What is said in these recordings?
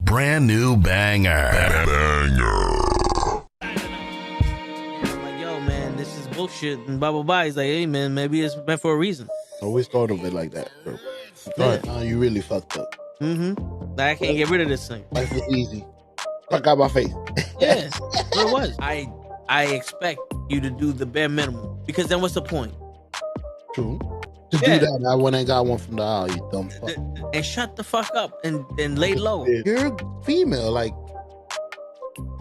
brand new banger. I'm like, yo, man, this is bullshit and blah blah blah. He's like, hey, man, maybe it's meant for a reason. Always thought of it like that, bro. You really fucked up. Like, I can't get rid of this thing. Life was easy. Fuck out my face. Yeah, what it was. I expect you to do the bare minimum, because then what's the point? True. To do that, I went and got one from the aisle, you dumb fuck. And shut the fuck up and lay low. You're female, like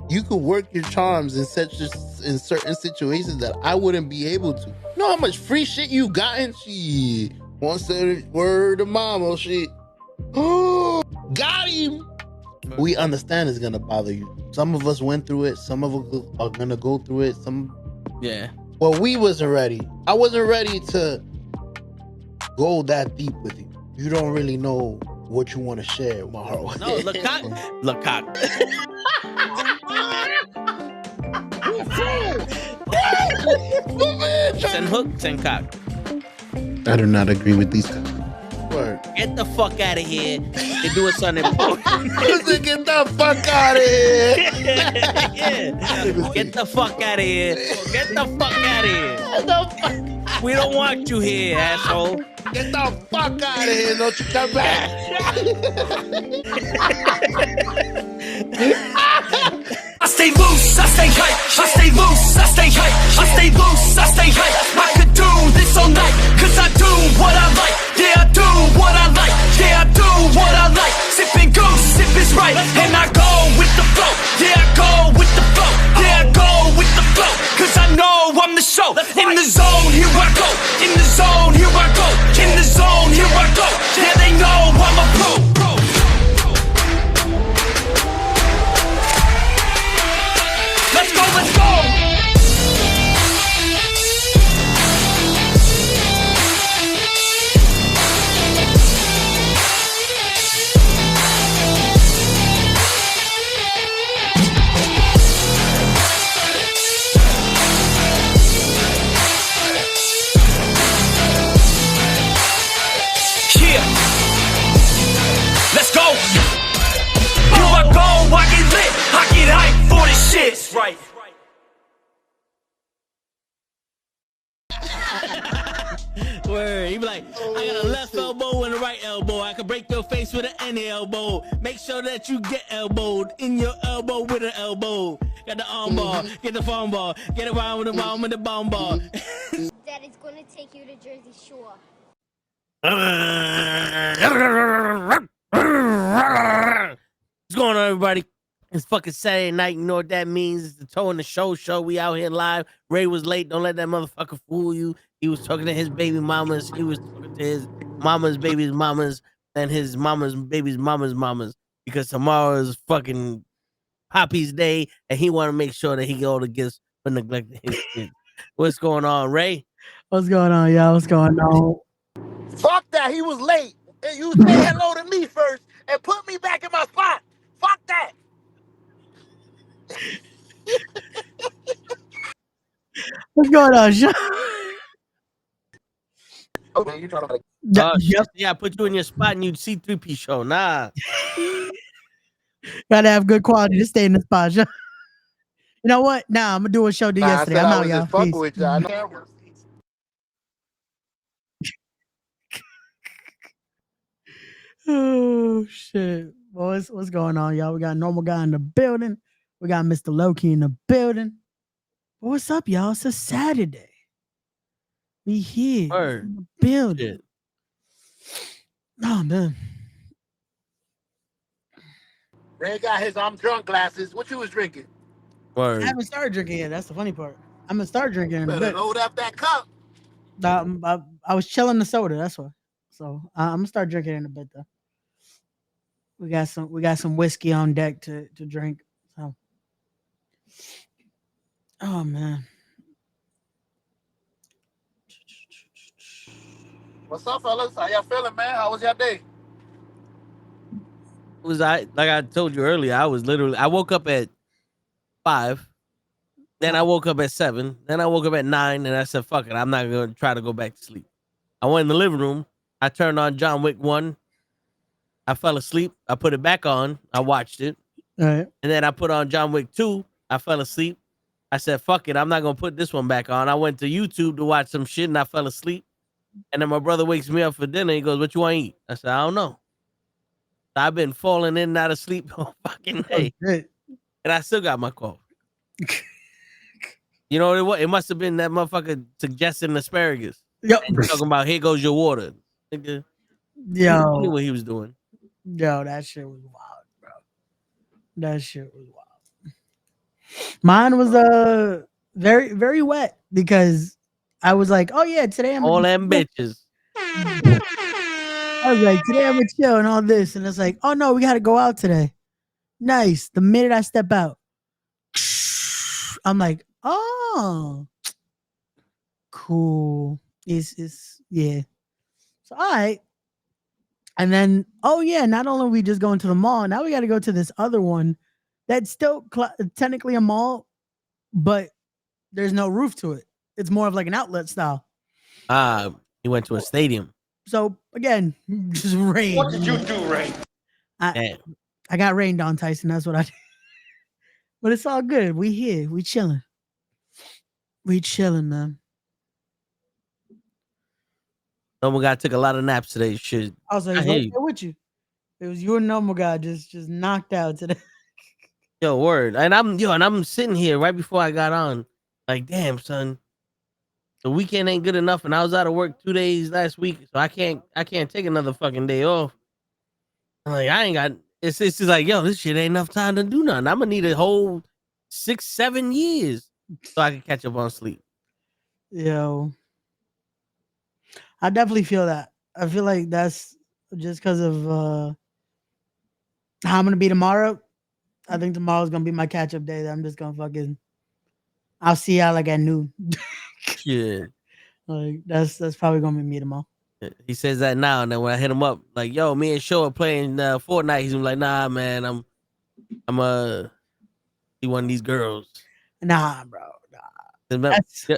you could work your charms in certain situations that I wouldn't be able to. You know how much free shit you gotten? Shit. One said word of mama, shit. Oh, got him. We understand it's gonna bother you. Some of us went through it. Some of us are gonna go through it. Well, we wasn't ready. I wasn't ready to go that deep with you. You don't really know what you want to share with my heart. No, look cock. Send hook, send cock. I do not agree with these guys. Word. Get the fuck out of here. They do something important. Get the fuck out of here. Yeah. Get the fuck out of here. Get the fuck out of here. We don't want you here, asshole. Get the fuck out of here. Don't you come back. I stay loose, I stay hype. I stay loose, I stay hype. I stay loose, I stay hype. I could do this all night, cause I do what I like. Yeah, I do what I like. Yeah, I do what I like. Sipping goose, sip is right. And I go with the flow. Yeah, I go with the flow. Yeah, I go with the flow. Cause I know I'm the show. In the zone, here I go. In the zone, here I go. In the zone, here I go. Yeah, they know I'm a pro. Let's go, let's go! Yeah! Let's go! Here I go, I get lit, I get hyped for this shit! That's right. Word. He be like, I got a left elbow and a right elbow. I can break your face with any elbow. Make sure that you get elbowed in your elbow with an elbow. Got the arm ball, get the phone ball, get around with the bomb with the bomb ball. That is gonna take you to Jersey Shore. What's going on, everybody? It's fucking Saturday night. You know what that means? It's the Toe in the Show. We out here live. Ray was late. Don't let that motherfucker fool you. He was talking to his baby mamas. He was talking to his mama's baby's mamas and his mama's baby's mama's mamas, because tomorrow is fucking Poppy's Day, and he want to make sure that he get all the gifts for neglecting his kids. What's going on, Ray? What's going on, y'all? What's going on? Fuck that. He was late. And you say hello to me first and put me back in my spot. Fuck that. What's going on, Sean? Okay, you trying to Yeah, I put you in your spot and you'd see 3P show. Nah. Gotta have good quality to stay in the spot, Sean. You know what? Nah, I'm gonna do a show yesterday. I'm out, y'all. Fuck Peace. with y'all. Oh shit. Well, what's going on, y'all? We got Normal Guy in the building. We got Mr. Loki in the building. Well, what's up, y'all? It's a Saturday. We here in the building. Oh man. Ray got his I'm drunk glasses. What you was drinking? Word. I haven't started drinking yet. That's the funny part. I'm gonna start drinking in a Better bit. load up that cup. I was chilling the soda, that's why. So I'm gonna start drinking in a bit though. We got some whiskey on deck to drink. So, oh man, What's up, fellas? How y'all feeling, man? How was your day? Like I told you earlier, I woke up at 5, then I woke up at 7, then I woke up at 9, and I said, fuck it, I'm not gonna try to go back to sleep. I went in the living room, I turned on John Wick 1, I fell asleep. I put it back on. I watched it. All right. And then I put on John Wick 2. I fell asleep. I said, fuck it. I'm not going to put this one back on. I went to YouTube to watch some shit and I fell asleep. And then my brother wakes me up for dinner. He goes, what you want to eat? I said, I don't know. I've been falling in and out of sleep all fucking day. Oh, shit. And I still got my cough. You know what it was? It must have been that motherfucker suggesting asparagus. Yo, And talking about, here goes your water. Nigga, he knew yo, what he was doing. that shit was wild, bro. That shit was wild. Mine was very, very wet because I was like, oh yeah, today I'm All gonna them bitches. I was like, today I'm gonna chill and all this. And it's like, oh no, we gotta go out today. Nice. The minute I step out, I'm like, oh, cool. It's yeah. So all right. And then, oh yeah, not only are we just going to the mall, now we got to go to this other one that's still technically a mall, but there's no roof to it. It's more of like an outlet style. He went to a stadium. So again, just rain. What did you do, Ray? Damn. I got rained on, Tyson. That's what I did. But it's all good. We here. We chilling. We chilling, man. Normal guy took a lot of naps today. Shit. I was like, I right hear there you. with you. It was your normal guy just knocked out today. Yo, word. And I'm sitting here right before I got on. Like, damn, son. The weekend ain't good enough, and I was out of work 2 days last week, so I can't take another fucking day off. I'm like, I ain't got. It's just like, yo, this shit ain't enough time to do nothing. I'm gonna need a whole 6-7 years so I can catch up on sleep. Yo, I definitely feel that. I feel like that's just because of how I'm gonna be tomorrow. I think tomorrow's gonna be my catch up day. That I'm just gonna fucking. I'll see y'all like at noon. Shit. Like that's probably gonna be me tomorrow. He says that now, and then when I hit him up, like, yo, me and Show are playing Fortnite. He's like, nah, man, I'm see one of these girls. Nah, bro. Nah. That's, yeah.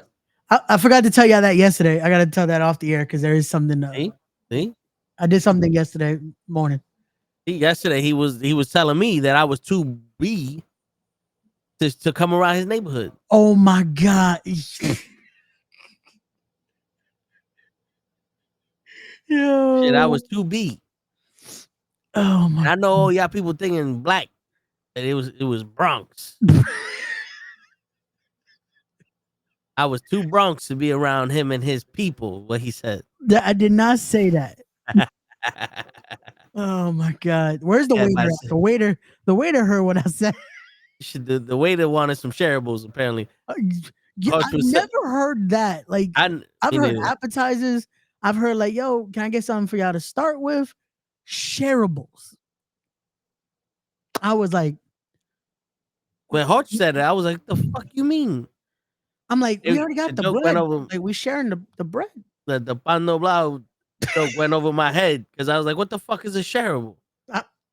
I forgot to tell y'all that yesterday. I gotta tell that off the air because there is something. See? I did something yesterday morning. Yesterday he was telling me that I was too B to come around his neighborhood. Oh my god. Yo. Shit, I was too B. Oh my. And I know y'all people thinking black, and it was Bronx. I was too Bronx to be around him and his people. What he said. I did not say that. Oh my god. Where's the waiter? The waiter heard what I said. The waiter wanted some shareables, apparently. I've never heard that. Like I've heard appetizers. I've heard like, yo, can I get something for y'all to start with? Shareables. I was like, when Hodge said it, I was like, the fuck you mean? I'm like, we already got the bread. Like we sharing the bread. The pan no blau joke went over my head because I was like, what the fuck is a shareable?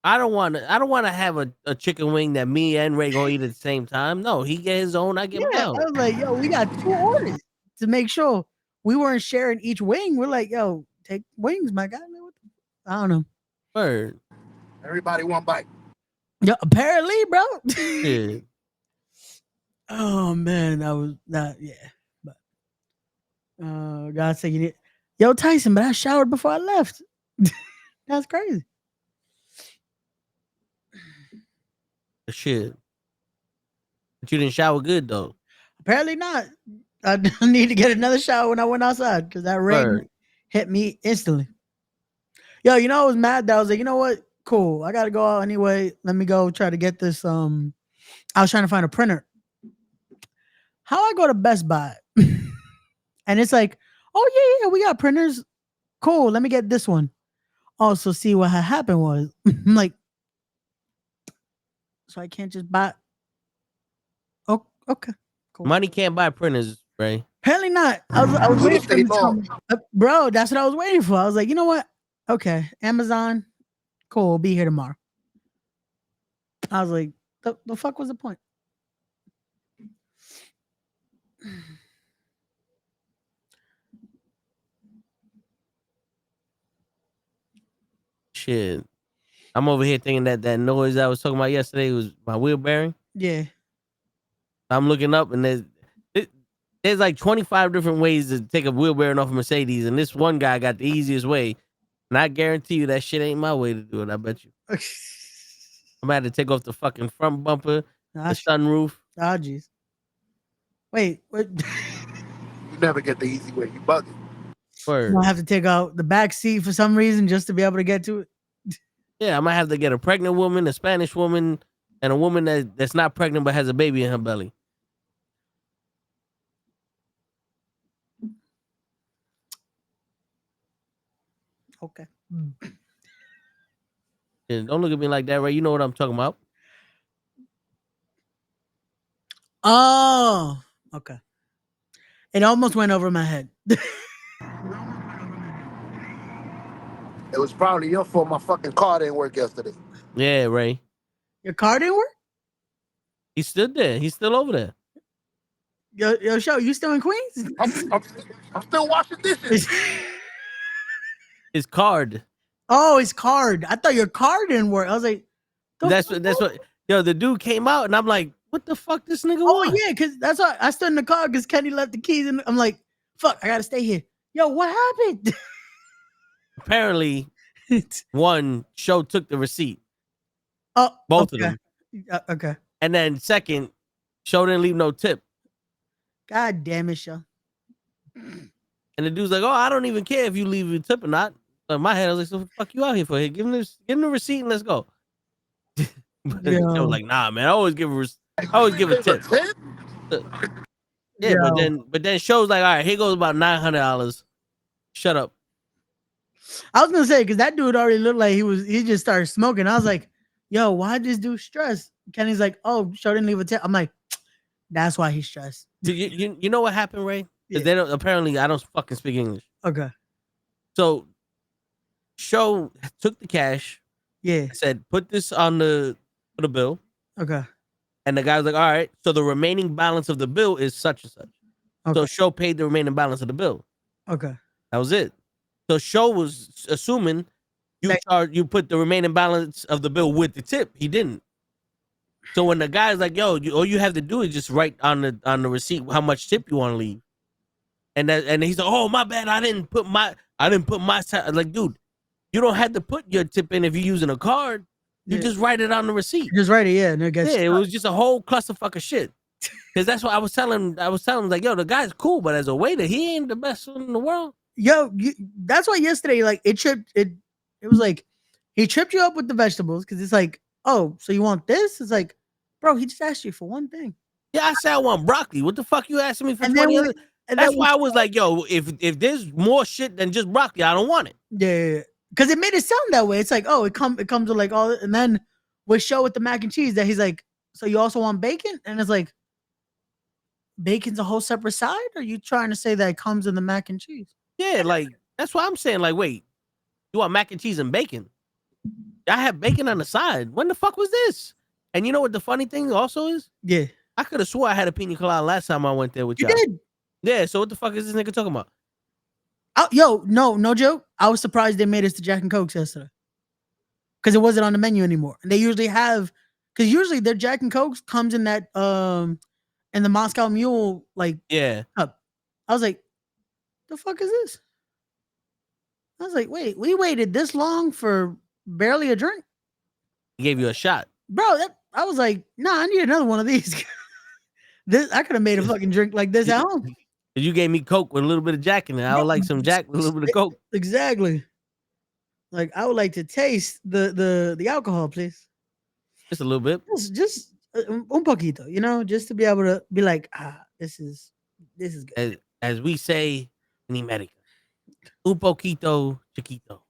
I don't want to have a chicken wing that me and Ray gonna eat at the same time. No, he get his own, I get mine. I was like, yo, we got 2 orders to make sure we weren't sharing each wing. We're like, yo, take wings, my guy. I don't know. Word. Everybody one bite. Yeah, apparently, bro. Yeah. Oh man, that was not but God said you need yo Tyson, but I showered before I left. That's crazy. Shit. But you didn't shower good though. Apparently not. I need to get another shower when I went outside because that rain hit me instantly. Yo, you know, I was mad that I was like, you know what? Cool. I gotta go out anyway. Let me go try to get this. I was trying to find a printer. How I go to Best Buy and it's like, oh yeah, we got printers. Cool. Let me get this one. Also, see what had happened was I'm like, so I can't just buy. Oh, okay. Cool. Money can't buy printers, Ray. Apparently not. I was waiting for them to tell me. Bro, that's what I was waiting for. I was like, you know what? Okay, Amazon, cool. We'll be here tomorrow. I was like, the fuck was the point? Shit. I'm over here thinking that noise I was talking about yesterday was my wheel bearing. Yeah. I'm looking up and there's like 25 different ways to take a wheel bearing off a Mercedes, and this one guy got the easiest way. And I guarantee you that shit ain't my way to do it. I bet you. I'm gonna have to take off the fucking front bumper, the sunroof. Ah, jeez. Wait, what? You never get the easy way. You bugging. Word. I have to take out the back seat for some reason just to be able to get to it. Yeah, I might have to get a pregnant woman, a Spanish woman, and a woman that's not pregnant but has a baby in her belly. Okay. Yeah, don't look at me like that, Ray. You know what I'm talking about. Oh, okay. It almost went over my head. It was probably your fault. My fucking car didn't work yesterday. Yeah, Ray. Your car didn't work? He's still there. He's still over there. Yo, show, you still in Queens? I'm still washing dishes. His card. Oh, his card. I thought your car didn't work. I was like, That's what. Yo, the dude came out, and I'm like, what the fuck, this nigga? Oh want? yeah, because that's why I stood in the car because Kenny left the keys, and I'm like, fuck, I gotta stay here. Yo, what happened? Apparently, one show took the receipt. Oh, both okay. of them. Okay. And then second, show didn't leave no tip. God damn it, show. And the dude's like, oh, I don't even care if you leave a tip or not. So in my head, I was like, so what the fuck you out here for? Here, give him the receipt and let's go. But the show was like, nah, man, I always give a tip. Yeah, but then show's like, all right, here goes about $900. Shut up. I was gonna say because that dude already looked like he just started smoking. I was like, yo, why this dude stressed? Kenny's like, oh, show didn't leave a tip. I'm like, that's why he's stressed. You know what happened, Ray? Yeah. They don't, apparently I don't fucking speak English. Okay. So show took the cash. Yeah. Said, put this on the bill. Okay. And the guy was like, all right, so the remaining balance of the bill is such and such. Okay. So show paid the remaining balance of the bill. Okay. That was it. So show was assuming you put the remaining balance of the bill with the tip. He didn't. So when the guy's like, yo, all you have to do is just write on the receipt how much tip you want to leave. And he's like, oh, my bad. I didn't put my like, dude, you don't have to put your tip in if you're using a card. You just write it on the receipt. Just write it, yeah. And it was just a whole clusterfuck of shit. Because that's what I was telling him, like, yo, the guy's cool, but as a waiter, he ain't the best in the world. Yo, that's why yesterday, like, it was like, he tripped you up with the vegetables because it's like, oh, so you want this? It's like, bro, he just asked you for one thing. Yeah, I said I want broccoli. What the fuck you asking me for 20 other? That's why I was like, yo, if there's more shit than just broccoli, I don't want it. Yeah. Because it made it sound that way. It's like, oh, it comes with like all, and then we show with the mac and cheese that he's like, so you also want bacon? And it's like, bacon's a whole separate side? Or are you trying to say that it comes in the mac and cheese? Yeah, like, that's why I'm saying, like, wait, you want mac and cheese and bacon? I have bacon on the side. When the fuck was this? And you know what the funny thing also is? Yeah. I could have swore I had a pina colada last time I went there with you. y'all. You did? Yeah, so what the fuck is this nigga talking about? Oh, yo, no joke. I was surprised they made us the Jack and Cokes yesterday. Because it wasn't on the menu anymore. And they usually have, because usually their Jack and Cokes comes in that, in the Moscow Mule, like, cup. I was like, the fuck is this? I was like, wait, we waited this long for barely a drink? He gave you a shot. Bro, I was like, nah, I need another one of these. I could have made a fucking drink like this at home. You gave me Coke with a little bit of Jack in it. I would like some Jack with a little bit of Coke. Exactly. Like, I would like to taste the alcohol, please. Just a little bit. Just un poquito, you know, just to be able to be like, this is good. As we say in America, un poquito chiquito.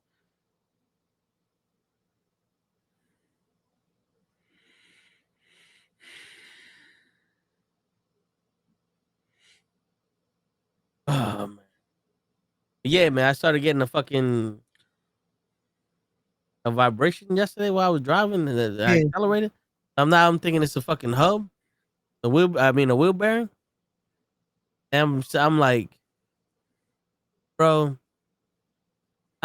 Oh, man. Yeah, man, I started getting a vibration yesterday while I was driving and I accelerated. I'm thinking it's a fucking hub. A wheel bearing. And I'm like, bro,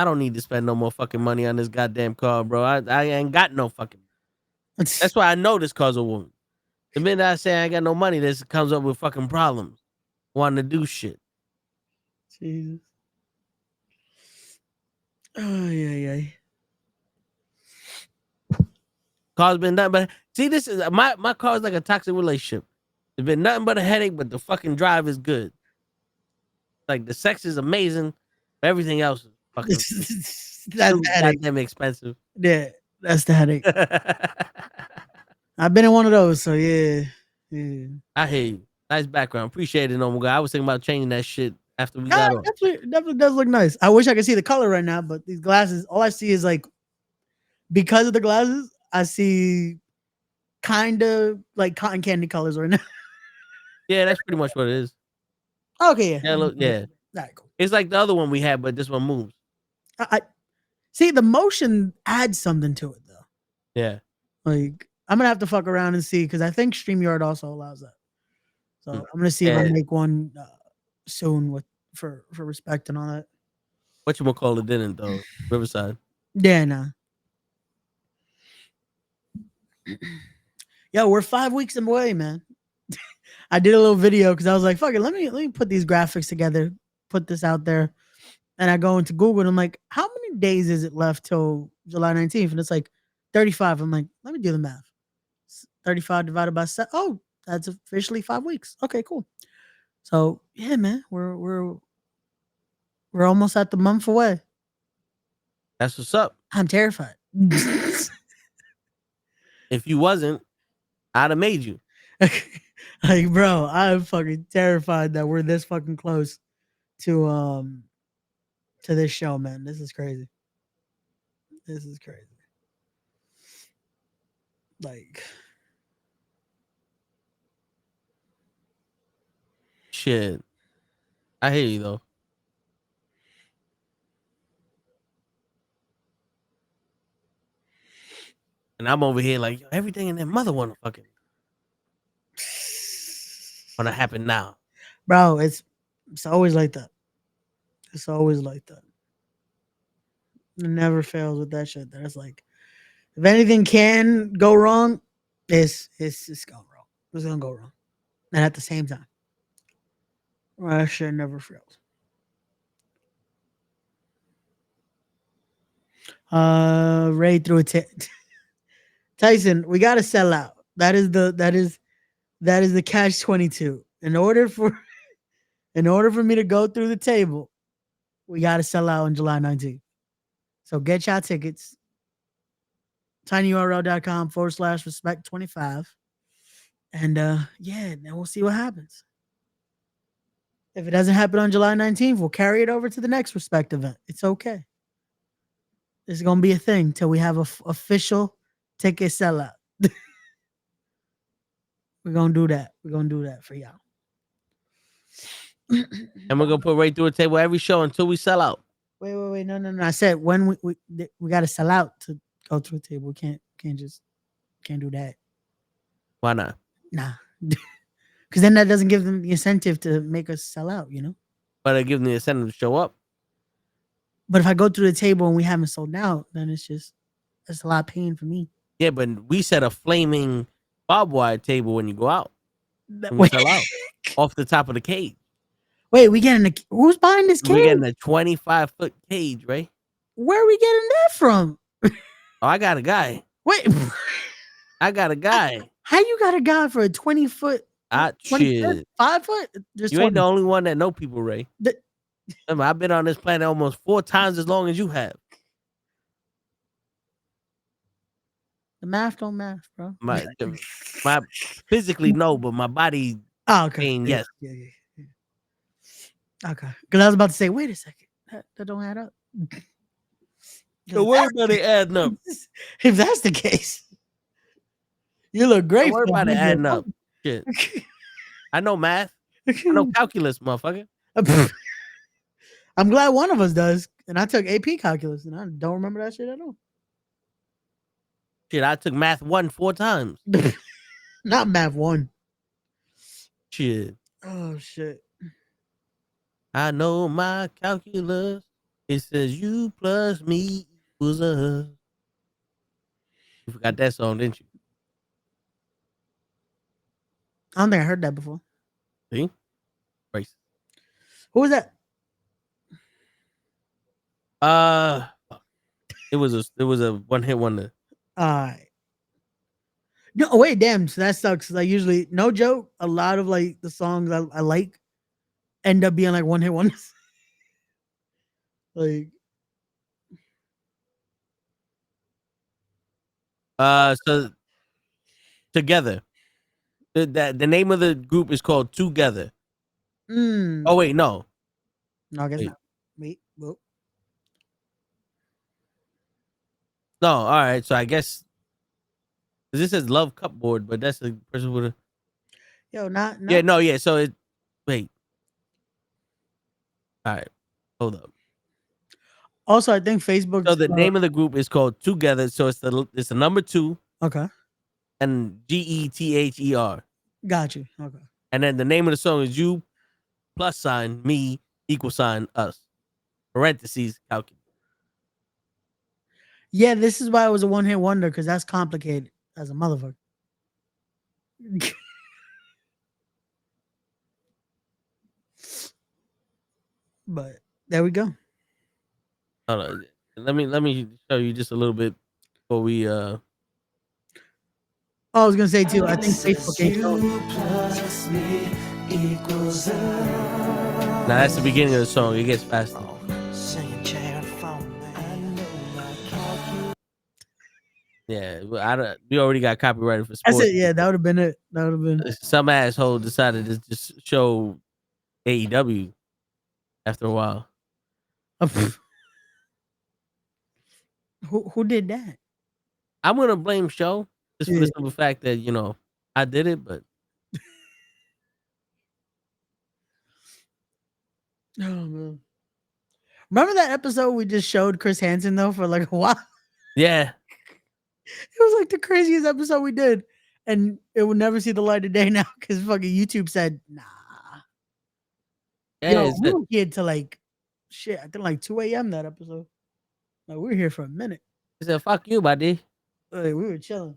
I don't need to spend no more fucking money on this goddamn car, bro. I ain't got no fucking. That's why I know this car's a woman. The minute I say I ain't got no money, this comes up with fucking problems. Wanting to do shit. Jesus. Oh, yeah. Car's been nothing but see. This is my car is like a toxic relationship. It's been nothing but a headache, but the fucking drive is good. Like the sex is amazing, but everything else is fucking That's the headache. goddamn expensive. Yeah, that's the headache. I've been in one of those, so yeah. I hear you. Nice background. Appreciate it, normal guy. I was thinking about changing that shit after we got on. Definitely does look nice. I wish I could see the color right now, but these glasses, all I see is like, because of the glasses, I see kind of like cotton candy colors right now. Yeah, that's pretty much what it is. Okay, yeah. Yeah, look, yeah. All right, cool. It's like the other one we had, but this one moves. I see the motion adds something to it though. Yeah. Like I'm gonna have to fuck around and see because I think StreamYard also allows that. So I'm gonna see if I make one soon for respect and all that. Whatchamacallit didn't though. Riverside. Yeah, nah. Yo, we're 5 weeks away, man. I did a little video because I was like, fuck it, let me put these graphics together, put this out there. And I go into Google and I'm like, how many days is it left till July 19th? And it's like 35. I'm like, let me do the math. 35 divided by 7. Oh, that's officially 5 weeks. Okay, cool. So yeah, man, we're almost at the month away. That's what's up. I'm terrified. If you wasn't, I'd have made you. Like, bro, I'm fucking terrified that we're this fucking close to this show, man. This is crazy. This is crazy. Like, shit. I hear you though. And I'm over here like, everything in that mother wanna fucking wanna happen now. Bro, it's always like that. It's always like that. It never fails with that shit. That it's like, if anything can go wrong, it's going wrong. It's gonna go wrong. And at the same time. That shit never fails. Ray threw a Tyson, we gotta sell out. That is the catch 22. In order for me to go through the table, we gotta sell out on July 19th. So get your tickets. tinyurl.com/respect25. And yeah, then we'll see what happens. If it doesn't happen on July 19th, we'll carry it over to the next Respect event. It's okay. This is gonna be a thing till we have a official ticket sellout. We're gonna do that. We're gonna do that for y'all. And we're gonna put right through a table every show until we sell out. Wait. No. I said when we gotta sell out to go to a table. We can't do that. Why not? Nah. Because then that doesn't give them the incentive to make us sell out, you know? But I give them the incentive to show up. But if I go through the table and we haven't sold out, then that's a lot of pain for me. Yeah, but we set a flaming barbed wire table when you go out. We sell out off the top of the cage. Wait, who's buying this cage? We're getting a 25-foot cage, right? Where are we getting that from? Oh, I got a guy. Wait. I got a guy. How you got a guy for a 20-foot? 20 foot, 5 foot? There's you 20. ain't the only one that know people, Ray. Remember, I've been on this planet almost 4 times as long as you have. The math don't math, bro. My physically no, but my body saying yes. Yeah. Okay. Because I was about to say, wait a second. That don't add up. Don't worry about it adding up. If that's the case, you look great. Don't worry about it adding up. Shit. I know math. I know calculus, motherfucker. I'm glad one of us does. And I took AP calculus and I don't remember that shit at all. Shit, I took math 1 4 times. Not math 1. Shit. Oh shit. I know my calculus It says you plus me equals us. You forgot that song, didn't you? I don't think I heard that before. See? Racist. Who was that? It was a one hit wonder. No, wait, damn. So that sucks. Like usually, no joke. A lot of like the songs I like end up being like one hit wonders. Like, So Together. The name of the group is called Together. Oh wait, no. No, I guess Wait. not. Wait, whoa. No, all right. So I guess this says Love Cupboard, but that's the person with a Yo, not yeah, no, yeah. So it wait. All right, hold up. Also, I think Facebook. So the name of the group is called Together. So it's the number 2 Okay, and GETHER, got you. Okay, and then the name of the song is you plus sign me equal sign us parentheses calculate. yeah, this is why it was a one hit wonder because that's complicated as a motherfucker. But there we go. Hold on. Let me show you just a little bit before we I was gonna say too. I think Facebook ain't showing. Now that's the beginning of the song. It gets faster. Yeah, we already got copyrighted for sports. That's it. Yeah, that would have been it. That would have been. Some asshole decided to just show AEW after a while. Who did that? I'm gonna blame Show just for Yeah. the simple fact that I did it, but Oh man. Remember that episode we just showed Chris Hansen though for like a while? yeah, It was like the craziest episode we did. And it would never see the light of day now because fucking YouTube said, nah. yeah. Yo, we were here till like shit, I think like 2 a.m. that episode. Like we were here for a minute. He said, "Fuck you, buddy." Like, we were chilling.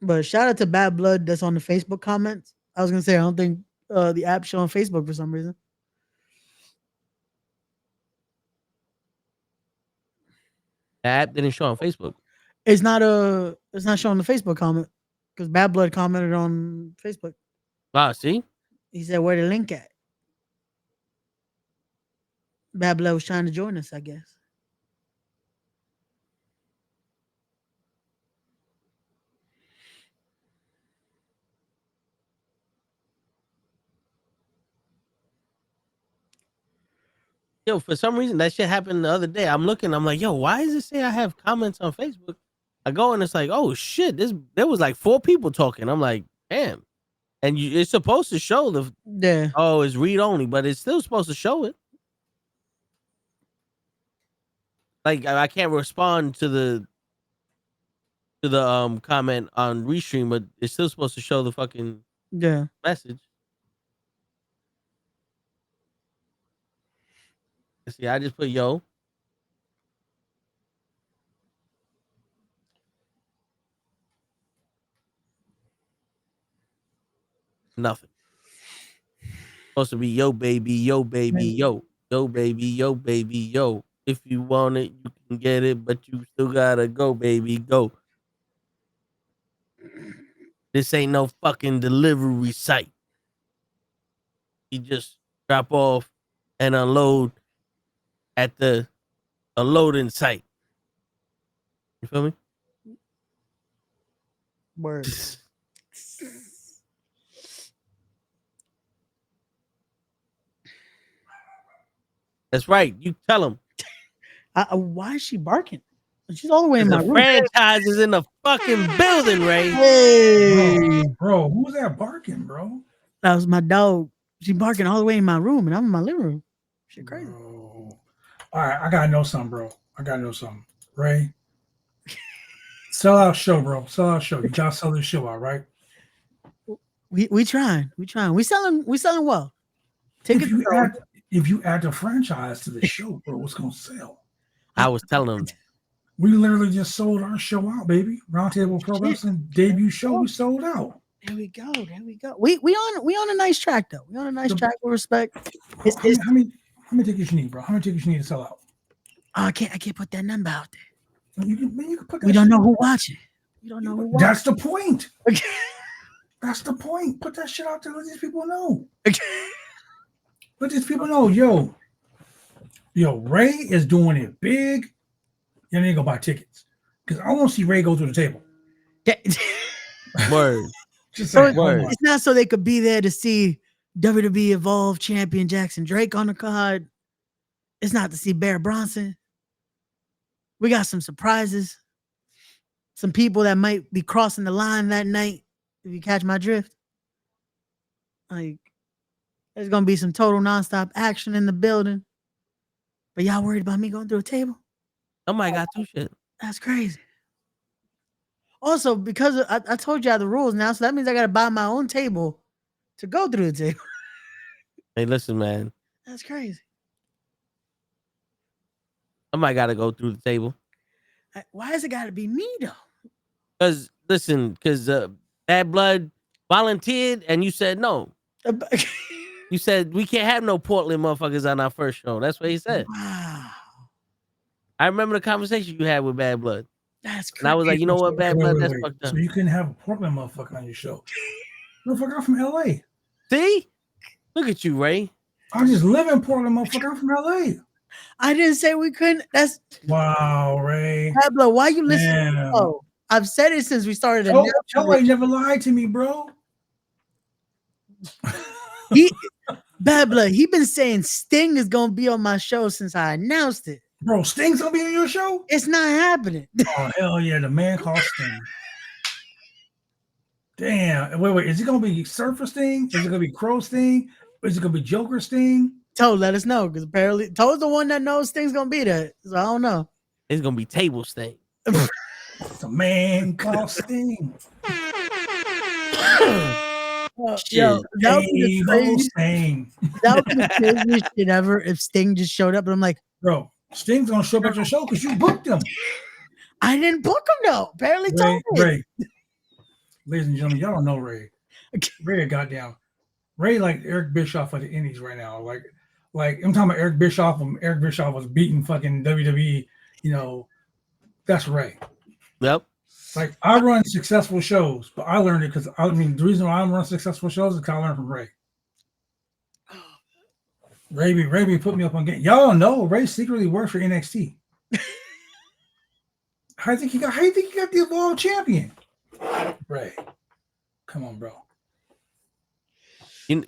But shout out to Bad Blood that's on the Facebook comments. I was gonna say I don't think the app showing Facebook for some reason. The app didn't show on Facebook. It's not showing the Facebook comment because Bad Blood commented on Facebook. Wow, see? He said where the link at. Bad Blood was trying to join us, I guess. Yo, for some reason that shit happened the other day. I'm looking, I'm like, yo, why does it say I have comments on Facebook? I go and it's like, oh shit, there was like 4 people talking. I'm like, damn. And it's supposed to show it's read only, but it's still supposed to show it. Like I can't respond to the comment on restream, but it's still supposed to show the fucking message. See, I just put yo. Nothing. Supposed to be yo baby, yo baby, yo. Yo baby, yo baby, yo. If you want it, you can get it, but you still gotta go, baby, go. This ain't no fucking delivery site. You just drop off and unload at the loading site. You feel me? Word. That's right. You tell him. Why is she barking? She's all the way in my room. Franchise is in the fucking building, Ray. Hey, bro, who's that barking, bro? That was my dog. She barking all the way in my room, and I'm in my living room. Shit crazy. Bro. All right, I gotta know something, bro. Ray, sell out show, bro. Sell out show. You gotta sell this show out, right? We trying. We selling well. Tickets. If you add the franchise to the show, bro, what's gonna sell? I was telling him. We literally just sold our show out, baby. Roundtable Pro Wrestling debut show, we sold out. There we go. We on a nice track though. We on a nice track with respect. How many tickets you need, bro? How many tickets you need to sell out? I can't put that number out there. You can put that. We don't know who watching. We don't know who watching. That's the point. That's the point. Put that shit out there. Let these people know. Let these people know, yo, Ray is doing it big. You ain't gonna buy tickets because I want to see Ray go through the table. Word. Just saying, Word. It's not so they could be there to see WWE Evolve champion Jackson Drake on the card. It's not to see Bear Bronson. We got some surprises. Some people that might be crossing the line that night. If you catch my drift, like there's gonna be some total nonstop action in the building. But y'all worried about me going through a table? Somebody got two shit. That's crazy. Also, because I told y'all the rules now, so that means I gotta buy my own table to go through the table. Hey, listen, man. That's crazy. Somebody got to go through the table. Why has it got to be me though? Because Bad Blood volunteered and you said no. You said we can't have no Portland motherfuckers on our first show. That's what he said. Wow. I remember the conversation you had with Bad Blood. That's crazy. And I was like, you know what, Bad Blood, that's fucked up. So you couldn't have a Portland motherfucker on your show. Motherfucker, I'm from LA. See? Look at you, Ray. I just live in Portland, motherfucker. I'm from LA. I didn't say we couldn't. That's wow, Ray. Pablo, why you listening? Oh, I've said it since we started. Nobody never lied to me, bro. Bad Blood, he been saying Sting is gonna be on my show since I announced it. Bro, Sting's gonna be on your show? It's not happening. Oh hell yeah, the man called Sting. Damn. Wait. Is it gonna be Surfer Sting? Is it gonna be Crow Sting? Is it gonna be Joker Sting? Toad, let us know because apparently Toad's the one that knows Sting's gonna be there. So I don't know. It's gonna be table Sting. It's a man called Sting. Yo, that would be the craziest Sting. That would be the craziest shit ever if Sting just showed up. But I'm like, bro, Sting's gonna show up at your show because you booked him. I didn't book him though. Apparently, Ray. Ladies and gentlemen, y'all don't know Ray. Ray, goddamn. Ray like Eric Bischoff of the Indies right now. Like I'm talking about Eric Bischoff when Eric Bischoff was beating fucking WWE. You know, that's Ray. Yep. Like I run successful shows, but I learned it because the reason why I run successful shows is because I learned from Ray. Ray put me up on game. Y'all know Ray secretly works for NXT. How do you think he got the Evolve champion? Ray, come on, bro. You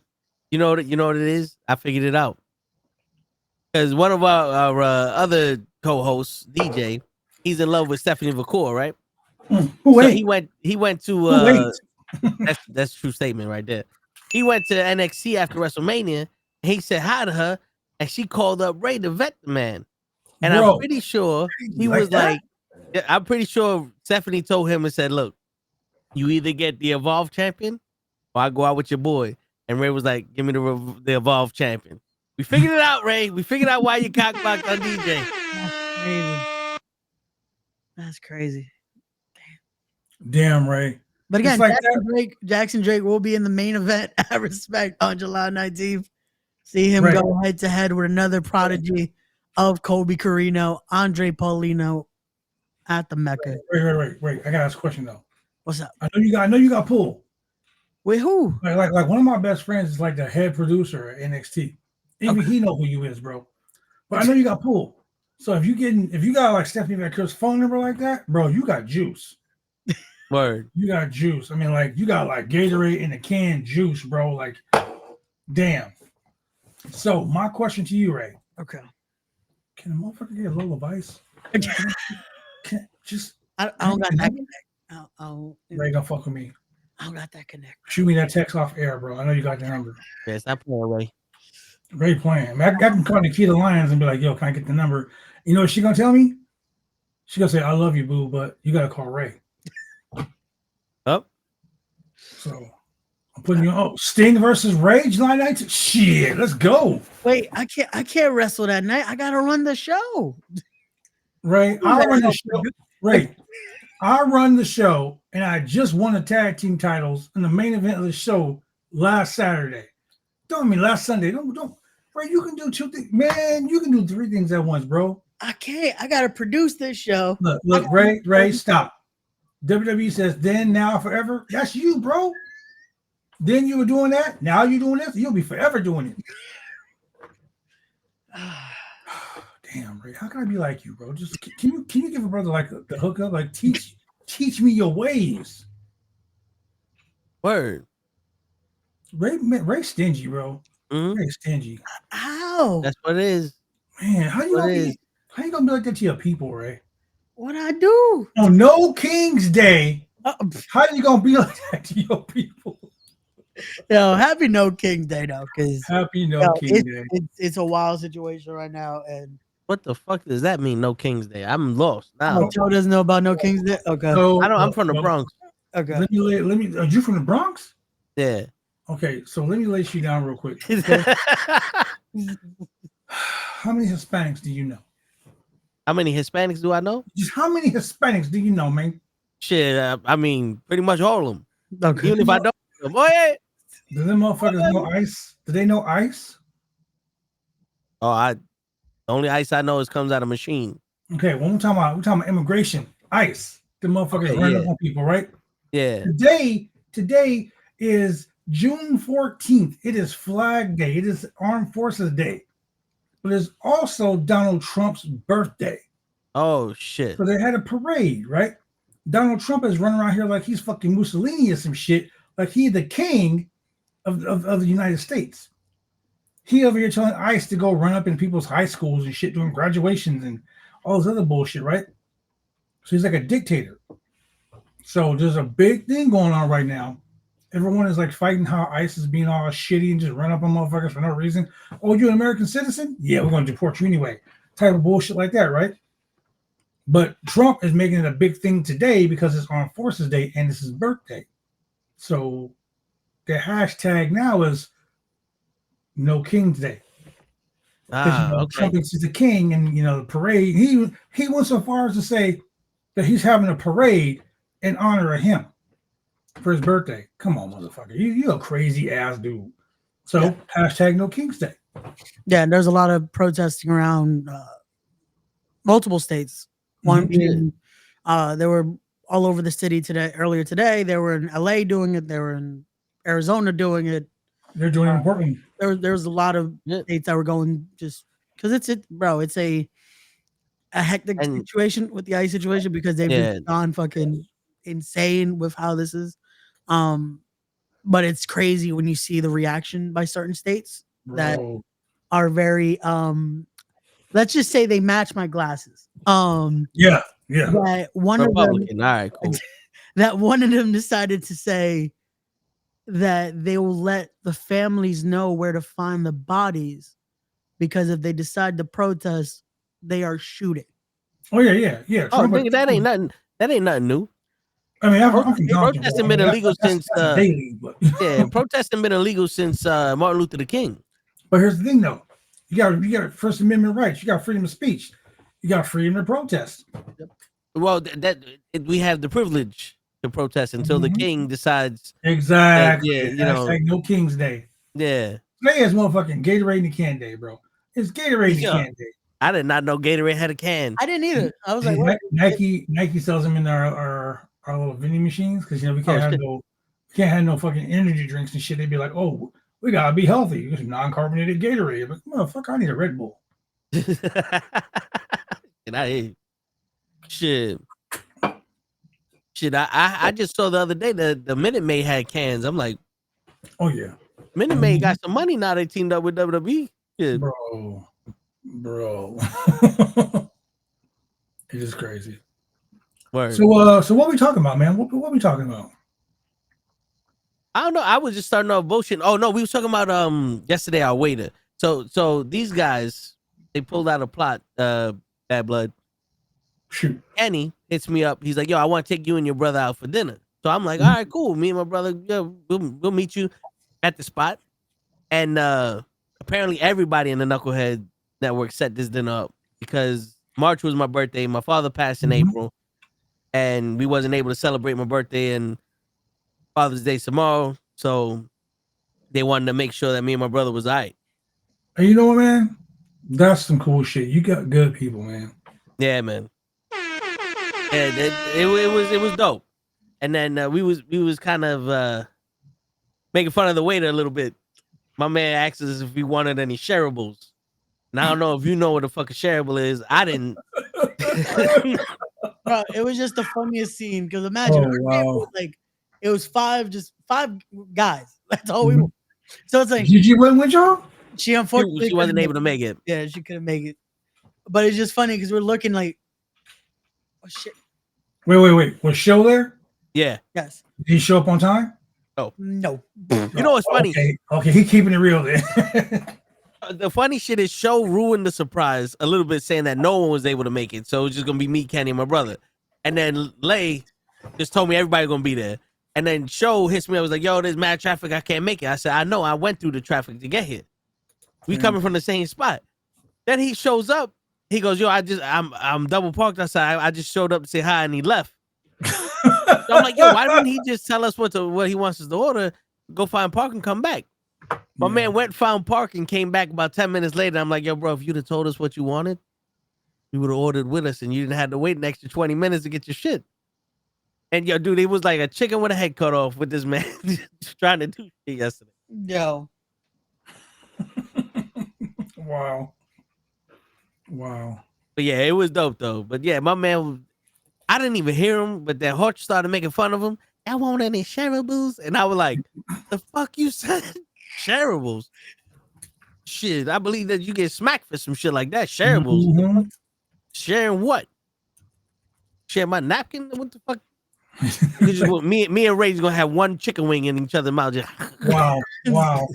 know what it is? I figured it out. Because one of our other co-hosts, DJ, he's in love with Stephanie McCool, right? So he went to that's a true statement right there. He went to NXT after WrestleMania. And he said hi to her, and she called up Ray to vet the man. And I'm pretty sure he was like, I'm pretty sure Stephanie told him and said, "Look, you either get the Evolve champion, or I go out with your boy." And Ray was like, "Give me the Evolve champion." We figured it out, Ray. We figured out why you cockblocked on DJ. That's crazy. That's crazy. Damn, Ray. But again, like Jackson Drake will be in the main event at Respect on July 19th. See him go head to head with another prodigy of Kobe Carino, Andre Paulino at the Mecca. Wait. I gotta ask a question though. What's up? I know you got pulled. With who? Like one of my best friends is like the head producer at NXT. Even he know who you is, bro. But I know you got pulled. So if you got like Stephanie McCool's phone number like that, bro, you got juice. Word. You got juice. I mean, like you got like Gatorade in a can juice, bro. Like, damn. So my question to you, Ray. Okay. Can a motherfucker get a little advice? I don't got that connect. Ray, don't fuck with me. I don't got that connect. Shoot me that text off air, bro. I know you got the number. Yes, I playing Ray. Ray playing. I can call Nikita Lyons and be like, yo, can I get the number? You know what she gonna tell me? She gonna say, I love you, boo, but you gotta call Ray. Up. So I'm putting you Sting versus Ray, July 19th. Shit, let's go. Wait, I can't wrestle that night. I gotta run the show. Ray, I'll run the show. Ray, I run the show, and I just won the tag team titles in the main event of the show last Saturday. Don't mean last Sunday. Don't. Ray, you can do 2 things, man. You can do 3 things at once, bro. I can't. I gotta produce this show. Look, Ray, stop. WWE says then, now, forever. That's you, bro. Then you were doing that. Now you're doing this. You'll be forever doing it. Damn, Ray. How can I be like you, bro? Just can you give a brother like the hookup? Like teach me your ways. Word. Ray stingy, bro. Mm-hmm. Ray stingy. How? That's what it is. Man, how you gonna be like that to your people, Ray? What I do? On No King's Day, how you gonna be like that to your people? Yo, happy No King's Day though, because happy No King's Day. It's a wild situation right now, and what the fuck does that mean? No King's Day. I'm lost now. Joe doesn't know about No King's Day. Okay, So, I'm from the Bronx. Okay, let me. Are you from the Bronx? Yeah. Okay, so let me lace you down real quick. How many Hispanics do you know? How many Hispanics do I know? Just how many Hispanics do you know, man? Shit, I mean, pretty much all of them. Okay. Even if I don't know them. Oh, yeah. Do them motherfuckers know ice? Do they know ice? Oh, the only ice I know is comes out of machine. Okay, we're talking about immigration. Ice. The motherfuckers run up on people, right? Yeah. Today is June 14th. It is Flag Day. It is Armed Forces Day. But it's also Donald Trump's birthday. Oh, shit. So they had a parade, right? Donald Trump is running around here like he's fucking Mussolini or some shit, like he's the king of the United States. He over here telling ICE to go run up in people's high schools and shit, doing graduations and all this other bullshit, right? So he's like a dictator. So there's a big thing going on right now. Everyone is like fighting how ICE is being all shitty and just run up on motherfuckers for no reason. Oh, you're an American citizen? Yeah, we're going to deport you anyway. Type of bullshit like that, right? But Trump is making it a big thing today because it's Armed Forces Day and it's his birthday. So the hashtag now is No King's Day. Okay. Trump thinks he's the king, and the parade. He went so far as to say that he's having a parade in honor of him for his birthday. Come on, motherfucker. You a crazy ass dude. So hashtag No King's Day. Yeah, and there's a lot of protesting around multiple states. One being, they were all over the city today. Earlier today, they were in LA doing it. They were in Arizona doing it. They're doing it in Portland. There's a lot of states that were going just because it's a hectic situation with the ICE situation because they've just gone fucking insane with how this is. But it's crazy when you see the reaction by certain states that are very let's just say they match my glasses. Yeah. That one of them, all right, cool. That one of them decided to say that they will let the families know where to find the bodies because if they decide to protest, they are shooting. Oh yeah. Oh, nigga, that ain't nothing. That ain't nothing new. I mean, protesting been illegal since protesting been illegal since Martin Luther the King. But here's the thing, though. You got First Amendment rights. You got freedom of speech. You got freedom to protest. Well, we have the privilege to protest until the king decides. Exactly. That, like No King's Day. Yeah. Today is motherfucking Gatorade in the can day, bro. It's Gatorade in the can day. I did not know Gatorade had a can. I didn't either. I was like, what? Nike sells them in our little vending machines because we can't have no fucking energy drinks and shit. They'd be like, oh, we gotta be healthy. It's non-carbonated Gatorade. I'm like, motherfucker, I need a Red Bull. And I just saw the other day that the Minute Maid had cans. I'm like, oh yeah, Minute Maid got some money now. They teamed up with WWE. Yeah. Bro, it is crazy. Word. So what are we talking about, man? What are we talking about? I don't know. I was just starting off bullshit. Oh no, we was talking about yesterday our waiter. So these guys, they pulled out a plot, Bad Blood. Shoot. Kenny hits me up. He's like, yo, I want to take you and your brother out for dinner. So I'm like, all right, cool. Me and my brother, yeah, we'll meet you at the spot. And apparently everybody in the Knucklehead Network set this dinner up because March was my birthday. My father passed in April, and we wasn't able to celebrate my birthday and Father's Day tomorrow. So they wanted to make sure that me and my brother was all right. And you know what, man? That's some cool shit. You got good people, man. Yeah, man. Yeah, it was dope. And then we was kind of making fun of the waiter a little bit. My man asked us if we wanted any shareables. And I don't know if you know what the fuck a shareable is. I didn't. Bro, it was just the funniest scene because imagine like it was five guys. That's all we were. So it's like Gigi went with y'all? She unfortunately she wasn't able to make it. Yeah, she couldn't make it. But it's just funny because we're looking like, oh shit. Wait. Was Show there? Yeah. Yes. Did he show up on time? No. You know what's funny? Okay, he keeping it real then. The funny shit is Show ruined the surprise a little bit, saying that no one was able to make it. So it was just gonna be me, Kenny, and my brother. And then Lay just told me everybody gonna be there. And then Show hits me. I was like, yo, there's mad traffic. I can't make it. I said, I know. I went through the traffic to get here. We coming from the same spot. Then he shows up. He goes, yo, I'm double parked outside. I just showed up to say hi, and he left. So I'm like, yo, why didn't he just tell us what he wants us to order? Go find parking, come back. My man went, found parking, came back about 10 minutes later. I'm like, yo, bro, if you'd have told us what you wanted, you would have ordered with us, and you didn't have to wait an extra 20 minutes to get your shit. And yo, dude, it was like a chicken with a head cut off with this man trying to do shit yesterday. Yo. Wow. But yeah, it was dope though. But yeah, my man, I didn't even hear him, but that Hutch started making fun of him. I want any shareables, and I was like, the fuck you said shareables? Shit, I believe that you get smacked for some shit like that. Shareables. Sharing what? Share my napkin? What the fuck? me and Ray's gonna have one chicken wing in each other's mouth. Just Wow.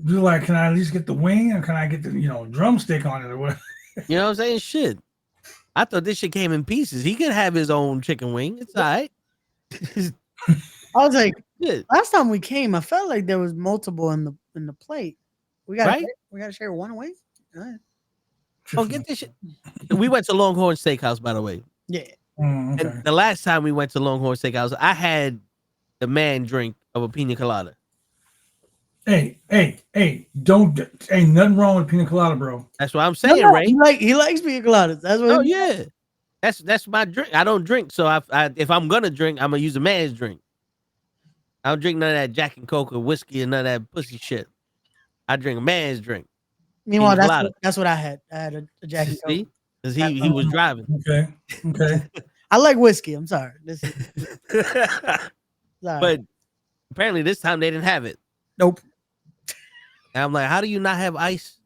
You're like, can I at least get the wing, or can I get the drumstick on it, or what? You know what I'm saying? Shit. I thought this shit came in pieces. He could have his own chicken wing. It's all right. I was like, Shit. last time we came, I felt like there was multiple in the plate. We got to share one wing. Oh, get this shit. We went to Longhorn Steakhouse, by the way. Yeah. Okay. And the last time we went to Longhorn Steakhouse, I had the man drink of a pina colada. Hey, ain't nothing wrong with pina colada, bro. That's what I'm saying, No, Ray. he likes pina coladas. That's what. Oh yeah, that's my drink. I don't drink, so if I'm gonna drink, I'm gonna use a man's drink. I don't drink none of that Jack and Coke or whiskey and none of that pussy shit. I drink a man's drink. Meanwhile, that's what I had. I had a Jack and Coke. Because he was driving. Okay. I like whiskey. I'm sorry. But apparently this time they didn't have it. Nope. And I'm like, how do you not have ice,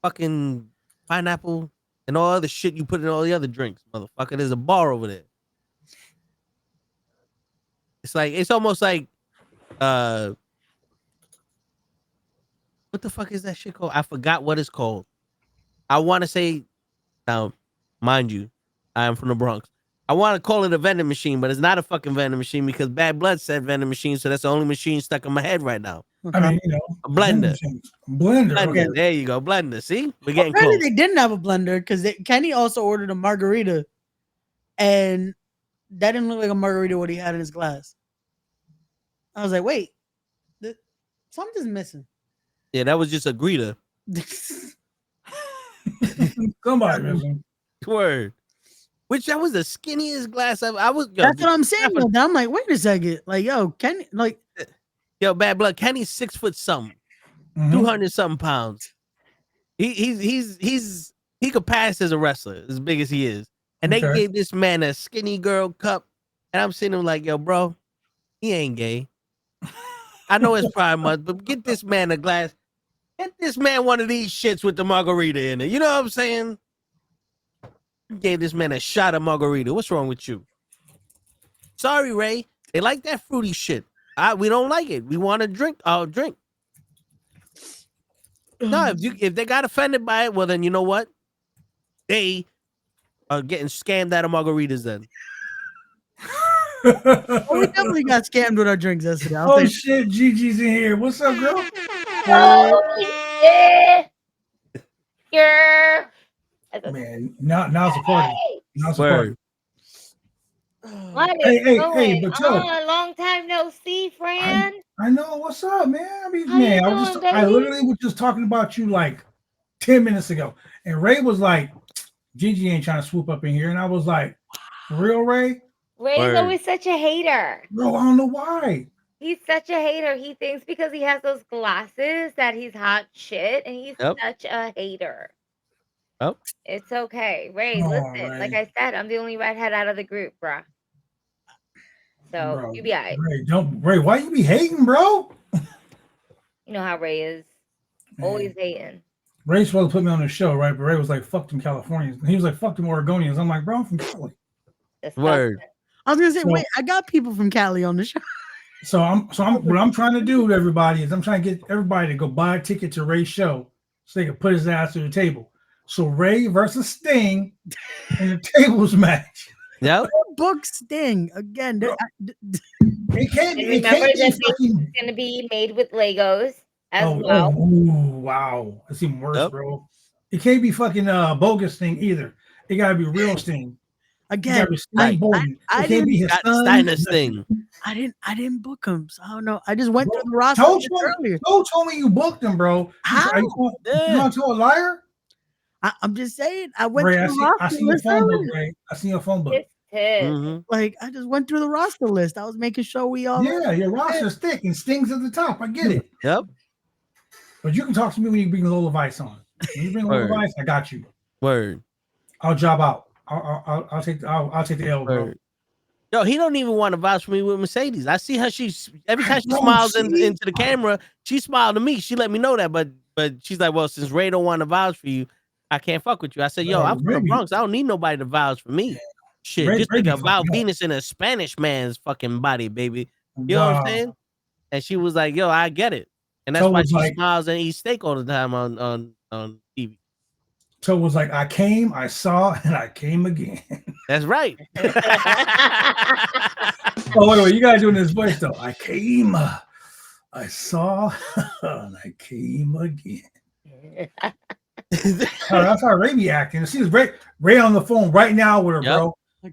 fucking pineapple, and all other shit you put in all the other drinks, motherfucker? There's a bar over there. It's almost like, what the fuck is that shit called? I forgot what it's called. I want to say, now, mind you, I am from the Bronx. I want to call it a vending machine, but it's not a fucking vending machine because Bad Blood said vending machine, so that's the only machine stuck in my head right now. Okay. I mean, a blender. Blender. Okay. There you go, blender. See, we're getting Apparently close. they didn't have a blender because Kenny also ordered a margarita, and that didn't look like a margarita what he had in his glass. I was like, wait, something's missing. Yeah, that was just a greeter. Somebody missing. Word. Which that was the skinniest glass I was. That's what I'm saying. I'm like, wait a second. Like, yo, Kenny, like, yo, Bad Blood. Kenny's 6 foot something, 200 something pounds. He could pass as a wrestler, as big as he is. And they gave this man a skinny girl cup, and I'm sitting there like, yo, bro, he ain't gay. I know it's Pride Month, but get this man a glass. Get this man one of these shits with the margarita in it. You know what I'm saying? Gave this man a shot of margarita. What's wrong with you? Sorry, Ray. They like that fruity shit. We don't like it. We want to drink. I'll drink. No, if they got offended by it, well then you know what? They are getting scammed out of margaritas then. Oh, we definitely got scammed with our drinks yesterday. I'll Oh say shit, Gigi's in here. What's up, girl? Oh, yeah. Yeah. Man, now's the party. Now's the party. Word. What Hey, is hey, going but yo, on? Long time no see, friend. I know what's up, man. I mean, How you man, doing, I baby? literally was just talking about you like 10 minutes ago, and Ray was like, "Gigi ain't trying to swoop up in here," and I was like, "For real, Ray? Ray's Word. always such a hater. Bro, I don't know why." He's such a hater. He thinks because he has those glasses that he's hot shit, and he's Yep. such a hater. Yep. It's okay. Ray, Oh, listen, Ray. like I said, I'm the only redhead out of the group, bruh. So Bro, you be all right. Ray, why you be hating, bro? You know how Ray is. Always hating. Ray's supposed to put me on the show, right? But Ray was like, "Fuck them Californians." And he was like, "Fuck them Oregonians." I'm like, "Bro, I'm from Cali." Word. I was gonna say, So- wait, I got people from Cali on the show. So what I'm trying to do to everybody is I'm trying to get everybody to go buy a ticket to Ray's show so they can put his ass to the table. So Ray versus Sting in a tables match. Yep. Book Sting again. It can't And be. It remember can't be that fucking. it's going to be made with Legos as Oh, well. wow, that's even worse, Yep. bro. It can't be fucking bogus Sting either. It gotta be real Sting. Again, Sting Borden. I It can't be his son. Steiner's thing. I didn't book him, so I don't know. I just went Bro, through the roster Told earlier. told me you booked him, bro. How? Are you going to a liar? I'm just saying. I went Ray, through the I roster see your list phone book, earlier. Ray. I see your phone book. It's his. Mm-hmm. Like I just went through the roster list. I was making sure we all. Yeah, your roster's thick and Sting's at the top. I get it. Yep. But you can talk to me when you bring Lola Vice on. When you bring Lola Word. Vice, I got you. Word. I'll job out. I'll take the L, bro. Word. Yo, he don't even want to vouch for me with Mercedes. I see her. Every time she Bro, smiles see? into the camera, she smiled to me. She let me know that, but she's like, well, since Ray don't want to vouch for you, I can't fuck with you. I said, yo, Bro, I'm from the Bronx. I don't need nobody to vouch for me. Shit, Ray just be think about fucking up. Venus in a Spanish man's fucking body, baby. You know what I'm Wow. saying? And she was like, yo, I get it. And that's So why was she like- smiles and eats steak all the time on TV. So it was like, I came, I saw, and I came again. That's right. Oh, wait, you gotta do it in this voice though. I came, I saw, and I came again. That's how Ray be acting. See Ray on the phone right now with her, Yep.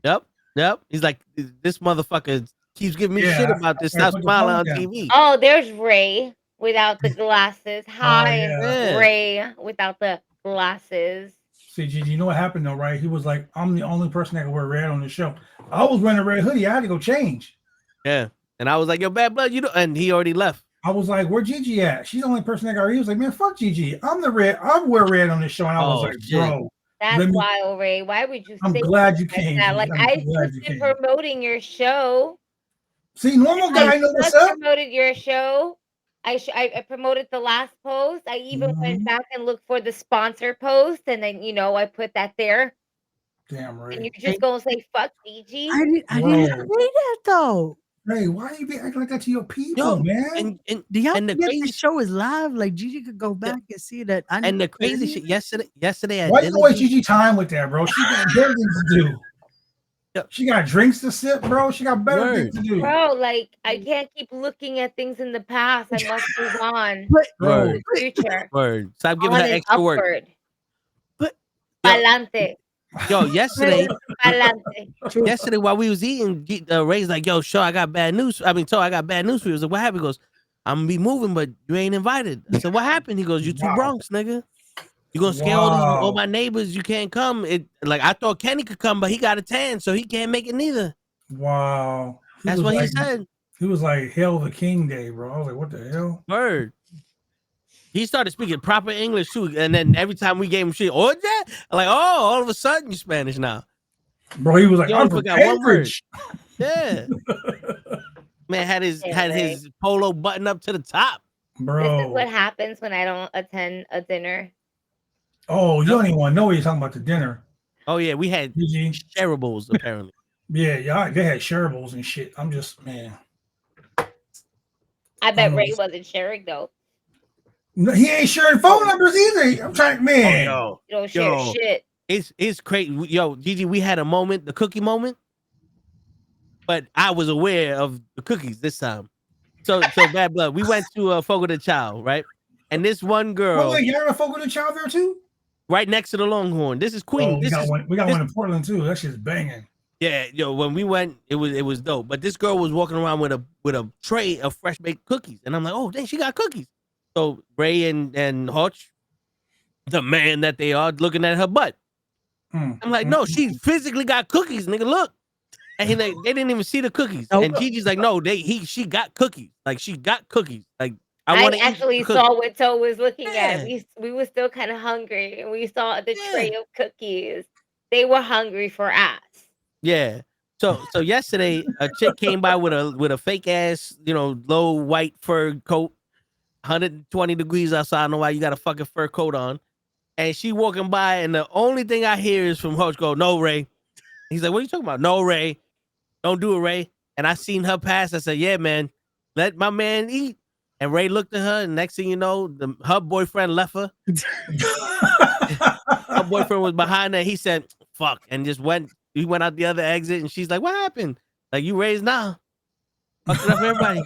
bro. Yep. He's like, this motherfucker keeps giving me Yeah, shit about this. I Stop put the smiling phone on down. TV. Oh, there's Ray without the glasses. Hi, yeah. Ray without the glasses. See, Gigi, you know what happened though, right? He was like, I'm the only person that can wear red on the show. I was wearing a red hoodie. I had to go change. Yeah. And I was like, yo, bad blood, you know, and he already left. I was like, where Gigi at? She's the only person that got red. He was like, man, fuck Gigi. I'm the red. I wear red on this show. And I was Oh, like, shit. bro. That's wild, Ray. Why would you I'm say glad you like came. that? Gigi. Like I'm I've glad just you been came. promoting your show. See, normal guy know what's just up. promoted your show. I promoted the last post. I even went back and looked for the sponsor post, and then I put that there. Damn, Ray. And you're just gonna say fuck Gigi? I didn't say that though. Ray, why you be acting like that to your people, Yo, man? and Do y'all and the forget crazy the show is live? Like Gigi could go back and see that. and the crazy shit yesterday at Why you dinner, gonna waste Gigi time with that, bro? She got better things to do. She got drinks to sip, bro. She got better things to do. Bro, like I can't keep looking at things in the past. I must move on. Bro, to the future. Word. Stop giving On her and extra work. upward. But Pa'lante. Yo, yesterday Pa'lante. while we was eating, Ray's like, yo, I got bad news. I got bad news for you. I was like, what happened? He goes, I'm gonna be moving, but you ain't invited. I said, what happened? He goes, you too Bronx, nigga. You gonna scare all my neighbors? You can't come. I thought Kenny could come, but he got a tan, so he can't make it neither. Wow. That's what he said. He was like, Hail the King Day, bro. I was like, what the hell? Word. He started speaking proper English too, and then every time we gave him shit, oh yeah, like all of a sudden you Spanish now. Bro, he was like, you I'm only from forgot one word. Cambridge. Yeah. Man had his polo button up to the top. Bro. This is what happens when I don't attend a dinner. Oh, you don't even want to know what you're talking about the dinner. Oh yeah, we had shareables apparently. Yeah, they had shareables and shit. I'm just, man. I bet Ray wasn't sharing though. No, he ain't sharing phone numbers either. I'm trying, man. Oh, You don't share shit. It's crazy. Yo, Gigi, we had a moment, the cookie moment. but I was aware of the cookies this time. So bad blood. We went to Fogo de Chao, right? And this one girl, Wait, you have a Fogo de Chao there too? right next to the Longhorn. This is Oh, Queen. we got one in Portland too. That shit's banging. Yeah, when we went, it was dope. But this girl was walking around with a tray of fresh baked cookies, and I'm like, oh, dang, she got cookies. So Ray and Hutch, the man that they are, looking at her butt. I'm like, no, she physically got cookies, nigga. Look, and they didn't even see the cookies. And Gigi's like, no, she got cookies. Like she got cookies. Like I actually saw what Toe was looking at. Yeah. We were still kind of hungry, and we saw the tray of cookies. They were hungry for us. Yeah. So yesterday, a chick came by with a fake ass, low white fur coat, 120 degrees outside. I don't know why you got a fucking fur coat on. And she walking by, and the only thing I hear is from Hoach go, no, Ray. He's like, what are you talking about? No, Ray. Don't do it, Ray. And I seen her pass. I said, yeah, man, let my man eat. And Ray looked at her, and next thing you know, her boyfriend left her. Her boyfriend was behind her. He said, fuck, and just went. He went out the other exit, and she's like, what happened? Like, you raised now. Fucked it up for everybody.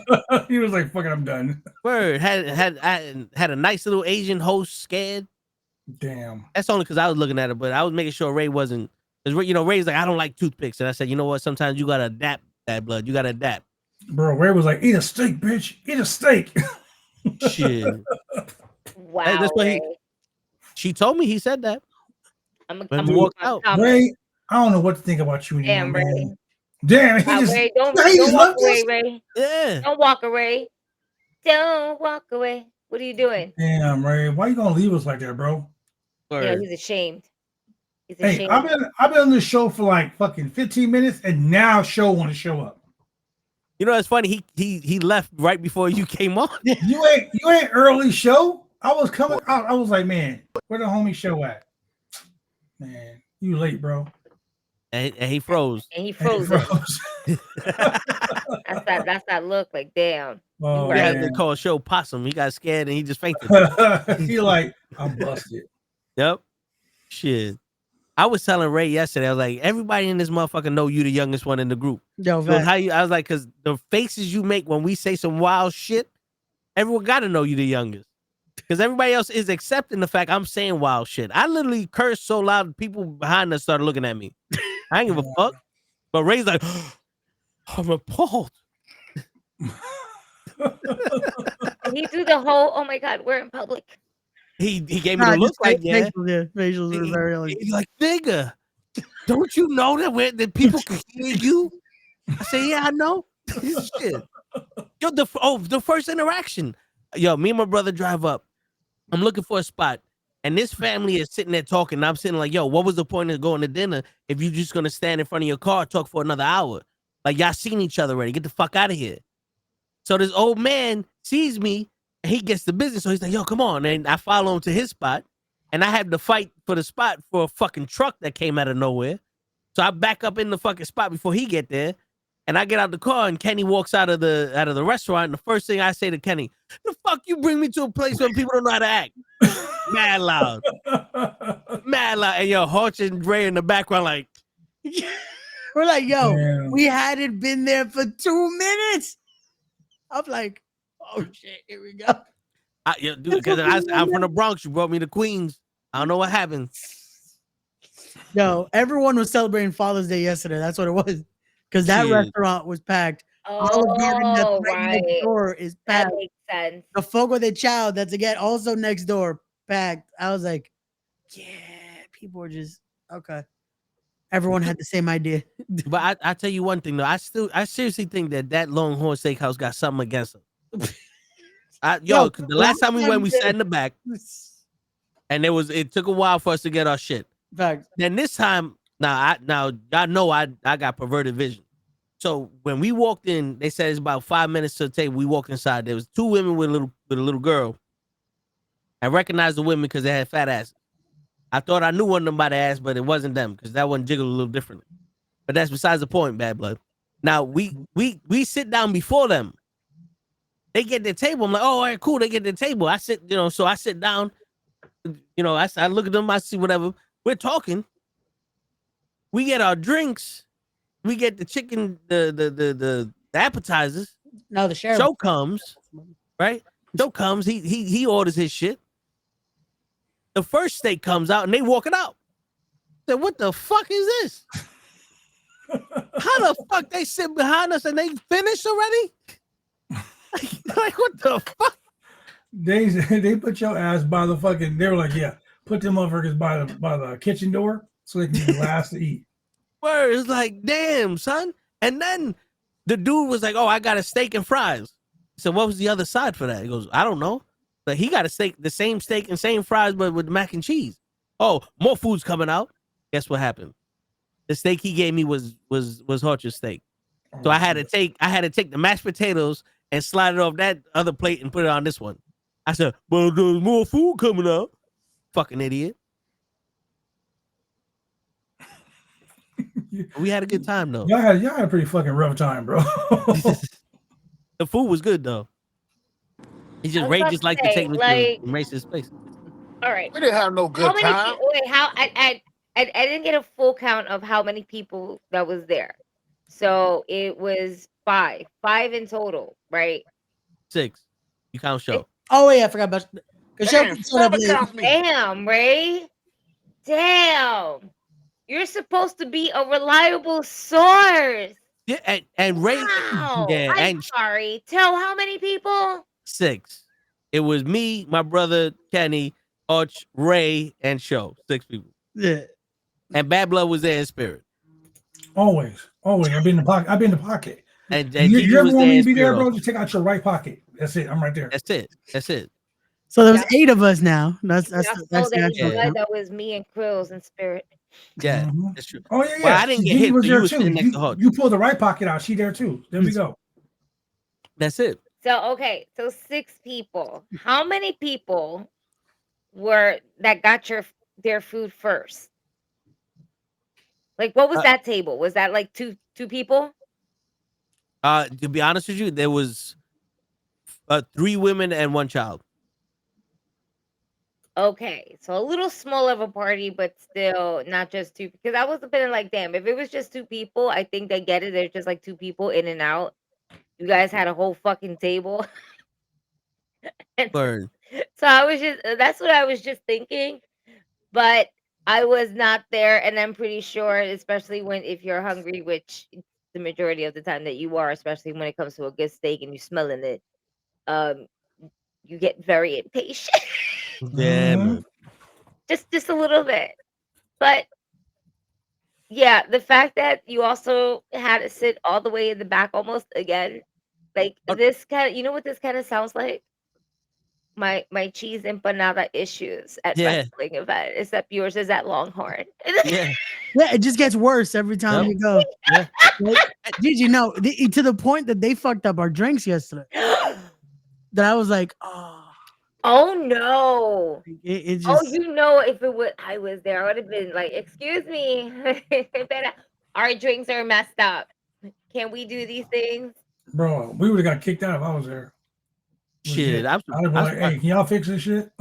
He was like, fuck it, I'm done. Word. Had a nice little Asian host scared. Damn. That's only because I was looking at it, but I was making sure Ray wasn't. Because, Ray's like, I don't like toothpicks. And I said, you know what? Sometimes you got to adapt that blood. You got to adapt. Bro, Ray was like, eat a steak, bitch. Eat a steak. Shit. Wow. Hey, that's what she told me he said that. I'm walk out. Ray, I don't know what to think about you anymore, Damn, Ray. man. Damn, Ray, don't walk away, Ray. Yeah. Don't walk away. Don't walk away. What are you doing? Damn, Ray. Why you gonna leave us like that, bro? Yeah, he's ashamed. He's Hey, ashamed. I've been on this show for like fucking 15 minutes, and now show want to show up. You know, it's funny. He left right before you came on. You ain't early show. I was coming out. I was like, man, where the homie show at? Man, you late, bro. And he froze. And he froze. That's that look like, damn. Oh, yeah, they call a show possum. He got scared and he just fainted. He like, I'm busted. Yep. Shit. I was telling Ray yesterday, I was like, everybody in this motherfucker know you the youngest one in the group. Yo, So I was like, because the faces you make when we say some wild shit, everyone got to know you the youngest. Because everybody else is accepting the fact I'm saying wild shit. I literally cursed so loud, people behind us started looking at me. I ain't give a fuck. But Ray's like, I'm appalled. He do the whole, oh my God, we're in public. He gave me the look like, yeah. Facials are very like, He's like, nigga, don't you know that people can hear you? I say, yeah, I know. Shit. Yo, the first interaction. Yo, me and my brother drive up. I'm looking for a spot. And this family is sitting there talking. And I'm sitting like, yo, what was the point of going to dinner if you're just going to stand in front of your car and talk for another hour? Like, y'all seen each other already. Get the fuck out of here. So this old man sees me, and he gets the business. So he's like, yo, come on. And I follow him to his spot. And I had to fight for the spot for a fucking truck that came out of nowhere. So I back up in the fucking spot before he get there. And I get out the car, and Kenny walks out of the restaurant. And the first thing I say to Kenny, the fuck you bring me to a place where people don't know how to act? Mad loud. Mad loud. And yo, Hutch and Ray in the background like. We're like, yo, Damn. we hadn't been there for 2 minutes. I'm like, oh shit, here we go. Dude, because I'm from the Bronx. You brought me to Queens. I don't know what happened. Yo, everyone was celebrating Father's Day yesterday. That's what it was. Because that restaurant was packed. Olive Garden that's right next door is packed. That makes sense. The Fogo de Chao that's again also next door packed. I was like, yeah, people were just okay. Everyone had the same idea. But I tell you one thing though, I seriously think that Longhorn Steakhouse got something against them. The last time we went, we sat in the back, and it took a while for us to get our shit. Fact. Then this time, now y'all know I got perverted vision. So when we walked in, they said it's about 5 minutes to the table. We walked inside. There was two women with a little girl. I recognized the women because they had fat asses. I thought I knew one of them by the ass, but it wasn't them because that one jiggled a little differently. But that's besides the point, bad blood. Now we sit down before them. They get their table. I'm like, oh, all right, cool. They get their table. I sit, so I sit down. I look at them. I see whatever. We're talking. We get our drinks. we get the chicken, the appetizers. No, the sheriff. Show comes, right? Show comes. He orders his shit. The first steak comes out and they walking out. I said, what the fuck is this? How the fuck they sit behind us and they finished already? Like what the fuck? They put your ass by the fucking. They were like, yeah, put them motherfuckers by the kitchen door so they can be the last to eat. Word, it's like, damn, son. And then the dude was like, oh, I got a steak and fries. So what was the other side for that? He goes, I don't know. But he got a steak, the same steak and same fries, but with mac and cheese. Oh, more food's coming out. Guess what happened? The steak he gave me was Horchard's steak. So I had to take the mashed potatoes and slide it off that other plate and put it on this one. I said, well, there's more food coming out. Fucking idiot. We had a good time though. Y'all had a pretty fucking rough time, bro. The food was good though. He just Ray just like to take me to racist places. All right. We didn't have no good time. Wait, how I didn't get a full count of how many people that was there. So it was five in total, right? 6. You count show. Oh yeah, I forgot about. Damn, Ray. Damn. You're supposed to be a reliable source. Yeah, and Ray. Wow. Yeah, I'm sorry. Tell how many people? 6. It was me, my brother Kenny, Arch, Ray, and Show. 6 people. Yeah. And Bad Blood was there in spirit. Always. I've been in the pocket. And you ever want me to be there, bro? Just take out your right pocket. That's it. I'm right there. That's it. So there was 8 of us now. That's that was me and Krills in spirit. Yeah, that's true. Oh yeah. Well, I didn't get hit. Was so there you was too. sitting next to Hutch. You pull the right pocket out. She there too. There we go. That's it. So okay, so 6 people. How many people were that got their food first? Like, what was that table? Was that like two people? To be honest with you, there was 3 women and 1 child. Okay, so a little small of a party, but still not just 2. Because I was a bit like, damn, if it was just 2 people, I think they get it. There's just like 2 people in and out. You guys had a whole fucking table. Burn. So that's what I was just thinking. But I was not there, and I'm pretty sure, especially if you're hungry, which the majority of the time that you are, especially when it comes to a good steak and you smelling it, you get very impatient. Yeah, man. just a little bit. But yeah, the fact that you also had to sit all the way in the back almost again, like this kind of, you know what this kind of sounds like? My cheese empanada issues at wrestling event, except yours is at Longhorn. Yeah. Yeah, it just gets worse every time you go. Yeah. Did you know to the point that they fucked up our drinks yesterday? That I was like, oh no! It just, if I was there, I would have been like, "Excuse me, our drinks are messed up. Can we do these things?" Bro, we would have got kicked out if I was there. Shit, I'd be like, hey, can y'all fix this shit?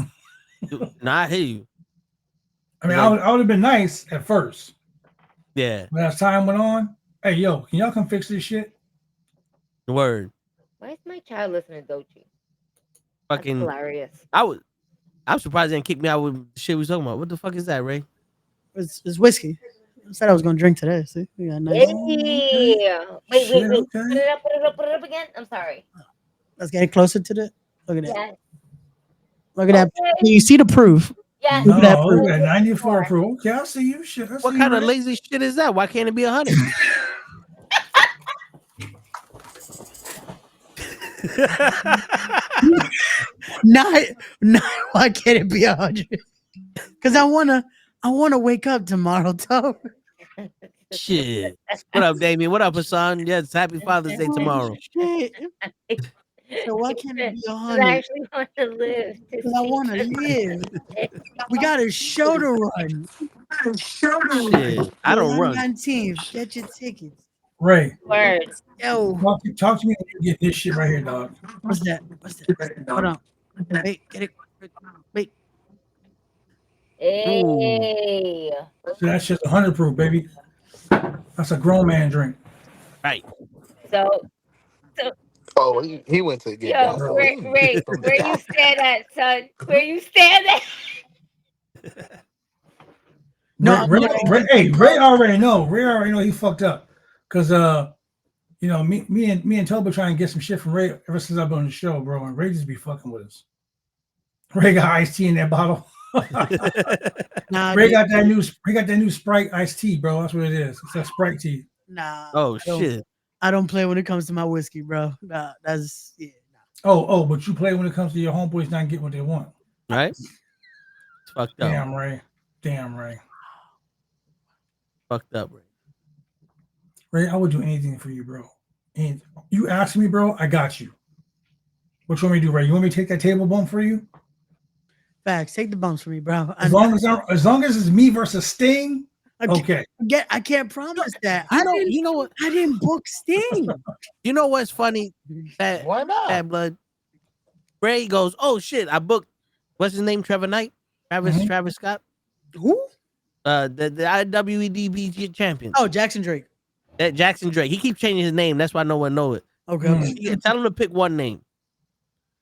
Nah, I hear you. I mean, I would have been nice at first. Yeah. But as time went on, hey, yo, can y'all come fix this shit? Word. Why is my child listening to Dochi? Fucking That's hilarious. I'm surprised they didn't kick me out with the shit we was talking about. What the fuck is that, Ray? It's whiskey. I said I was gonna drink today. See, we got nice. Hey. Wait. Okay. Put it up again. I'm sorry. Let's get closer to the. Look at that. Yes. Look at that. Can you see the proof? Yes. Look at that proof. 94 proof. Okay, I see you. Shit. What kind of lazy shit is that? Why can't it be 100? not why can't it be 100? Because I wanna wake up tomorrow, Toe. Shit. What up, Damien? What up, Hassan? Yes, happy Father's Day tomorrow. Shit. So why can't it be 100? I actually want to live. Because I want to live. We got a show to run. Shit. I don't run. 19th. Get your tickets. Ray. Words. Yo. Talk to me when you get this shit right here, dog. What's that? Hold on. Wait, get it. Wait. Hey. So that's just 100 proof, baby. That's a grown man drink. Right. So, Oh, he went to get yo, gasoline Ray, from the where you gas. stand at, son? Where you stand at? No, Ray already know. Ray already know he fucked up. Cause you know, me and Toba trying to get some shit from Ray ever since I've been on the show, bro. And Ray just be fucking with us. Ray got iced tea in that bottle. nah, Ray got that new Sprite iced tea, bro. That's what it is. It's that Sprite tea. nah. Oh shit. I don't play when it comes to my whiskey, bro. Nah, that's yeah. Oh, but you play when it comes to your homeboys not getting what they want. Right? It's fucked up. Damn, Ray. Fucked up, Ray. Ray, I would do anything for you, bro. And you ask me, bro, I got you. What you want me to do, Ray? You want me to take that table bump for you? Facts. Take the bumps for me, bro. As long as it's me versus Sting, okay. I can't promise that. You know what? I didn't book Sting. You know what's funny? Why not? Bad blood. Ray goes, oh shit, I booked. What's his name? Trevor Knight? Travis Scott? Who? The IWEDB champion. Oh, Jackson Drake. That Jackson Drake. He keeps changing his name. That's why no one know it. Okay. Tell him to pick one name.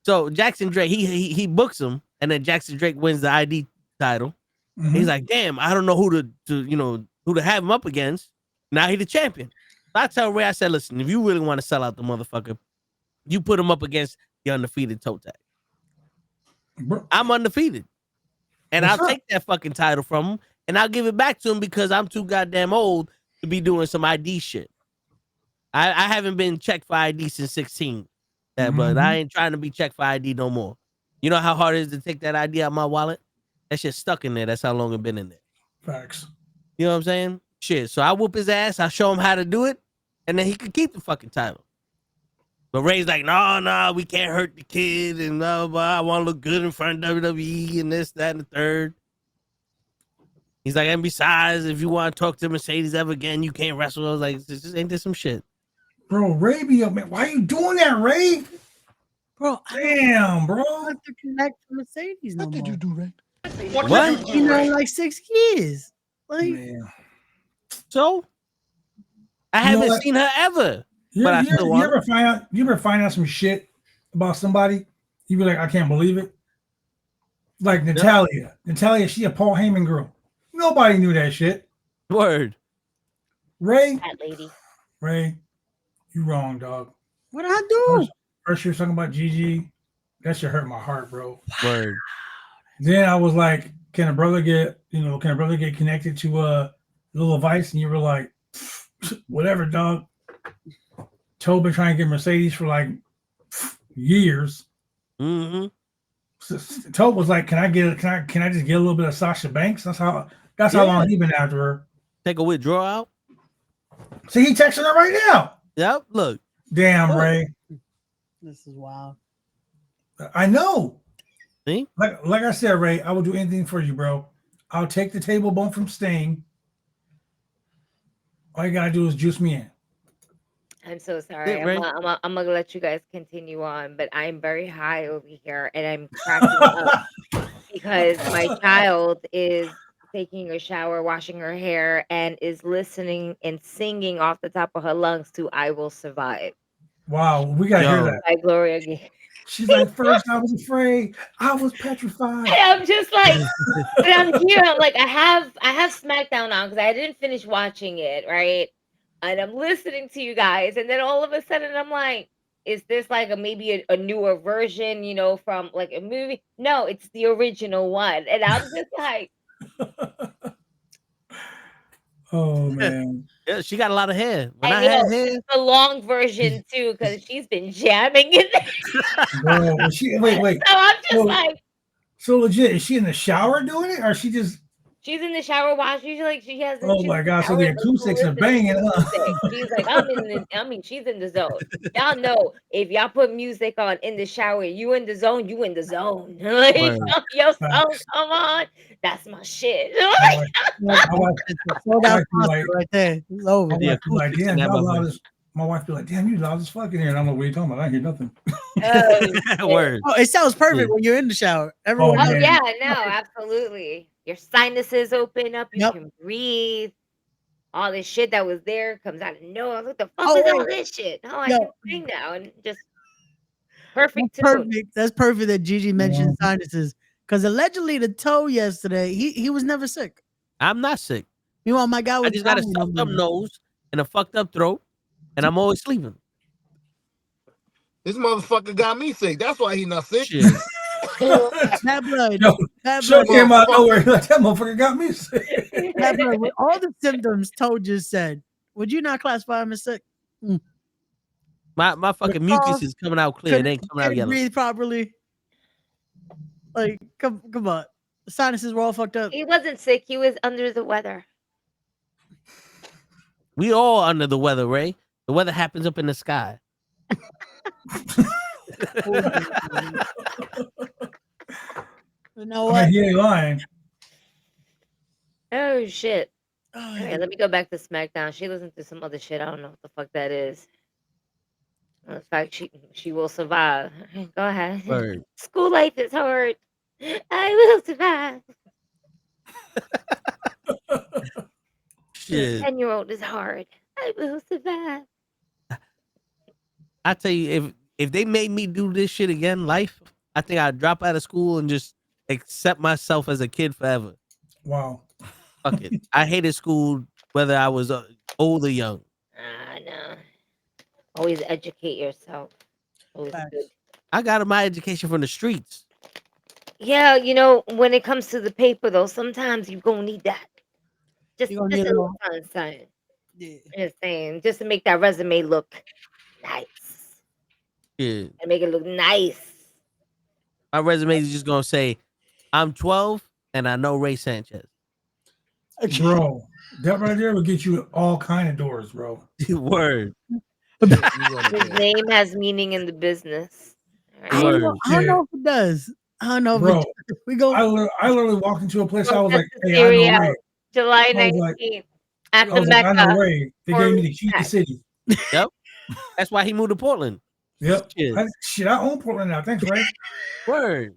So Jackson Drake, he books him, and then Jackson Drake wins the ID title. Mm-hmm. He's like, damn, I don't know who to have him up against. Now he the champion. So I tell Ray, I said, listen, if you really want to sell out the motherfucker, you put him up against the undefeated toe tag. I'm undefeated. And I'll take that fucking title from him, and I'll give it back to him because I'm too goddamn old to be doing some ID shit. I haven't been checked for ID since 16. But I ain't trying to be checked for ID no more. You know how hard it is to take that ID out of my wallet? That shit's stuck in there. That's how long it's been in there. Facts. You know what I'm saying? Shit. So I whoop his ass. I show him how to do it, and then he could keep the fucking title. But Ray's like, no, we can't hurt the kid, and blah, blah, I want to look good in front of WWE, and this, that, and the third. He's like, and besides, if you want to talk to Mercedes ever again, you can't wrestle. I was like, ain't this some shit? Bro, Ray be up, man. Why are you doing that, Ray? Bro, damn, bro. I have to connect to Mercedes no more. What did you do, Ray? What? You know, like 6 years. Like, Man. So I haven't seen her ever. You ever find out some shit about somebody? You be like, I can't believe it. Like Natalia. Natalia, she a Paul Heyman girl. Nobody knew that shit. Word. Ray. That lady. Ray, you wrong, dog. what did I do? First you were talking about Gigi. That shit hurt my heart, bro. Word. Then I was like, can a brother get connected to Little Vice? And you were like, whatever, dog. Toba trying to get Mercedes for like years. Mm-hmm. So Toba was like, can I just get a little bit of Sasha Banks? That's how long he been after her. Take a withdrawal out. See, he texting her right now. Yep. Look. Damn, Ray. This is wild. I know. See? Like I said, Ray, I will do anything for you, bro. I'll take the table bump from Sting. All you gotta do is juice me in. I'm so sorry. I'm gonna let you guys continue on, but I'm very high over here, and I'm cracking up because my child is taking a shower, washing her hair, and is listening and singing off the top of her lungs to "I Will Survive." Wow, we gotta hear that. By Gloria Gaynor. She's like, first I was afraid, I was petrified. And I'm just like, but I'm here. I'm like, I have SmackDown on because I didn't finish watching it, right? And I'm listening to you guys, and then all of a sudden I'm like, is this like maybe a newer version, from like a movie? No, it's the original one, and I'm just like, oh man, yeah, she got a lot of hair. When I had hair, the long version too, because she's been jamming in there. Bro, wait. So I'm just like, so legit, is she in the shower doing it, or is she just? She's in the shower washing. She has. Oh my god! So the acoustics are banging. She's like, she's in the zone. Y'all know if y'all put music on in the shower, you in the zone. You in the zone. Like, yo, song, come on, that's my shit. Right there. It's over. My wife be like, damn, you loud as fuck in here. And I'm like, what are you talking about? I hear nothing. Word. Oh, it sounds perfect when you're in the shower. Everyone. Oh yeah, no, absolutely. Your sinuses open up. You can breathe. all this shit that was there comes out of nowhere. What the fuck Oh, was all wait. this shit? Oh, I Yo. can sing now and just That's perfect tune. perfect. That's perfect that Gigi mentioned sinuses. Because allegedly the toe yesterday, he was never sick. I'm not sick. Meanwhile, my guy was I just got a dying stuffed over up there. nose and a fucked up throat, and I'm always sleeping. This motherfucker got me sick. That's why he not sick. Shit. Bad blood. Yo, Bad Show blood. came out of nowhere. Like, that motherfucker got me sick. Bad blood. With all the symptoms Toe just said, would you not classify him as sick? My fucking mucus is coming out clear. It ain't coming out Couldn't yellow. breathe properly. Like, come on. The sinuses were all fucked up. He wasn't sick. He was under the weather. We all under the weather, Ray. The weather happens up in the sky. You know I what? mean, he ain't lying. Oh shit. Oh, All right, let me go back to SmackDown. She listened to some other shit. I don't know what the fuck that is. In fact, she will survive. Go ahead. Word. School life is hard. I will survive. Shit. 10-year-old is hard. I will survive. I tell you, if they made me do this shit again, life, I think I'd drop out of school and just accept myself as a kid forever. Wow. Fuck it. I hated school, whether I was old or young. No. Always educate yourself. Always Facts. good. I got my education from the streets. Yeah, when it comes to the paper though, sometimes you're gonna need that. Just You a gonna need a little little- something. Yeah. Just saying, just to make that resume look nice. Yeah. And make it look nice. My resume is just gonna say, I'm 12 and I know Ray Sanchez. Bro, that right there will get you all kind of doors, bro. Word. His name has meaning in the business. I All don't right. know, I don't know if it does. I don't know if Bro, it does. We go. I literally walked into a place. I was like, Protest hey, I know Syria, Ray. July I was like- 19th at I the was like, I know Mecca. Ray. They gave me the key to the city. Yep. That's why he moved to Portland. Yep. Shit. I own Portland now. Thanks, Ray. Word.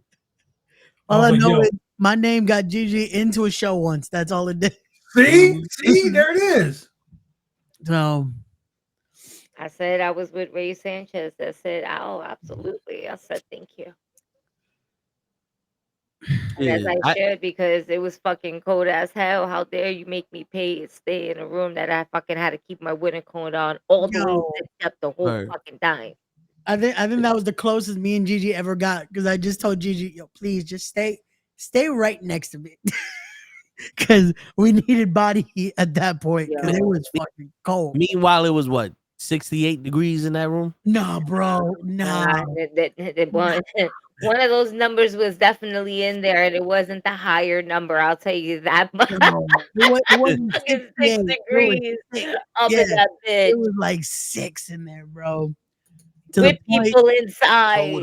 All I was like, know yo. is my name got Gigi into a show once. That's all it did. See, there it is. So I said I was with Ray Sanchez. I said, oh, absolutely. I said, thank you. And as I shared, because it was fucking cold as hell. How dare you make me pay and stay in a room that I fucking had to keep my winter coat on all the Yo. way up the whole Right. fucking time. I think that was the closest me and Gigi ever got because I just told Gigi, yo, please just stay right next to me. Because we needed body heat at that point because it was fucking cold. Meanwhile, it was what, 68 degrees in that room? Nah, bro. Nah. One of those numbers was definitely in there, and it wasn't the higher number. I'll tell you that much. No, it wasn't Fucking 68. 6 It was degrees 6. up Yeah, in that bitch it was like 6 in there, bro. To with the point, people inside. Yo.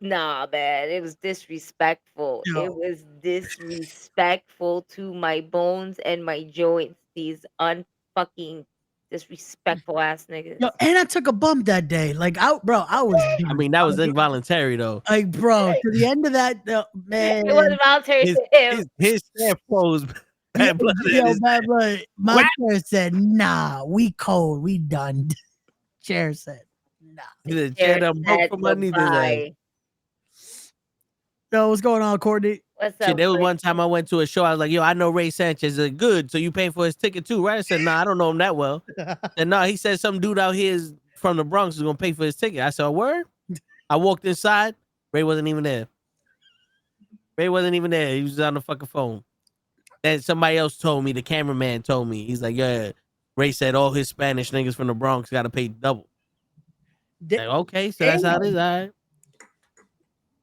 Nah, man, it was disrespectful. Yo. It was disrespectful to my bones and my joints. These unfucking disrespectful ass niggas. yo, and I took a bump that day. Like, I was. I mean, that was involuntary, though. like, bro, to the end of that, man. It wasn't voluntary His, to him. his staff froze. Bad blood in Yo, his bad neck. blood. My chair said, nah, we cold. We done. Chair said, nah. The chair done broke Said from underneath his ass. goodbye. Yo, what's going on, Courtney? What's up? Shit, there was buddy? one time I went to a show. I was like, yo, I know Ray Sanchez is good. So you paying for his ticket too, right? I said, nah, I don't know him that well. And no, he said some dude out here is from the Bronx is going to pay for his ticket. I said, a word? I walked inside. Ray wasn't even there. Ray wasn't even there. He was on the fucking phone. And somebody else told me, the cameraman told me, he's like, yeah, Ray said all his Spanish niggas from the Bronx got to pay double. Like, okay, so that's how it is. All right.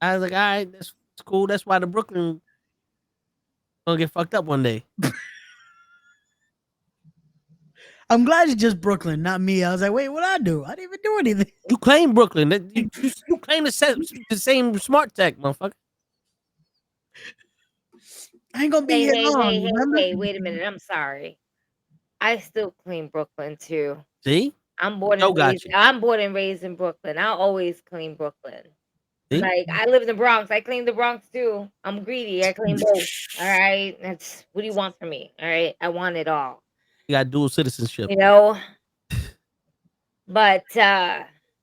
I was like, all right, that's cool. That's why the Brooklyn gonna get fucked up one day. I'm glad it's just Brooklyn, not me. I was like, wait, what'd I do? I didn't even do anything. You claim Brooklyn. You claim the same smart tech, motherfucker. I ain't gonna be here long. remember? Hey, wait a minute. I'm sorry. I still claim Brooklyn too. See? I'm born Joe and got raised. you. I'm born and raised in Brooklyn. I'll always claim Brooklyn. See? Like I live in the Bronx. I claim the Bronx too. I'm greedy. I claim both. All right. That's what do you want from me? All right. I want it all. You got dual citizenship. You know. But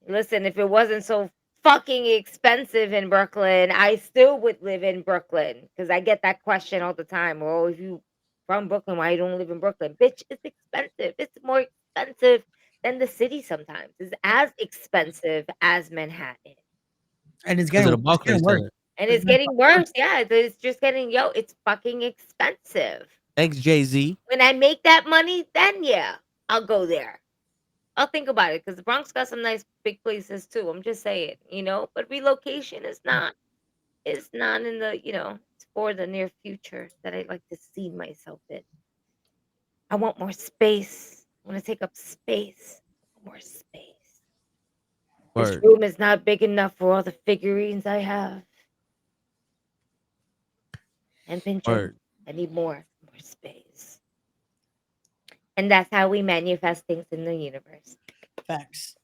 listen, if it wasn't so fucking expensive in Brooklyn, I still would live in Brooklyn because I get that question all the time. Oh, if you from Brooklyn, why you don't live in Brooklyn? Bitch, it's expensive. It's more expensive than the city sometimes. It's as expensive as Manhattan. And it's Because of getting, the Barclays worse. Center. And it's getting worse. Yeah, it's just getting, it's fucking expensive. Thanks, Jay-Z. When I make that money, then yeah, I'll go there. I'll think about it because the Bronx got some nice big places too. I'm just saying, but relocation is not in the, it's for the near future that I'd like to see myself in. I want more space. I want to take up space. More space. This Word. room is not big enough for all the figurines I have. And pinches. Word. I need more space. And that's how we manifest things in the universe. Facts.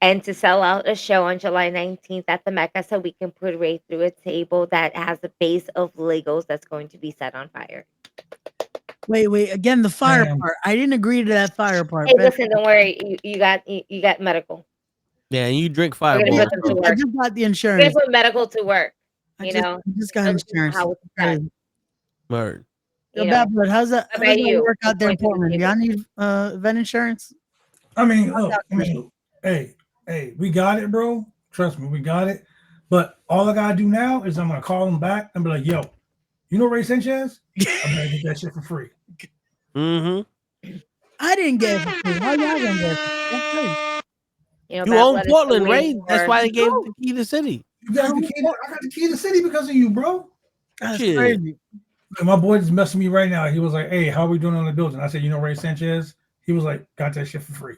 And to sell out a show on July 19th at the Mecca so we can put Ray through a table that has a base of Legos that's going to be set on fire. Wait. Again, the fire part. I didn't agree to that fire part. Hey, listen, don't worry. You got medical. Yeah, and you drink fireball. We're gonna put them to I work. just got the We're insurance. gonna put medical to work. I just got insurance. How it's done. Word. Yo, Bad Blood, how's that you? work out there in What's going Portland? to Do y'all need event insurance? I mean, hey, we got it, bro. Trust me, we got it. But all I gotta do now is I'm gonna call him back and be like, yo, you know Ray Sanchez? I'm gonna get that shit for free. Mm-hmm. I didn't get it for free. How y'all gonna get it? That's crazy. You own Portland, Ray. That's why they gave the key to the city. You got the key. I got the key to the city because of you, bro. That's Shit. crazy. My boy is messing me right now. He was like, hey, how are we doing on the building? I said, you know Ray Sanchez? He was like, got that shit for free.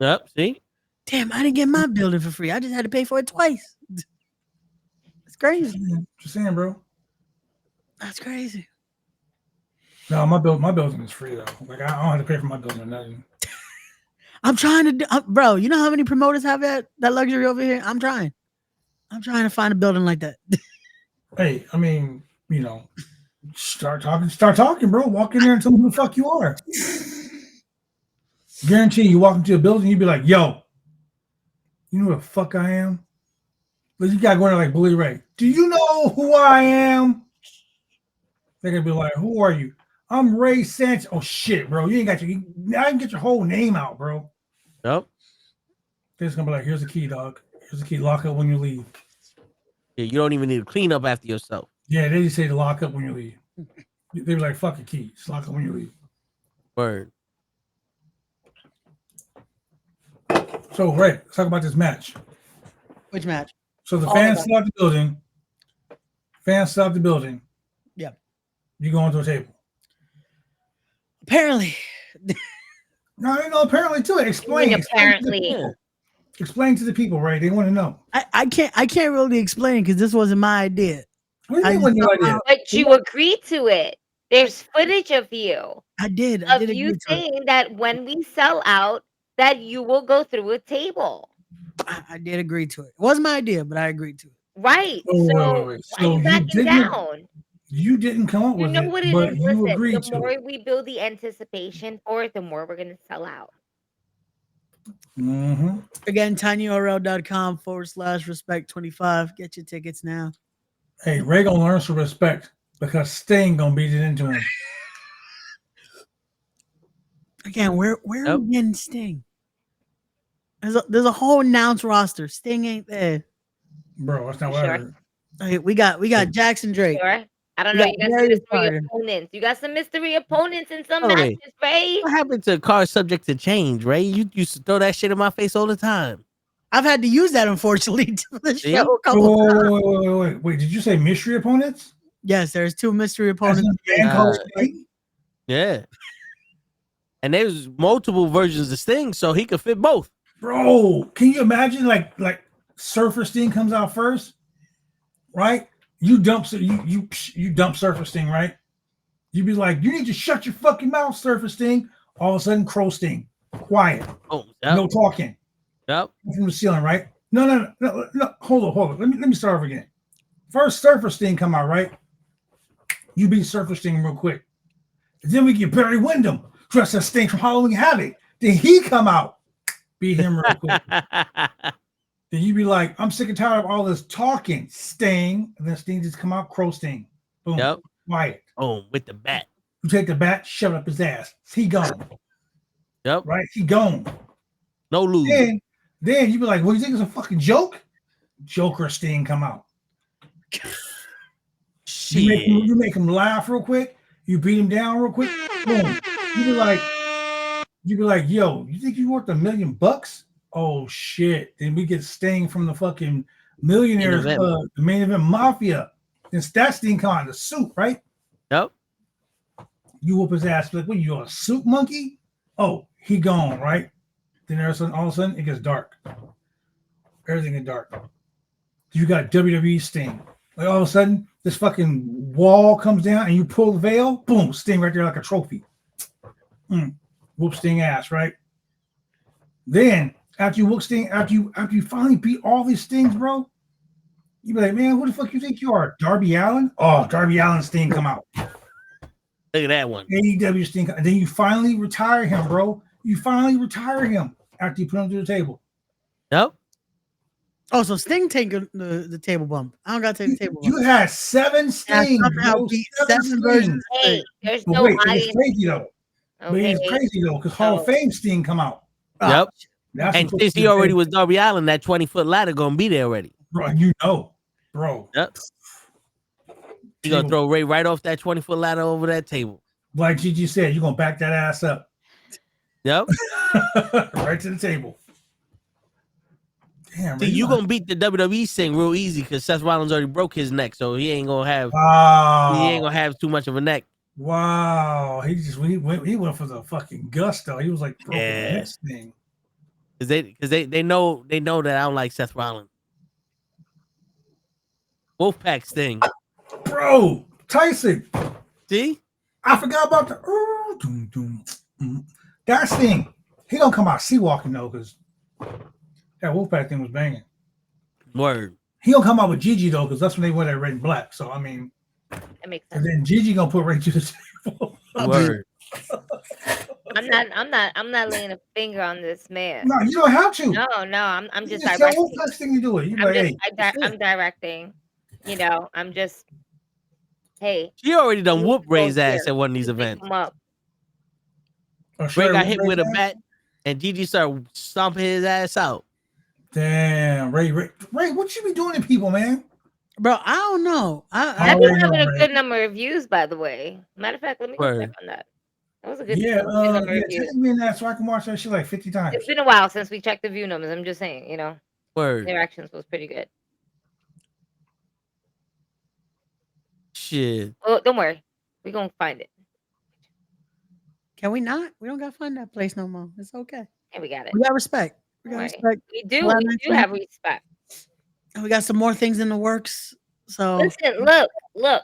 Yep, see? Damn, I didn't get my building for free. I just had to pay for it twice. It's crazy. Just saying, bro. That's crazy. No, my building is free though. Like I don't have to pay for my building or nothing. I'm trying to do, bro. You know how many promoters have that luxury over here? I'm trying to find a building like that. Hey, I mean, start talking, bro. Walk in there and tell them who the fuck you are. Guarantee you walk into a building, you'd be like, yo, you know who the fuck I am? But you gotta go in there like Bully Ray. Do you know who I am? They're gonna be like, who are you? I'm Ray Sanchez. Oh shit, bro. You ain't got I didn't get your whole name out, bro. Yep. They're just gonna be like, here's the key, dog. Here's the key. Lock up when you leave. Yeah, you don't even need to clean up after yourself. Yeah, they just say to lock up when you leave. They be like, fuck a key. Just lock up when you leave. Word. So, Ray, let's talk about this match. Which match? So the fans still out the building. Yeah. You go into a table. Apparently. No, apparently too. Explain. Explain to the people, Ray. They want to know. I can't really explain because this wasn't my idea. What do you mean wasn't your idea? But you agreed to it. There's footage of you. I did you saying that when we sell out, that you will go through a table. I did agree to it. It wasn't my idea, but I agreed to it. Right. Wait. So why are you backing down? You didn't come up with it. You know what it is? Listen, the more we build the anticipation for it, the more we're going to sell out. Mm-hmm. Again, tinyurl.com/respect25. Get your tickets now. Hey, Ray gonna learn some respect because Sting gonna beat it into him. Again, where are we getting Sting? There's a whole announced roster. Sting ain't there. Bro, that's not what I heard. Okay, we got Jackson Drake. Sure. I don't know. You got some mystery opponents. You got some mystery opponents in some matches, Ray. What happened to cars subject to change, Ray? You used to throw that shit in my face all the time. I've had to use that, unfortunately, to the show. Wait, did you say mystery opponents? Yes, there's 2 mystery opponents. Yeah. And there's multiple versions of Sting, so he could fit both. Bro, can you imagine like Surfer Sting comes out first, right? You dump Surfer Sting, right? You'd be like, you need to shut your fucking mouth, Surfer Sting. All of a sudden, Crow Sting, quiet, Oh, no talking. Yep. From the ceiling, right? No. Hold on. Let me start over again. First, Surfer Sting come out, right? You beat Surfer Sting real quick. And then we get Barry Windham dressed as Sting from Halloween Havoc. Then he come out, beat him real quick. Then you be like, I'm sick and tired of all this talking, Sting. And then Sting just come out, Crow Sting. Boom. Yep. Quiet. Oh, with the bat. You take the bat, shove it up his ass. He gone. Yep. Right? He gone. No lose. Then you be like, well, you think it's a fucking joke? Joker Sting come out. Shit. You make him laugh real quick. You beat him down real quick. Boom. You be like, yo, you think you worth $1 million? Oh shit. Then we get Sting from the fucking Millionaires Club, the Main Event Mafia. Then that Sting come out in the suit, right? Yep. You whoop his ass. Like, what, you a suit monkey? Oh, he gone, right? Then all of a sudden it gets dark. Everything is dark. You got WWE Sting. Like all of a sudden, this fucking wall comes down and you pull the veil, boom, Sting right there like a trophy. Whoop Sting ass, right? Then after you whoop Sting, after you finally beat all these Stings, bro, you be like, man, who the fuck you think you are? Darby Allin? Oh, Darby Allin Sting come out. Look at that one. AEW Sting. And then you finally retire him, bro. You finally retire him after you put him to the table. Yep. Oh, so Sting take the table bump. I don't got to take the table bump. You had 7 Stings. Seven versions. Hey, there's But no wait, it's crazy though. Okay. But it's crazy though, because Hall of Fame Sting come out. Yep. That's And since he already was Darby Allin, that 20-foot ladder gonna be there already. Bro, you know, bro. Yep. You gonna throw Ray right off that 20-foot ladder over that table. Like Gigi said, you're gonna back that ass up. Yep. Right to the table. Damn, See, you gonna beat the WWE Sting real easy because Seth Rollins already broke his neck, so he ain't gonna have too much of a neck. Wow. He went for the fucking gusto. He was like broken next thing. Because they know that I don't like Seth Rollins. Wolfpack Sting. Bro, Tyson. See? I forgot about that Sting. He don't come out sea walking though, because that Wolfpack thing was banging. Word. He don't come out with Gigi though, because that's when they wear that red and black. So I mean, that makes sense. And then Gigi gonna put Ray to the table. Word. I'm not laying a finger on this man. No, you don't have to. No, I'm just That's directing. the thing to do it. I'm directing. You know, I'm just. Hey, she already done whoop Ray's ass at one of these events. Ray got hit with a bat, and Gigi started stomping his ass out. Damn, Ray, what you be doing to people, man? Bro, I don't know. I've been having a good number of views, by the way. Matter of fact, let me check on that. That was a good, number of views. Take me in that so I can watch that shit like 50 times. It's been a while since we checked the view numbers. I'm just saying, you know. Word. Interactions was pretty good. Shit. Oh, don't worry. We're gonna find it. Can we not? We don't gotta find that place no more. It's okay. Yeah, we got it. We got respect. We got respect. We do have respect. And we got some more things in the works. So listen, look.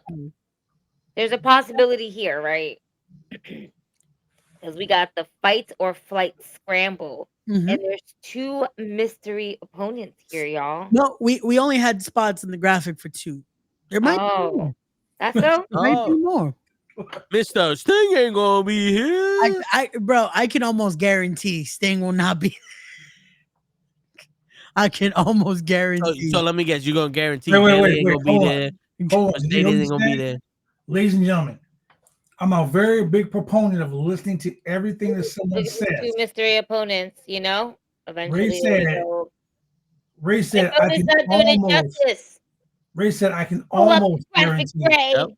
There's a possibility here, right? Because we got the fight or flight scramble. And there's 2 mystery opponents here, y'all. No, we only had spots in the graphic for 2. There might be more. That's so? Might be more. Mr. Sting ain't gonna be here. I can almost guarantee Sting will not be. I can almost guarantee. So let me guess, you're gonna guarantee wait, ain't gonna be there. Sting ain't gonna be there. Ladies and gentlemen, I'm a very big proponent of listening to everything that someone says. 2 mystery opponents, you know. Eventually, Ray said I can almost. Ray said I can almost guarantee. Yep.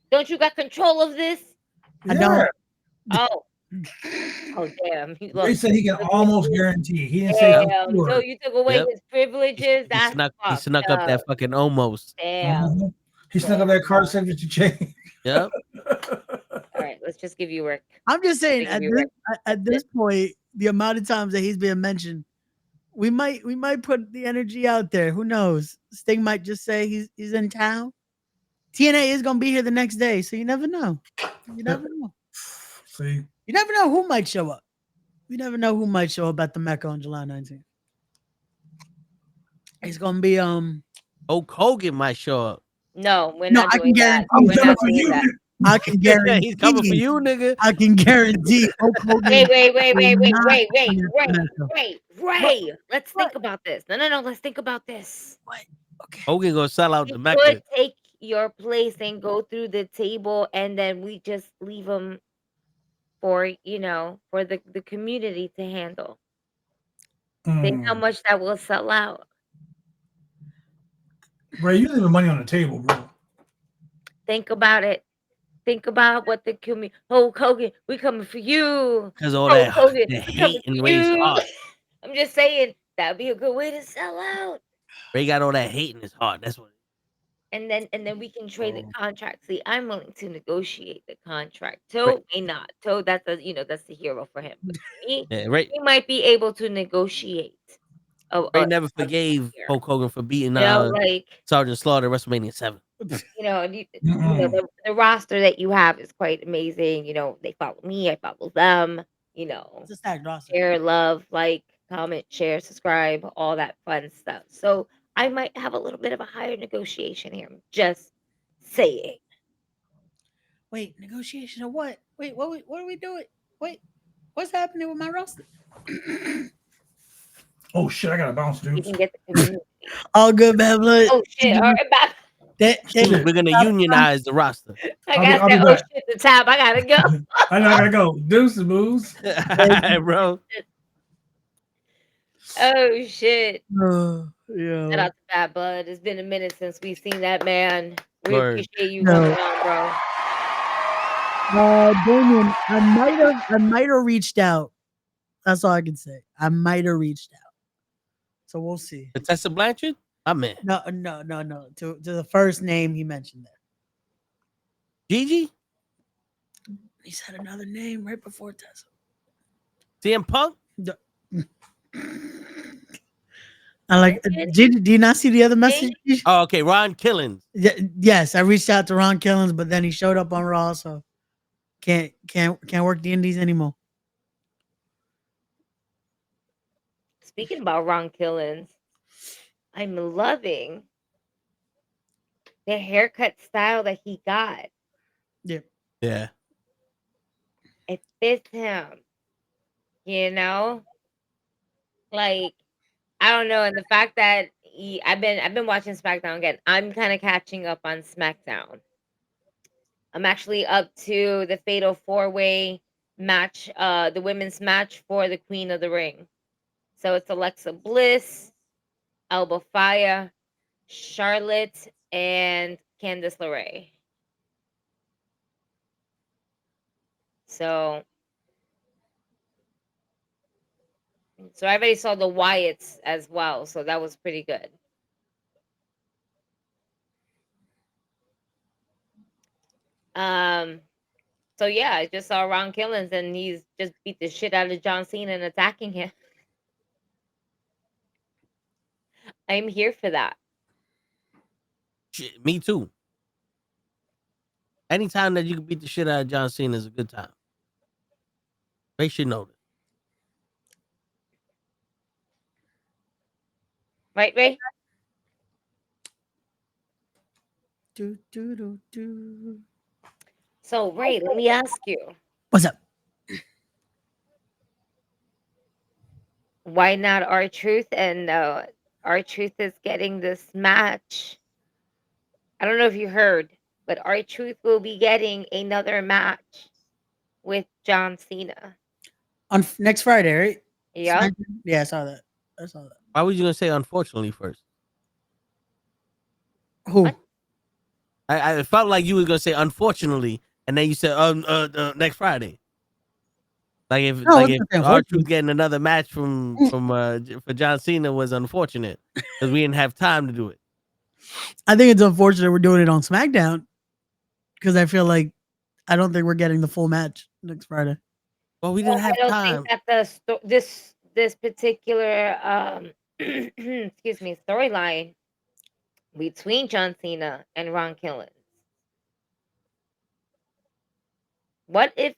Don't you got control of this? I don't. Oh damn! Ray said he can almost guarantee. He didn't say. So you took away his privileges. He snuck up that fucking almost. Damn. He snuck up that card signature change. Yep. All right, let's just give you work. I'm just saying at this point, the amount of times that he's being mentioned, we might put the energy out there. Who knows? Sting might just say he's in town. TNA is gonna be here the next day, so you never know. You never know. See, you never know who might show up. You never know who might show up at the Mecca on July 19th. It's gonna be Hulk Hogan might show up. No, we're No, not I can doing that. I'm We're coming not for doing you. that. I can guarantee He's coming for you, nigga. I can guarantee Hulk Hogan. Wait, will not come to Ray. Let's think about this. No. Let's think about this. What? Okay. Hogan gonna sell out You the could Mecca. take your place and go through the table, and then we just leave them for for the community to handle. Think how much that will sell out. Ray, you leaving money on the table, bro. Think about it. Think about what the community. Hulk Hogan, we coming for you. Because all Hulk that Hogan, the we coming hate for in Ray's you. heart. I'm just saying that'd be a good way to sell out. Ray got all that hate in his heart. That's what. And then we can trade the contract. See, I'm willing to negotiate the contract. Ray, Toe may not. Toe, that's that's the hero for him. But me, yeah, Ray he might be able to negotiate. never forgave here. Hulk Hogan for beating Like Sergeant Slaughter at WrestleMania 7. the roster that you have is quite amazing. They follow me, I follow them. It's a stacked roster. Share, love, like, comment, share, subscribe, all that fun stuff. So I might have a little bit of a higher negotiation here. I'm just saying. Wait, negotiation of what? Wait, what are we doing? Wait, what's happening with my roster? Oh shit, I gotta bounce, You dude. can get the community. All good, bad blood. Oh shit! All right, back. We're gonna unionize the roster. I I'll got be that. Oh back. shit! The tab. I gotta go. I gotta go. Deuces, moves. Bro. Oh shit! Yeah. Shout out to Bad Blood. It's been a minute since we've seen that man. We Word. appreciate you No. coming on, bro. Damien, I might have reached out. That's all I can say. I might have reached out. So we'll see. Tessa Blanchard? My man. No. To the first name he mentioned there. Gigi? He said another name right before Tessa. CM Punk? I like. Do you not see the other message? Oh, okay. Ron Killings. Yes, I reached out to Ron Killings, but then he showed up on Raw, so can't work the Indies anymore. Speaking about Ron Killings, I'm loving the haircut style that he got. Yeah. It fits him. Like, I don't know, and the fact that I've been watching SmackDown again. I'm kind of catching up on SmackDown. I'm actually up to the Fatal 4-Way match, the women's match for the Queen of the Ring. So it's Alexa Bliss, Alba Fire, Charlotte, and Candice LeRae. So I already saw the Wyatts as well, so that was pretty good. So yeah, I just saw Ron Killings, and he's just beat the shit out of John Cena and attacking him. I'm here for that. Shit, me too. Anytime that you can beat the shit out of John Cena is a good time. They should know that. Right, Ray? So, Ray, let me ask you. What's up? Why not R-Truth? And R-Truth is getting this match. I don't know if you heard, but R-Truth will be getting another match with John Cena. On next Friday, right? Yeah. Yeah, I saw that. Why was you gonna say unfortunately first? Who? What? I felt like you was gonna say unfortunately, and then you said next Friday. Like if R-Truth getting another match for John Cena was unfortunate because we didn't have time to do it. I think it's unfortunate we're doing it on SmackDown because I feel like I don't think we're getting the full match next Friday. Well, we didn't have time. I don't think that this particular excuse me, storyline between John Cena and Ron Killings. What if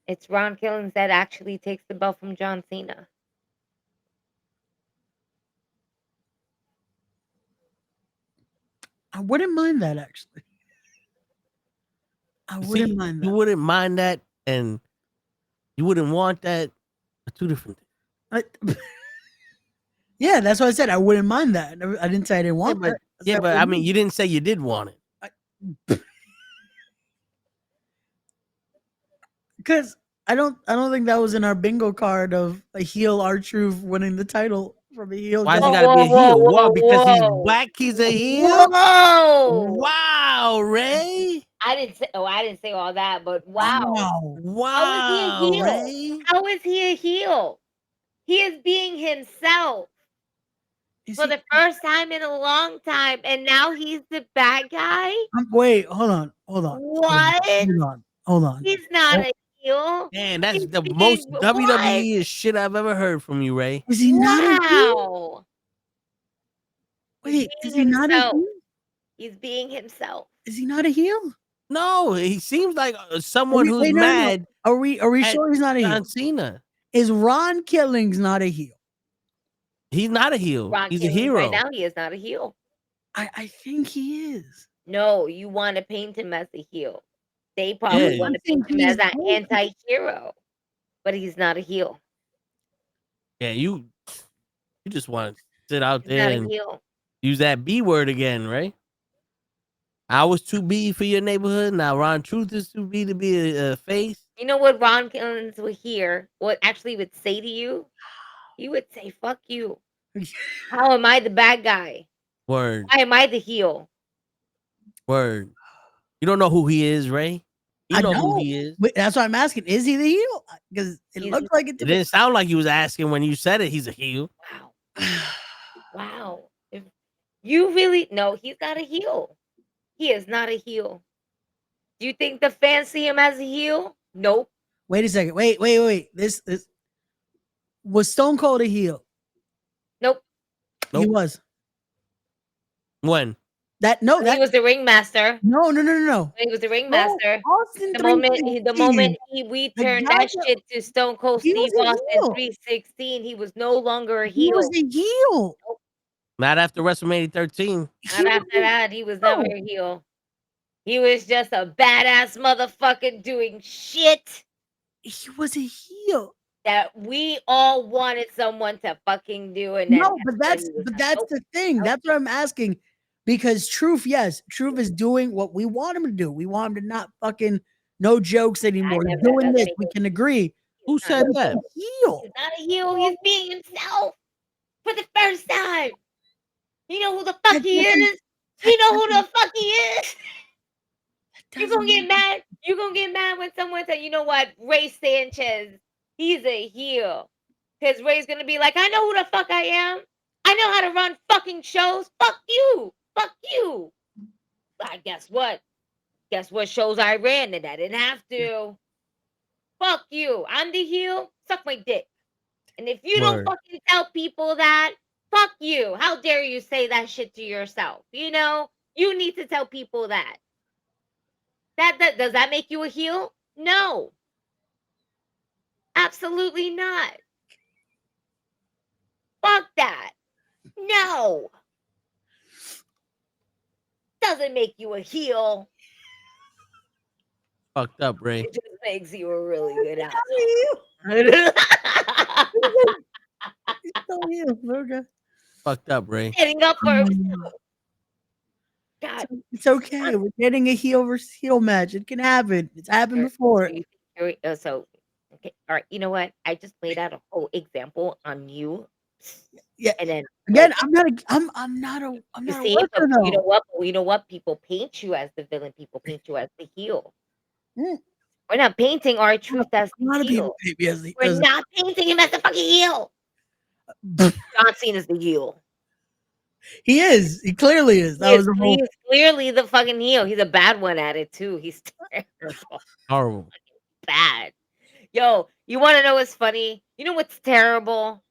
it's Ron Killings that actually takes the belt from John Cena? I wouldn't mind that actually. I wouldn't mind that. You wouldn't mind that, and you wouldn't want that. Two different things. Yeah, that's what I said. I wouldn't mind that. I didn't say I didn't want that. But I mean, you didn't say you did want it. Because I don't think that was in our bingo card of a heel R-Truth winning the title from a heel. Why is he Whoa, gotta be a heel? whoa, What? Because he's whoa. black, he's a heel? Whoa! Wow, Ray. I didn't say all that, but wow. Wow, How is he a heel? Ray. How is he a heel? He is being himself for the first time in a long time, and now he's the bad guy? Wait, hold on. What? Hold on. He's not a heel. Man, that's He's the being- most what? WWE shit I've ever heard from you, Ray. Is he not a heel? Wow. Wait, is he not a himself. heel? He's being himself. Is he not a heel? No, he seems like someone who's Wait, no. mad. Are we at sure he's not a heel? John Cena. Is Ron Killings not a heel? He's not a heel. Ron He's a Killings hero. right now, he is not a heel. I think he is. No, you want to paint him as a heel. They probably Yeah. want to paint him as an anti-hero, but he's not a heel. Yeah, you just want to sit out He's there not a and heel. use that B word again, right? I was too B for your neighborhood. Now Ron Truth is too B to be a face. You know what Ron Killings would hear? What actually would say to you? He would say, "Fuck you. How am I the bad guy? Word, Why am I the heel?" word. You don't know who he is, Ray. You I know know. who he is. Wait, that's why I'm asking. Is he the heel? Because it He's- looked like it It to me. didn't sound like you was asking when you said it. He's a heel. Wow. Wow. If you really no, he's not a heel. He is not a heel. Do you think the fans see him as a heel? Nope. Wait a second. Wait. This was Stone Cold a heel? Nope. He Nope. was. When? He was the ringmaster. No. When he was the ringmaster. Austin The moment 316. we The turned guy that that- shit to Stone Cold He Steve was a Austin heel. 316, he was no longer a He heel. was a heel. Not after WrestleMania 13. Not after that, he was never a heel. He was just a badass motherfucker doing shit He was a heel. that we all wanted someone to fucking do. And then No, but what that's he was like, the thing. Nope. That's what I'm asking. Because Truth is doing what we want him to do. We want him to not fucking no jokes anymore. He's never doing does this. anything. We can agree. Who said But that? he's a heel. He's not a heel. He's being himself for the first time. You know who the fuck he is? You know who the fuck he is? You're gonna get mad. You're gonna get mad when someone says, you know what, Ray Sanchez, he's a heel. Because Ray's gonna be like, I know who the fuck I am. I know how to run fucking shows. Fuck you. Fuck you. But guess what? Guess what shows I ran and I didn't have to. Fuck you. I'm the heel. Suck my dick. And if you don't Word. fucking tell people that, fuck you. How dare you say that shit to yourself? You know, you need to tell people that. That does that make you a heel? No. Absolutely not. Fuck that. No. Doesn't make you a heel. Fucked up, Ray. It just makes you a really good asshole. He's so heel. Okay. Fucked up, Ray. Getting up for himself. God. It's okay. We're getting a heel versus heel match. It can happen. It's happened before. So, okay, all right. You know what? I just laid out a whole example on you. Yeah. And then Again, I'm not a you worker see, but though. you know what? People paint you as the villain. People paint you as the heel. Mm. We're not painting our truth as A lot the of people heel. paint me as the We're not painting him as the fucking heel. John Cena's the heel. He is. He clearly is. That was the whole. He's clearly the fucking heel. He's a bad one at it too. He's terrible. Horrible. Bad. Yo, you want to know what's funny? You know what's terrible?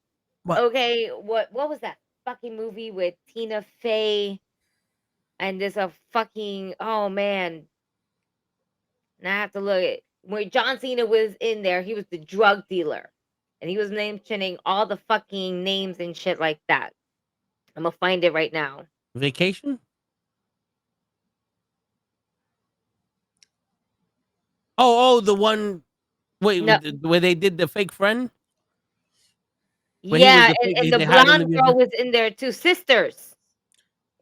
What? Okay, what was that fucking movie with Tina Fey? And there's a fucking man. Now I have to look at where John Cena was in there. He was the drug dealer, and he was mentioning all the fucking names and shit like that. I'm gonna find it right now. Vacation? Oh, the one. Wait, No. where they did the fake friend? When he was Yeah, the fake, and the they hired him to blonde be a girl friend. was in there too. Sisters.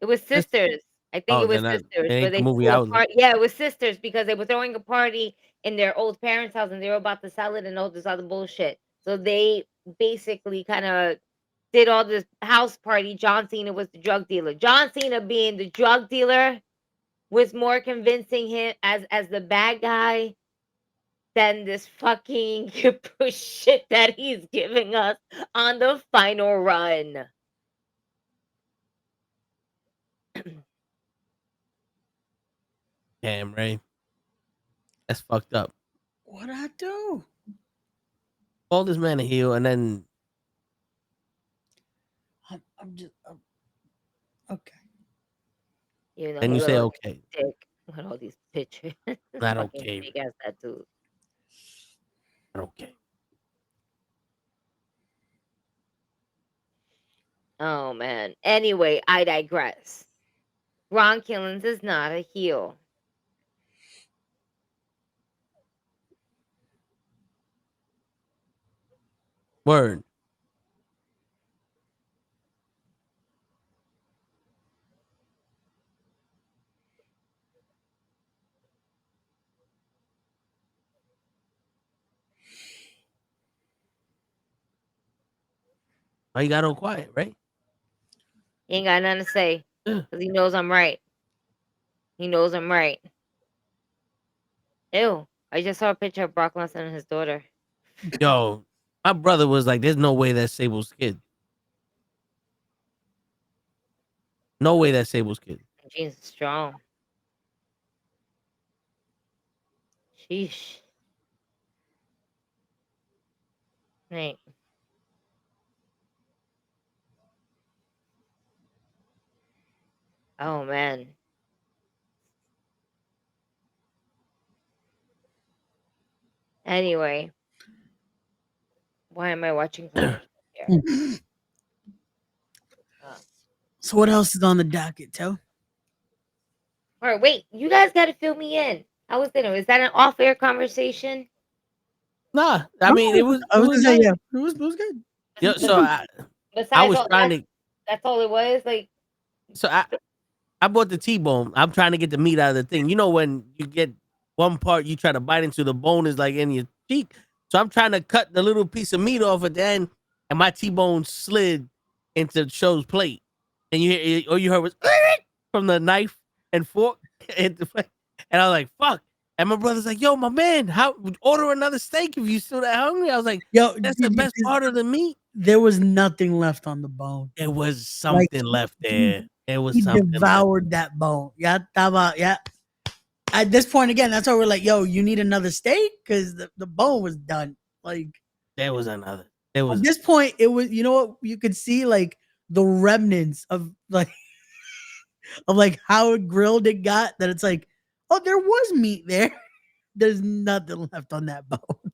It was Sis- sisters. I think Oh, it was then sisters it where ain't the they movie threw I a was. party. Yeah, it was sisters because they were throwing a party in their old parents' house and they were about to sell it and all this other bullshit. So they basically kind of did all this house party. John Cena was the drug dealer. John Cena being the drug dealer was more convincing him as the bad guy than this fucking shit that he's giving us on the final run. Damn, Ray. That's fucked up. What'd I do? Call this man a heel, and then I'm just okay. You know, then he you say looked okay. dick with all these pictures. Not Fucking okay. big ass tattoos. Not okay. Oh man. Anyway, I digress. Ron Killens is not a heel. Word. Why you got all quiet, right? He ain't got nothing to say because he knows I'm right. He knows I'm right. Ew. I just saw a picture of Brock Lesnar and his daughter. Yo, my brother was like, "There's no way that's Sable's kid. No way that's Sable's kid." Jean's strong. Sheesh. Right. Oh man. Anyway. Why am I watching commercials here? So what else is on the docket, Toe? All right, wait. You guys got to fill me in. How was dinner? Is that an off-air conversation? Nah, I mean it was. I It was was gonna say nice. yeah. It was good. Yo, so I Besides was all trying that, to. that's all it was. Like, So I bought the T-bone. I'm trying to get the meat out of the thing. You know when you get one part, you try to bite into the bone is like in your cheek. So I'm trying to cut the little piece of meat off at the end, and my T-bone slid into the show's plate. And all you heard was from the knife and fork, and I was like, "Fuck!" And my brother's like, "Yo, my man, how order another steak if you still that hungry?" I was like, Yo, "That's the best part of the meat." There was nothing left on the bone. There was something left there. There was He something left. devoured that bone. Yeah, yeah. At this point, again, that's why we're like, yo, you need another steak because the bone was done. Like There was another. There was at this point, it was. You know what? You could see like the remnants of like how grilled it got. That it's like, oh, there was meat there. There's nothing left on that bone.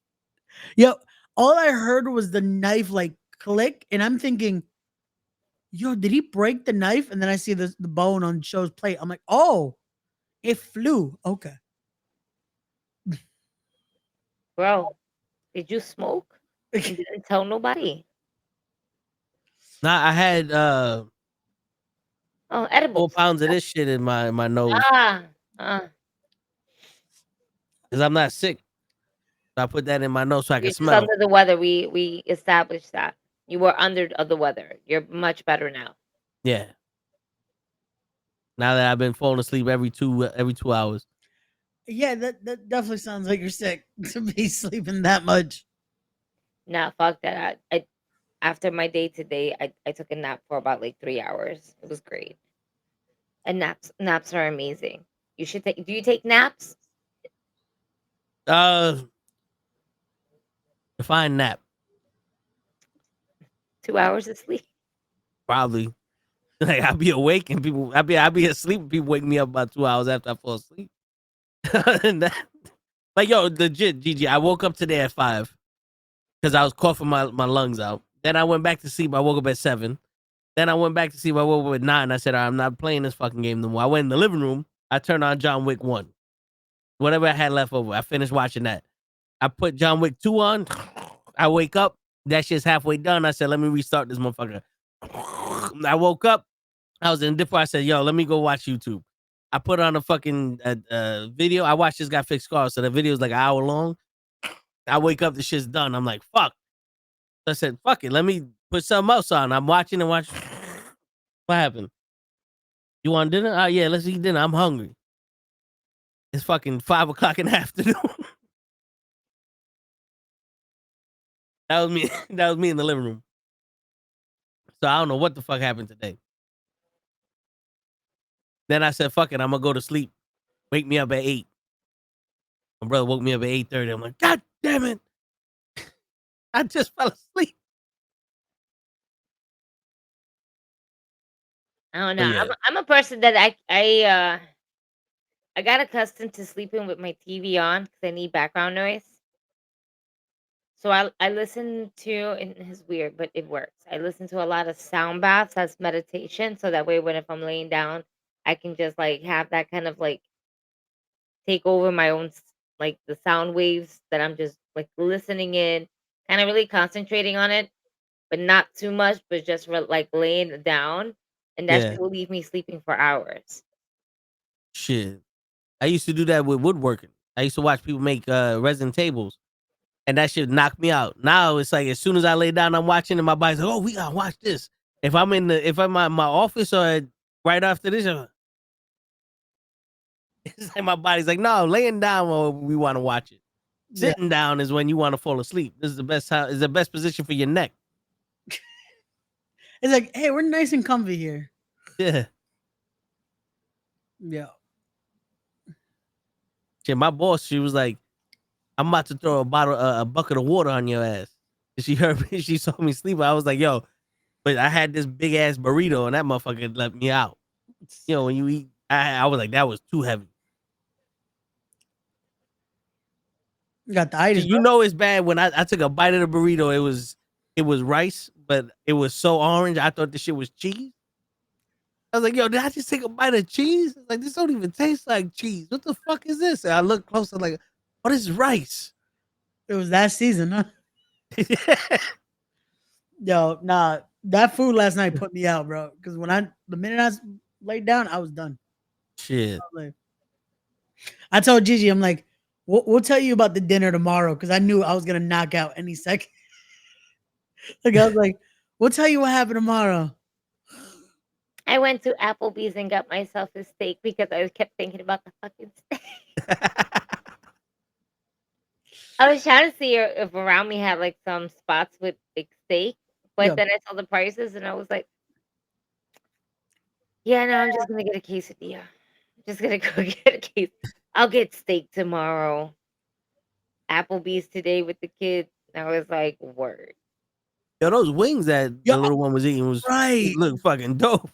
Yo, all I heard was the knife like click, and I'm thinking, yo, did he break the knife? And then I see the bone on show's plate. I'm like, oh, it flew. Okay. bro, did you smoke? And didn't tell nobody. Nah, I had Oh, 4 edibles. pounds of this shit in my nose Ah, because I'm not sick. So I put that in my nose so I you're can just smell. under the weather. We established that you were under the weather. You're much better now. Yeah. Now that I've been falling asleep every 2 hours. Yeah, that definitely sounds like you're sick to be sleeping that much. Nah, fuck that. I after my day today, I took a nap for about like 3 hours. It was great. And naps are amazing. You should take. Do you take naps? Define nap. 2 hours of sleep. Probably. Like I'll be awake and people I'll be asleep and people wake me up about 2 hours after I fall asleep. And that, like yo, legit, Gigi, I woke up today at 5 because I was coughing my lungs out. Then I went back to sleep. I woke up at 7. Then I went back to sleep. I woke up at 9. I said, I'm not playing this fucking game no more. I went in the living room. I turned on John Wick 1. whatever I had left over. I finished watching that. I put John Wick 2 on. I wake up. That shit's halfway done. I said, let me restart this motherfucker. I woke up. I was in different. I said, yo, let me go watch YouTube. I put on a fucking video. I watched this guy fix cars. So the video is like an hour long. I wake up. The shit's done. I'm like, fuck. So I said, fuck it. Let me put something else on. I'm watching and watching. What happened? You want dinner? Oh, yeah, let's eat dinner. I'm hungry. It's fucking 5 o'clock in the afternoon. That was me. That was me in the living room. So I don't know what the fuck happened today. Then I said, fuck it, I'm gonna go to sleep. Wake me up at 8. My brother woke me up at 8:30. I'm like, God damn it. I just fell asleep. I don't know. Yeah. I'm a person that I got accustomed to sleeping with my TV on because I need background noise. So I listen to, and it's weird, but it works. I listen to a lot of sound baths as meditation, so that way when if I'm laying down, I can just like have that kind of like take over my own like the sound waves that I'm just like listening in, kind of really concentrating on it, but not too much, but just like laying it down, and that Yeah. shit will leave me sleeping for hours. Shit. I used to do that with woodworking. I used to watch people make resin tables. And that shit knocked me out. Now it's like as soon as I lay down, I'm watching, and my body's like, "Oh, we gotta watch this." If I'm in my office or right after this, it's like my body's like, "No, laying down, or we want to watch it. Sitting down is when you want to fall asleep. This is the best time. Is the best position for your neck." It's like, hey, we're nice and comfy here. Yeah. Yeah. Shit, my boss, she was like, "I'm about to throw a bucket of water on your ass." And she heard me. She saw me sleep. I was like, "Yo," but I had this big ass burrito, and that motherfucker let me out. You know, when you eat, I was like, that was too heavy. You got the itis. You know it's bad when I took a bite of the burrito. It was rice, but it was so orange. I thought the shit was cheese. I was like, yo, did I just take a bite of cheese? Like, this don't even taste like cheese. What the fuck is this? And I looked closer, like, oh, this is rice. It was that season, huh? Yo, nah, that food last night put me out, bro. Because the minute I laid down, I was done. Shit. I told Gigi, I'm like, we'll tell you about the dinner tomorrow, because I knew I was gonna knock out any second. Like I was like, we'll tell you what happened tomorrow. I went to Applebee's and got myself a steak because I kept thinking about the fucking steak. I was trying to see if around me had like some spots with like steak, but then I saw the prices and I was like, yeah, no, I'm just gonna get a quesadilla. I'm just gonna go get a case. I'll get steak tomorrow. Applebee's today with the kids. And I was like, word. Yo, those wings that the little one was eating was right. Look fucking dope.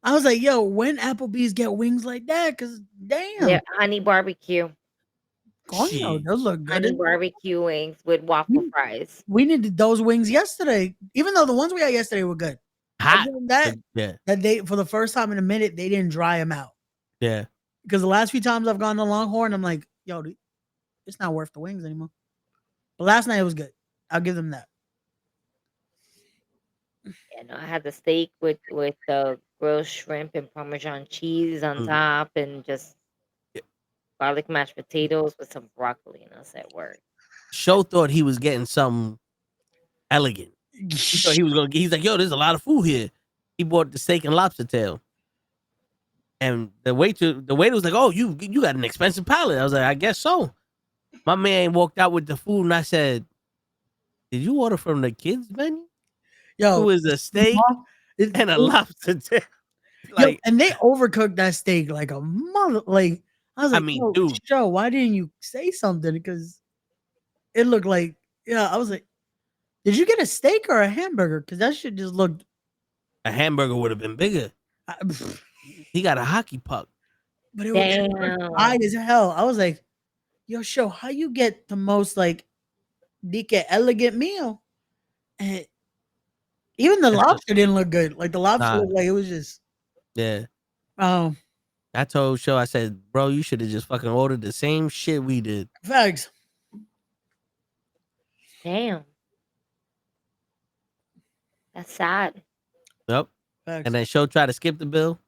I was like, yo, when Applebee's get wings like that? Because damn. Yeah, honey barbecue. Coño, those look good. Honey barbecue wings with waffle fries. We needed those wings yesterday, even though the ones we had yesterday were good. Hot. That they for the first time in a minute, they didn't dry them out. Yeah. Because the last few times I've gone to Longhorn, I'm like, yo, dude, it's not worth the wings anymore. But last night it was good. I'll give them that. Yeah, no, I had the steak with the grilled shrimp and Parmesan cheese on top, and just garlic mashed potatoes with some broccoli, and I said, word. Show thought he was getting something elegant. He thought he was gonna get. He's like, yo, there's a lot of food here. He bought the steak and lobster tail, and the waiter was like, oh, you got an expensive palate. I was like, I guess so. My man walked out with the food, and I said, did you order from the kids menu? Yo, it was a steak and a lobster tail. Like, yo, and they overcooked that steak like a mother. Like, I was like, yo, dude, Joe, why didn't you say something? Because it looked like, I was like, did you get a steak or a hamburger? Because that shit just looked. A hamburger would have been bigger. He got a hockey puck. But it was wide as hell. I was like, yo, show, how you get the most like DK elegant meal? And even the lobster didn't look good. Like the lobster looked like it was just. Yeah. I told Show, I said, bro, you should have just fucking ordered the same shit we did. Facts. Damn. That's sad. Yep. Facts. And then Show tried to skip the bill.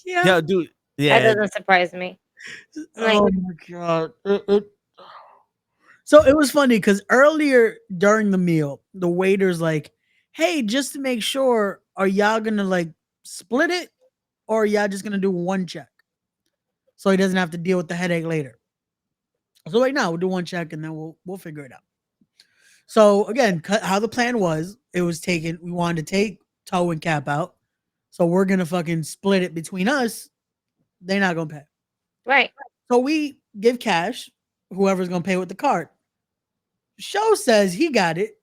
Yeah. Yo, dude. That Yeah. doesn't surprise me. Like, Oh my god. So it was funny because earlier during the meal, the waiter's like, "Hey, just to make sure, are y'all gonna like split it, or are y'all just gonna do one check, so he doesn't have to deal with the headache later?" So right now we'll do one check and then we'll figure it out. So again, how the plan was, it was taken. We wanted to take Toe and Cap out, so we're gonna fucking split it between us. They're not gonna pay. right. So we give cash, whoever's gonna pay with the card. Show says he got it.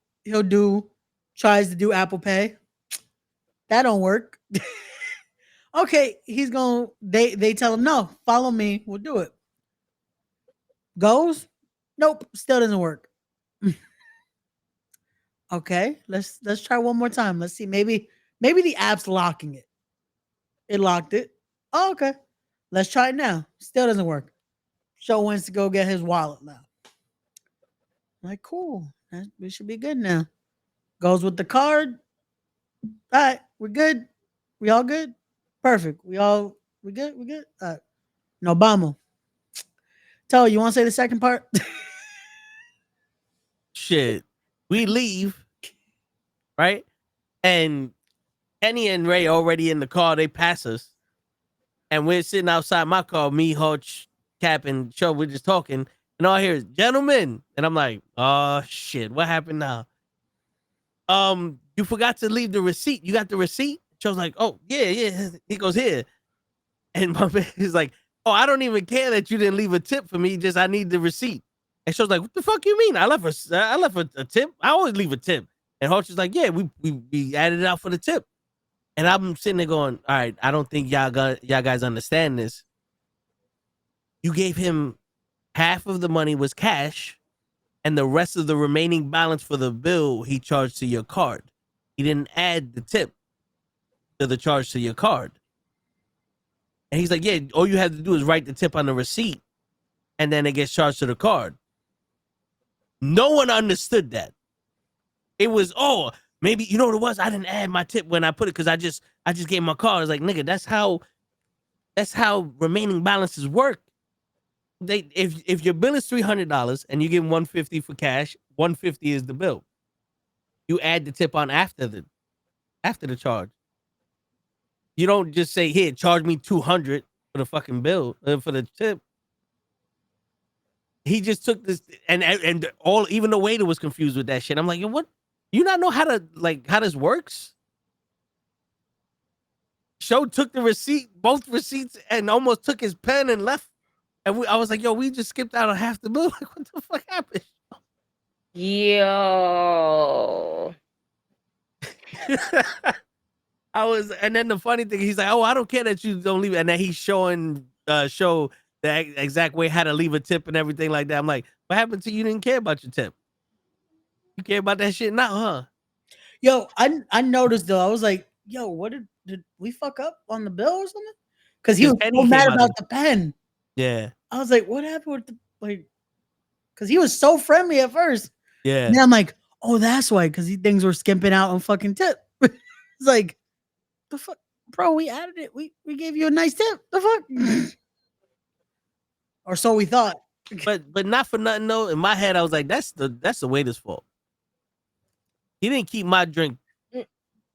Tries to do Apple Pay. That don't work. Okay, they tell him no, follow me, we'll do it. Goes, nope, still doesn't work. Okay, let's try one more time. Let's see. Maybe the app's locking it. It locked it. Oh, okay. Let's try it now. Still doesn't work. Show wants to go get his wallet now. I'm like, cool. We should be good now. Goes with the card. All right, we're good. We all good? Perfect. We good? We good? All right. No vamos. Tell you want to say the second part? Shit. We leave. Right? And Kenny and Ray already in the car. They pass us. And we're sitting outside my car. Me, Hutch, Cap, and Show. We're just talking. And all I hear is, gentlemen. And I'm like, oh, shit. What happened now? You forgot to leave the receipt. You got the receipt? Show's like, oh, yeah. He goes, here. And my man is like, oh, I don't even care that you didn't leave a tip for me. Just I need the receipt. And Show's like, what the fuck you mean? I left a tip. I always leave a tip. And Hutch is like, yeah, we added it out for the tip. And I'm sitting there going, all right, I don't think y'all guys understand this. You gave him half of the money was cash, and the rest of the remaining balance for the bill he charged to your card. He didn't add the tip to the charge to your card. And he's like, yeah, all you have to do is write the tip on the receipt, and then it gets charged to the card. No one understood that. It was, oh, maybe, you know what it was? I didn't add my tip when I put it because I just gave my card. I was like, nigga, that's how remaining balances work. If your bill is $300 and you give $150 for cash, $150 is the bill. You add the tip on after the charge. You don't just say, here, charge me $200 for the fucking bill, for the tip. He just took this, and even the waiter was confused with that shit. I'm like, yo, what? You not know how this works? Show took the receipt, both receipts, and almost took his pen and left. And I was like, yo, we just skipped out on half the bill. Like, what the fuck happened? Yo. And then the funny thing, he's like, oh, I don't care that you don't leave it. And then he's showing Show the exact way how to leave a tip and everything like that. I'm like, what happened to you? Didn't care about your tip. You care about that shit now, huh? Yo, I noticed though. I was like, yo, what did we fuck up on the bill or something? Because he was so mad about the pen. Yeah. I was like, what happened with the because he was so friendly at first. Yeah. And then I'm like, oh, that's why, because things were skimping out on fucking tip. It's like, the fuck, bro, we added it. We gave you a nice tip. The fuck? Or so we thought. But not for nothing though. In my head, I was like, that's the waiter's fault. He didn't keep my drink.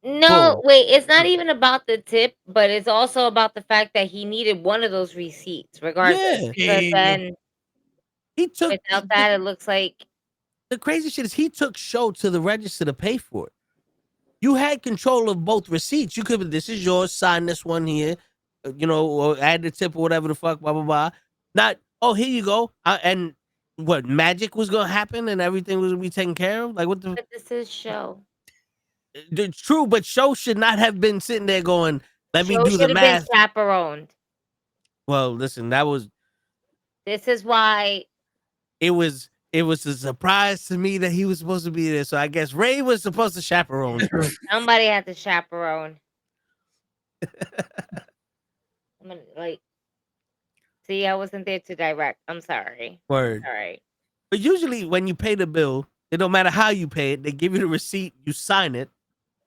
No, wait, it's not even about the tip, but it's also about the fact that he needed one of those receipts, regardless. Yeah. Because then He took without that, it looks like the crazy shit is he took Show to the register to pay for it. You had control of both receipts. You could, this is yours, sign this one here, or add the tip or whatever the fuck, blah, blah, blah. Not, oh, here you go. And what, magic was going to happen and everything was going to be taken care of? Like, what the? But this is Show. It's true, but Show should not have been sitting there going, let me do the Should have math. been chaperoned. Well, listen, This is why. It was a surprise to me that he was supposed to be there. So I guess Ray was supposed to chaperone. Somebody had to chaperone. I'm gonna like. See, I wasn't there to direct. I'm sorry. Word. All right. But usually when you pay the bill, it don't matter how you pay it. They give you the receipt, you sign it,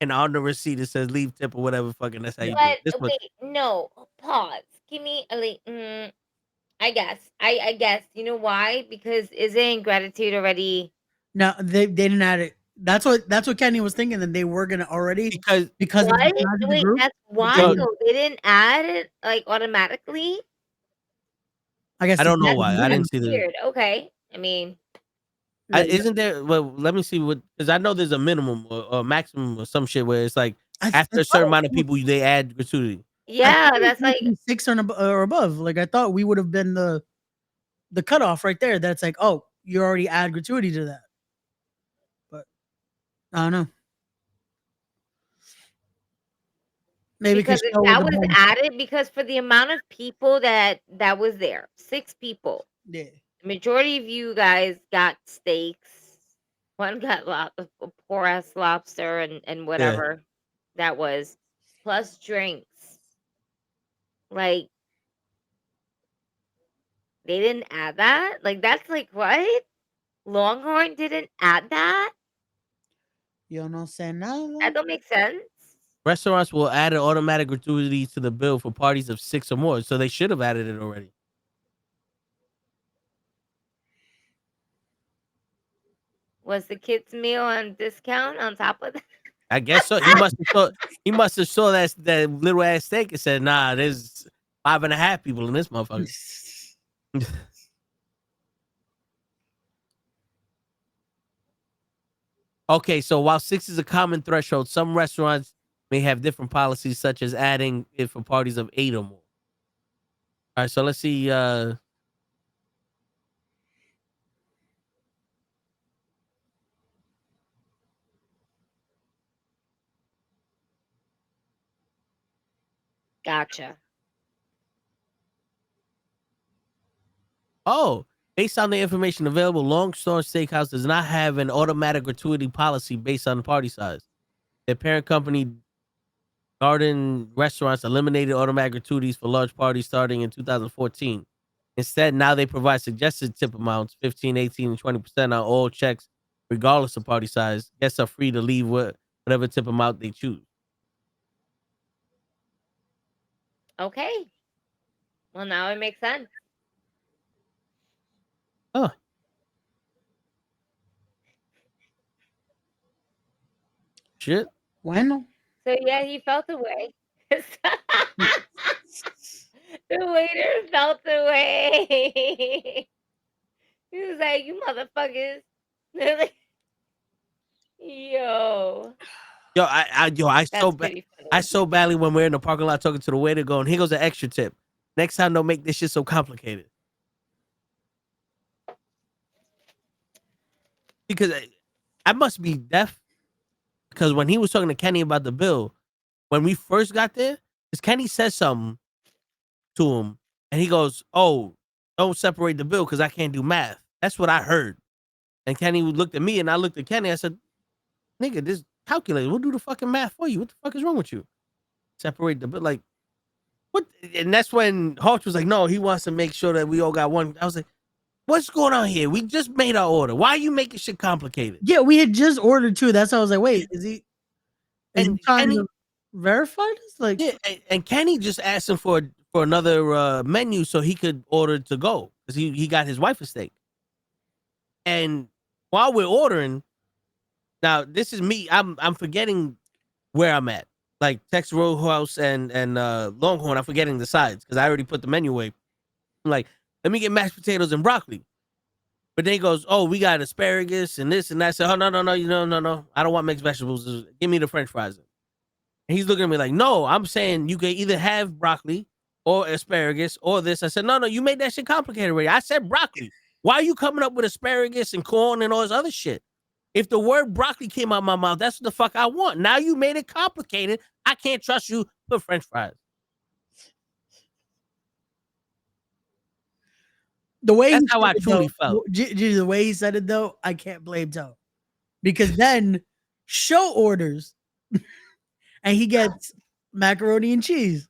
and on the receipt it says leave tip or whatever. Fucking that's how you do it. But wait, no, pause. Give me a I guess. I guess. You know why? Because isn't gratitude already? No, they didn't add it. That's what Kenny was thinking, that they were gonna already because of What? the size of the Wait, group. that's why No. though. They didn't add it like automatically. I guess I don't know That's why. I didn't see the. weird. Okay. I mean, Isn't there? Well, let me see what, because I know there's a minimum or maximum or some shit where it's like after a certain amount of people they add gratuity. yeah, that's like 6 or above. Like I thought we would have been the cutoff right there. That's like, oh, you already add gratuity to that. But I don't know. Maybe because if that was added, because for the amount of people that was there, 6 people. Yeah. The majority of you guys got steaks. One got a poor ass lobster and whatever that was, plus drinks. Like they didn't add that. Like that's like what? Longhorn didn't add that. You don't say no. That don't make sense. Restaurants will add an automatic gratuity to the bill for parties of 6 or more, so they should have added it already. Was the kids' meal on discount on top of that? I guess so. He must have saw that little ass steak and said, "Nah, there's 5.5 people in this motherfucker." Okay, so while 6 is a common threshold, some restaurants may have different policies, such as adding it for parties of 8 or more. All right, so let's see. Gotcha. Oh, based on the information available, Longstone Steakhouse does not have an automatic gratuity policy based on the party size. Their parent company, Garden Restaurants, eliminated automatic gratuities for large parties starting in 2014. Instead, now they provide suggested tip amounts, 15, 18, and 20% on all checks, regardless of party size. Guests are free to leave whatever tip amount they choose. Okay. Well, now it makes sense. Oh. Shit. Bueno. So yeah, he felt away. The waiter felt away. He was like, "You motherfuckers!" They're like, yo, I so badly when we're in the parking lot talking to the waiter, going, "Here goes an extra tip. Next time, don't make this shit so complicated." Because I must be deaf. Because when he was talking to Kenny about the bill, when we first got there, because Kenny says something to him, and he goes, "Oh, don't separate the bill because I can't do math." That's what I heard. And Kenny looked at me, and I looked at Kenny. I said, "Nigga, this calculator, we'll do the fucking math for you. What the fuck is wrong with you? Separate the bill, like what?" And that's when Hawks was like, "No, he wants to make sure that we all got one." I was like, "What's going on here? We just made our order. Why are you making shit complicated?" Yeah, we had just ordered 2. That's why I was like, wait, is he trying to verify this? Like, yeah, and Kenny just asked him for another menu so he could order to go because he got his wife a steak. And while we're ordering, now this is me. I'm forgetting where I'm at. Like Texas Roadhouse and Longhorn, I'm forgetting the sides because I already put the menu away. I'm like, let me get mashed potatoes and broccoli. But then he goes, "Oh, we got asparagus and this and that." I said, "Oh, no. I don't want mixed vegetables. Just give me the French fries." And he's looking at me like, "No, I'm saying you can either have broccoli or asparagus or this." I said, no, you made that shit complicated already. I said broccoli. Why are you coming up with asparagus and corn and all this other shit? If the word broccoli came out of my mouth, that's what the fuck I want. Now you made it complicated. I can't trust you. Put French fries. The way that's how I truly felt. The way he said it though, I can't blame Toe, because then Show orders, and he gets macaroni and cheese.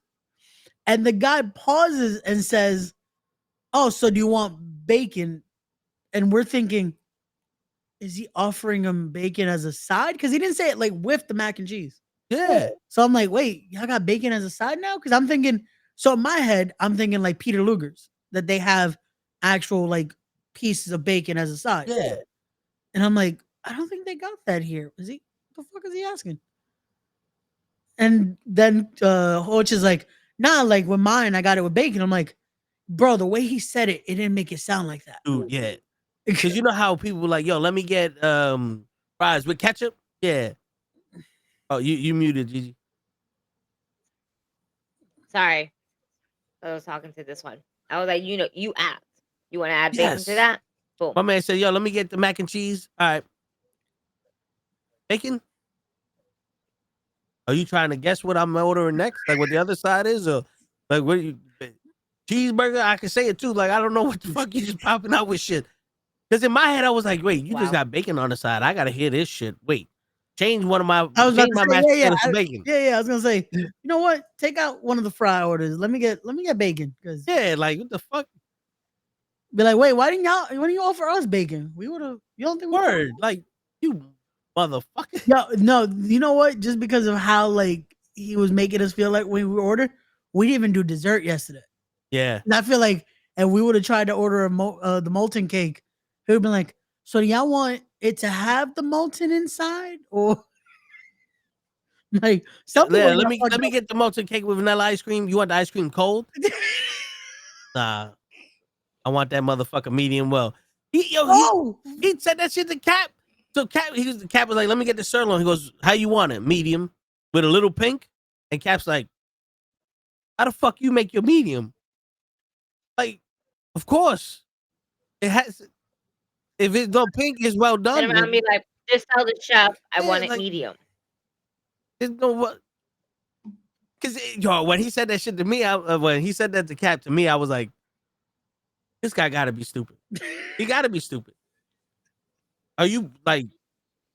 And the guy pauses and says, "Oh, so do you want bacon?" And we're thinking, is he offering him bacon as a side? Because he didn't say it like with the mac and cheese. Yeah. So I'm like, wait, y'all got bacon as a side now? Because I'm thinking, so in my head, I'm thinking like Peter Luger's, that they have actual like pieces of bacon as a side. Yeah. And I'm like, I don't think they got that here. Is he? What the fuck is he asking? And then Hoch is like, nah, like with mine, I got it with bacon. I'm like, bro, the way he said it, it didn't make it sound like that. Dude, yeah. Because you know how people were like, yo, let me get fries with ketchup? Yeah. Oh, you muted, Gigi. Sorry. I was talking to this one. I was like, you asked. You want to add bacon Yes. to that? Boom. My man said, yo, let me get the mac and cheese. All right. Bacon? Are you trying to guess what I'm ordering next? Like what the other side is? Or like what you cheeseburger? I can say it too. Like, I don't know what the fuck you just popping out with shit. Because in my head, I was like, wait, you just got bacon on the side. I gotta hear this shit. Wait. Change one of my I was about to say, mashed potatoes to bacon. Yeah, I was gonna say, you know what? Take out one of the fry orders. Let me get bacon. Because Yeah, like what the fuck? be like, wait, why didn't you offer us bacon? We would have. You don't think we Word, like you motherfucker. No, you know what? Just because of how like he was making us feel like when we ordered, we didn't even do dessert yesterday. Yeah. And I feel like, and we would have tried to order the molten cake. He would have been like, so do y'all want it to have the molten inside, or like something? Yeah, let me get the molten cake with vanilla ice cream. You want the ice cream cold? Nah, I want that motherfucker medium well. He said that shit to Cap. So Cap was like, let me get the sirloin. He goes, how you want it? Medium with a little pink. And Cap's like, how the fuck you make your medium? Like, of course, it has. If it's no pink, it's well done. And around me like, just tell the chef I want it like, medium. There's no what. Because when he said that shit to me, when he said that to Cap to me, I was like, this guy gotta be stupid. He gotta be stupid. Are you like?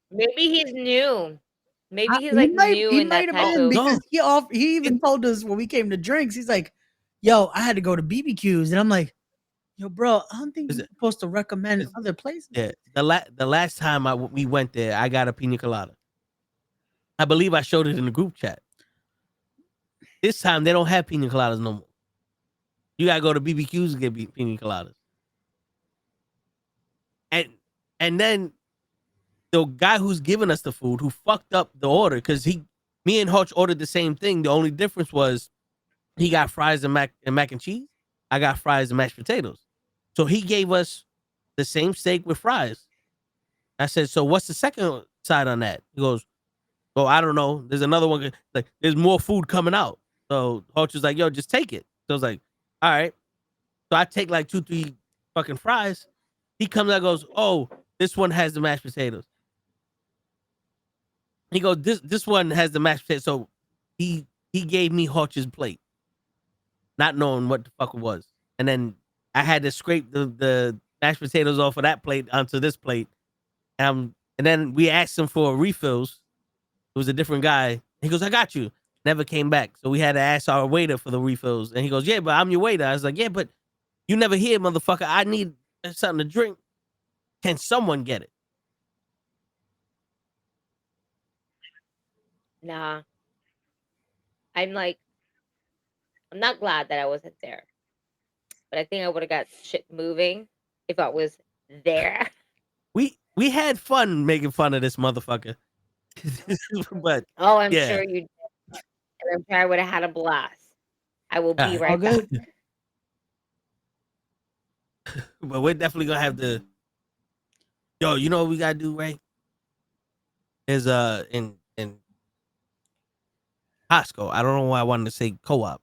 Maybe he's new. Maybe he's he like might, new he in might that have type been of. because he even told us when we came to drinks, he's like, yo, I had to go to BBQs, and I'm like, yo, bro, I don't think you're supposed to recommend other places. Yeah, the last time we went there, I got a pina colada. I believe I showed it in the group chat. This time they don't have pina coladas no more. You gotta go to BBQs to get pina coladas. And then the guy who's giving us the food, who fucked up the order, because me and Hutch ordered the same thing. The only difference was he got fries and mac and cheese. I got fries and mashed potatoes. So he gave us the same steak with fries. I said, so what's the second side on that? He goes, well, I don't know. There's another one. Like, there's more food coming out. So Hutch was like, yo, just take it. So I was like, all right. So I take like 2-3 fucking fries. He comes out and goes, oh, this one has the mashed potatoes. He goes, this one has the mashed potatoes. So he gave me Hutch's plate, not knowing what the fuck it was. And then I had to scrape the mashed potatoes off of that plate onto this plate. And then we asked him for refills. It was a different guy. He goes, I got you. Never came back. So we had to ask our waiter for the refills. And he goes, yeah, but I'm your waiter. I was like, yeah, but you never here, motherfucker. I need something to drink. Can someone get it? Nah. I'm not glad that I wasn't there. But I think I would have got shit moving if I was there. We had fun making fun of this motherfucker. But I'm yeah. sure you did. And I'm sure I would have had a blast. I will be right back. But we're definitely gonna have to. Yo, you know what we gotta do, Ray? Is in Costco. I don't know why I wanted to say co-op.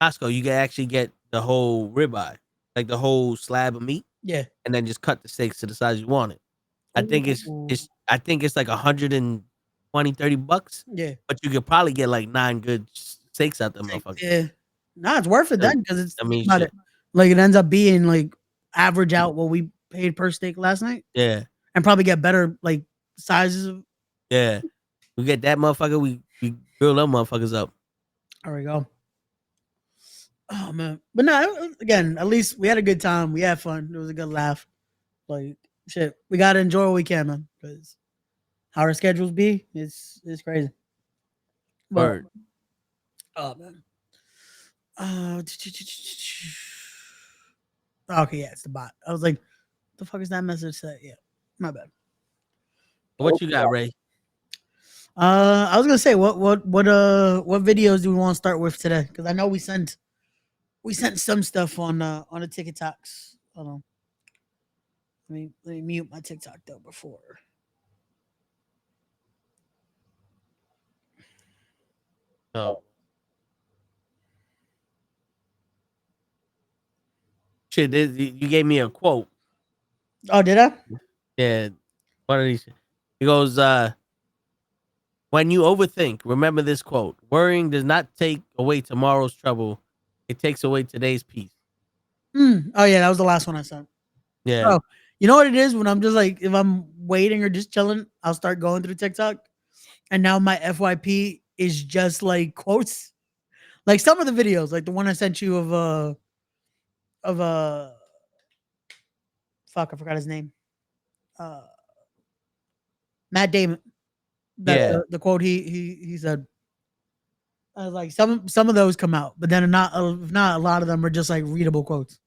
Costco, you can actually get the whole ribeye, like the whole slab of meat. Yeah. And then just cut the steaks to the size you want it. I think it's like $120, $30. Yeah. But you could probably get like 9 good steaks out there, motherfucker. Yeah. Nah, it's worth it then because it's shit. it. Like it ends up being like average out what we paid per steak last night. Yeah. And probably get better like sizes of. Yeah. We get that motherfucker, we grill them motherfuckers up. There we go. Oh man, but no, again, at least we had a good time. We had fun. It was a good laugh. Like shit, we gotta enjoy what we can, man. Because how our schedules be, it's crazy. But, Word. oh man. Okay, yeah, it's the bot. I was like, the fuck is that message say? Yeah, my bad. What you got, Ray? I was gonna say what videos do we want to start with today? Because I know we sent some stuff on the TikToks. Hold on. Let me mute my TikTok though before. Oh. Shit, you gave me a quote. Oh, did I? Yeah. One of these. He goes, when you overthink, remember this quote. Worrying does not take away tomorrow's trouble. It takes away today's peace. Oh yeah, that was the last one I sent. Yeah. Bro, you know what it is when I'm just like, if I'm waiting or just chilling, I'll start going through TikTok. And now my FYP is just like quotes. Like some of the videos, like the one I sent you of fuck, I forgot his name. Matt Damon. That Yeah. the quote he said. I was like, some of those come out, but then not a lot of them are just like readable quotes.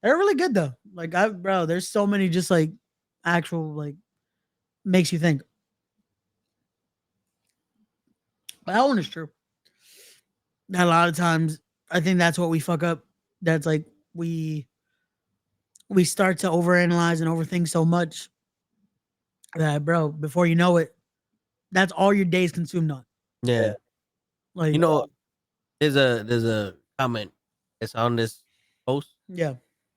They're really good though. Like bro, there's so many just like actual like makes you think. But that one is true. And a lot of times, I think that's what we fuck up. That's like we start to overanalyze and overthink so much that, bro, before you know it, that's all your day's consumed on. Yeah. Like, You know, there's a comment that's on this post yeah,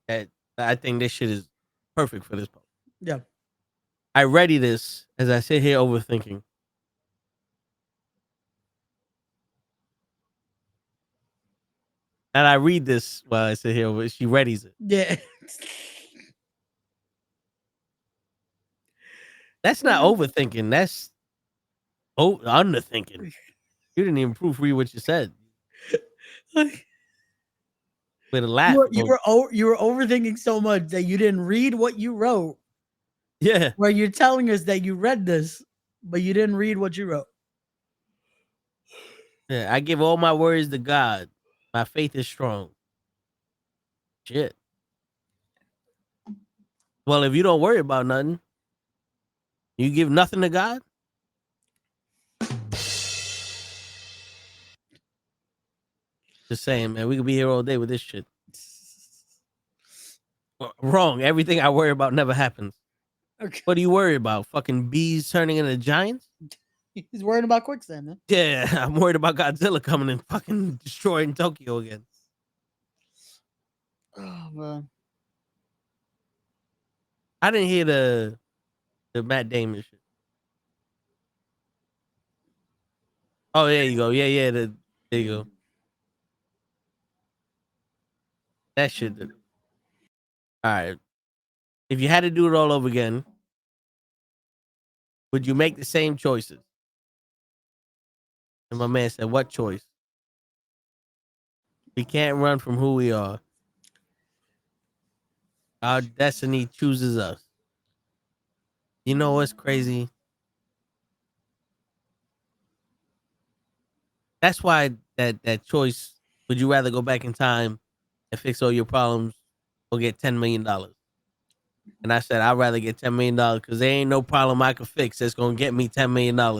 that I think this shit is perfect for this post. yeah. I ready this as I sit here overthinking. And I read this while I sit here, she readies it. Yeah. That's not overthinking. That's underthinking. You didn't even proofread what you said. Like, With a laugh. you were overthinking so much that you didn't read what you wrote. Yeah. Where you're telling us that you read this, but you didn't read what you wrote. Yeah. I give all my worries to God. My faith is strong. Shit. Well, if you don't worry about nothing, you give nothing to God. Just saying, man, we could be here all day with this shit. Wrong. Everything I worry about never happens. Okay. What do you worry about? Fucking bees turning into giants? He's worried about quicksand, man. Yeah, I'm worried about Godzilla coming and fucking destroying Tokyo again. Oh man. I didn't hear the Matt Damon shit. Oh, there you go. Yeah. There you go. That shit. All right. If you had to do it all over again, would you make the same choices? And my man said, what choice? We can't run from who we are. Our destiny chooses us. You know what's crazy? That's why that choice, would you rather go back in time and fix all your problems or get $10 million? And I said, I'd rather get $10 million because there ain't no problem I could fix that's going to get me $10 million. Yeah.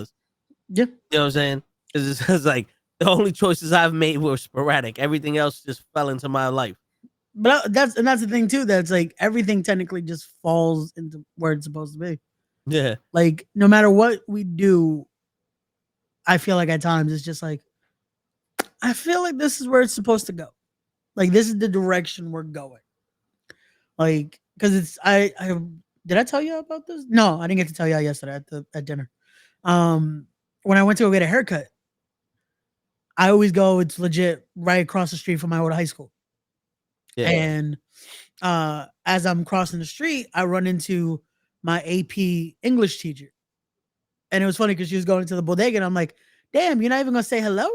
You know what I'm saying? Because it's like the only choices I've made were sporadic. Everything else just fell into my life. But that's the thing too. That's like everything technically just falls into where it's supposed to be. Yeah. Like no matter what we do, I feel like at times it's just like I feel like this is where it's supposed to go. Like this is the direction we're going. Like because it's I did I tell you about this? No, I didn't get to tell you yesterday at dinner. When I went to go get a haircut, I always go. It's legit right across the street from my old high school. Yeah. And as I'm crossing the street, I run into my AP English teacher. And it was funny because she was going to the bodega and I'm like, damn, you're not even gonna say hello?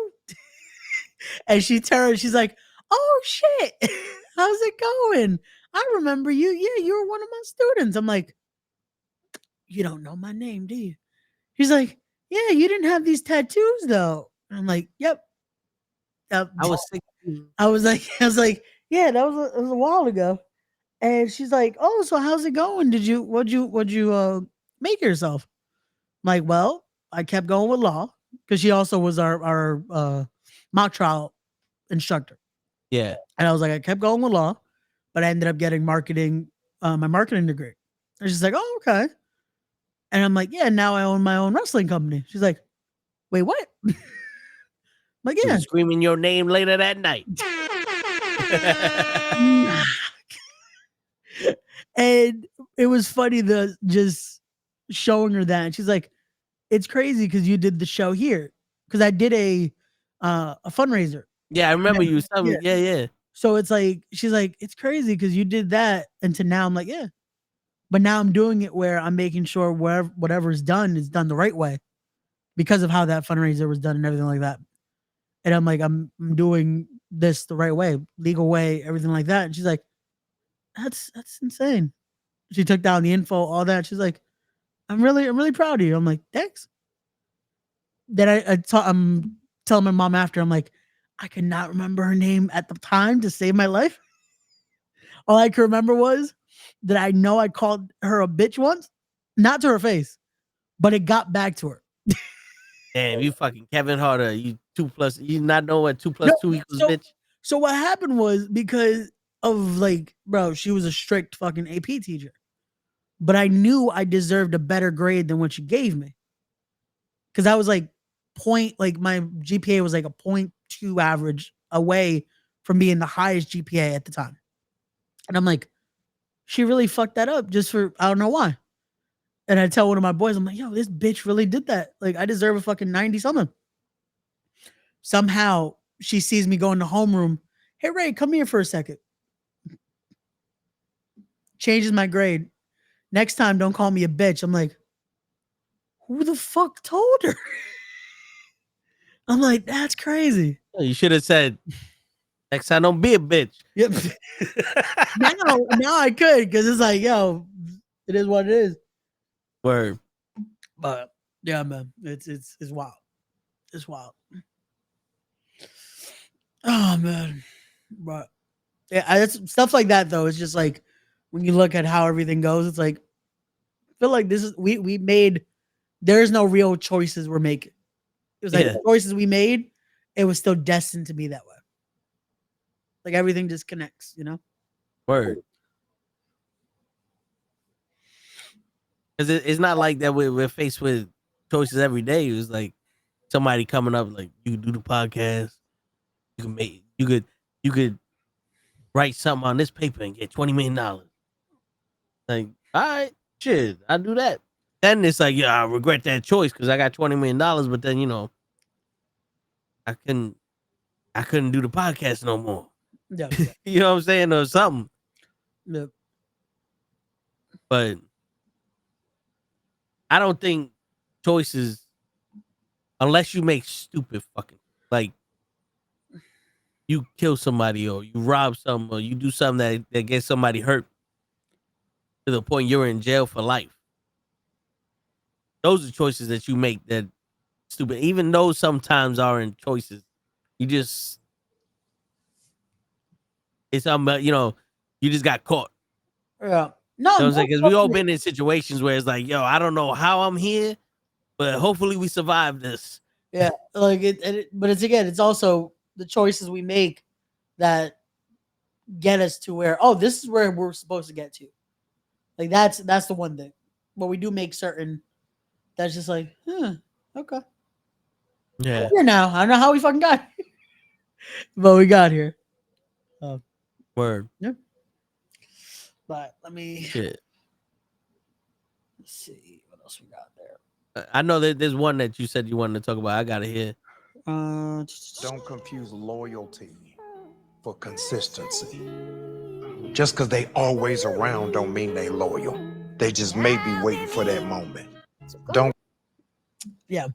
And she turns, she's like, "Oh shit, how's it going? I remember you. Yeah, you were one of my students." I'm like, "You don't know my name, do you?" She's like, "Yeah, you didn't have these tattoos though." And I'm like, "Yep." I was 16. I was like, "Yeah, it was a while ago." And she's like, "Oh, so how's it going? What'd you make yourself?" I'm like, "Well, I kept going with law because she also was our mock trial instructor." Yeah. And I was like, I kept going with law, but I ended up getting marketing, my marketing degree. And she's like, "Oh, okay." And I'm like, "Yeah, now I own my own wrestling company." She's like, "Wait, what?" I'm like, She "Yeah." was screaming your name later that night. And it was funny the just showing her that. And she's like, "It's crazy because you did the show here." Because I did a fundraiser. Yeah, I remember you. Yeah. Yeah. So it's like, she's like, "It's crazy because you did that." And to now I'm like, "Yeah." But now I'm doing it where I'm making sure whatever's done is done the right way because of how that fundraiser was done and everything like that. And I'm like, I'm doing this the right way, legal way, everything like that. And she's like, that's insane." She took down the info, all that. She's like, I'm really proud of you." I'm like, "Thanks." Then I'm telling my mom after, I'm like, I could not remember her name at the time to save my life. All I could remember was that I know I called her a bitch once, not to her face, but it got back to her. Damn, you fucking Kevin Harder. You 2+. You not know what 2 + 2 equals, so, bitch. So what happened was, because of like, bro, she was a strict fucking AP teacher, but I knew I deserved a better grade than what she gave me. Cause I was like my GPA was like a 0.2 average away from being the highest GPA at the time. And I'm like, she really fucked that up just for, I don't know why. And I tell one of my boys, I'm like, "Yo, this bitch really did that. Like, I deserve a fucking 90 something." Somehow she sees me go in the homeroom. "Hey, Ray, come here for a second." Changes my grade. "Next time, don't call me a bitch." I'm like, who the fuck told her? I'm like, that's crazy. You should have said, next time, don't be a bitch. Yep. now I could, because it's like, yo, it is what it is. Word. But yeah, man, it's wild. It's wild. Oh man, but yeah, it's stuff like that though. It's just like when you look at how everything goes, it's like, I feel like this is we made. There's no real choices we're making. It was like the choices we made. It was still destined to be that way. Like everything just connects, you know. Word. Because it's not like that we're faced with choices every day. It was like somebody coming up like, you can do the podcast. You could write something on this paper and get $20 million. Like, all right, shit, I'll do that. Then it's like, yeah, I regret that choice because I got $20 million, but then I couldn't do the podcast no more. Yeah. You know what I'm saying, or something. Yeah. But I don't think choices, unless you make stupid fucking, like, you kill somebody or you rob something or you do something that gets somebody hurt to the point you're in jail for life. Those are choices that you make that stupid. Even those sometimes aren't choices. You just, it's you just got caught. Yeah. No, You know what I'm saying? Because we all been in situations where it's like, yo, I don't know how I'm here, but hopefully we survive this. Yeah, like but it's also the choices we make that get us to where, oh, this is where we're supposed to get to. Like that's the one thing. But we do make certain that's just like, okay. Yeah. Here now. I don't know how we fucking got here. But we got here. Word. Yeah. But let me Shit. Let's see what else we got there. I know that there's one that you said you wanted to talk about. I gotta hear. Don't confuse loyalty for consistency. Just because they always around don't mean they loyal. They just may be waiting for that moment. Don't. Yeah.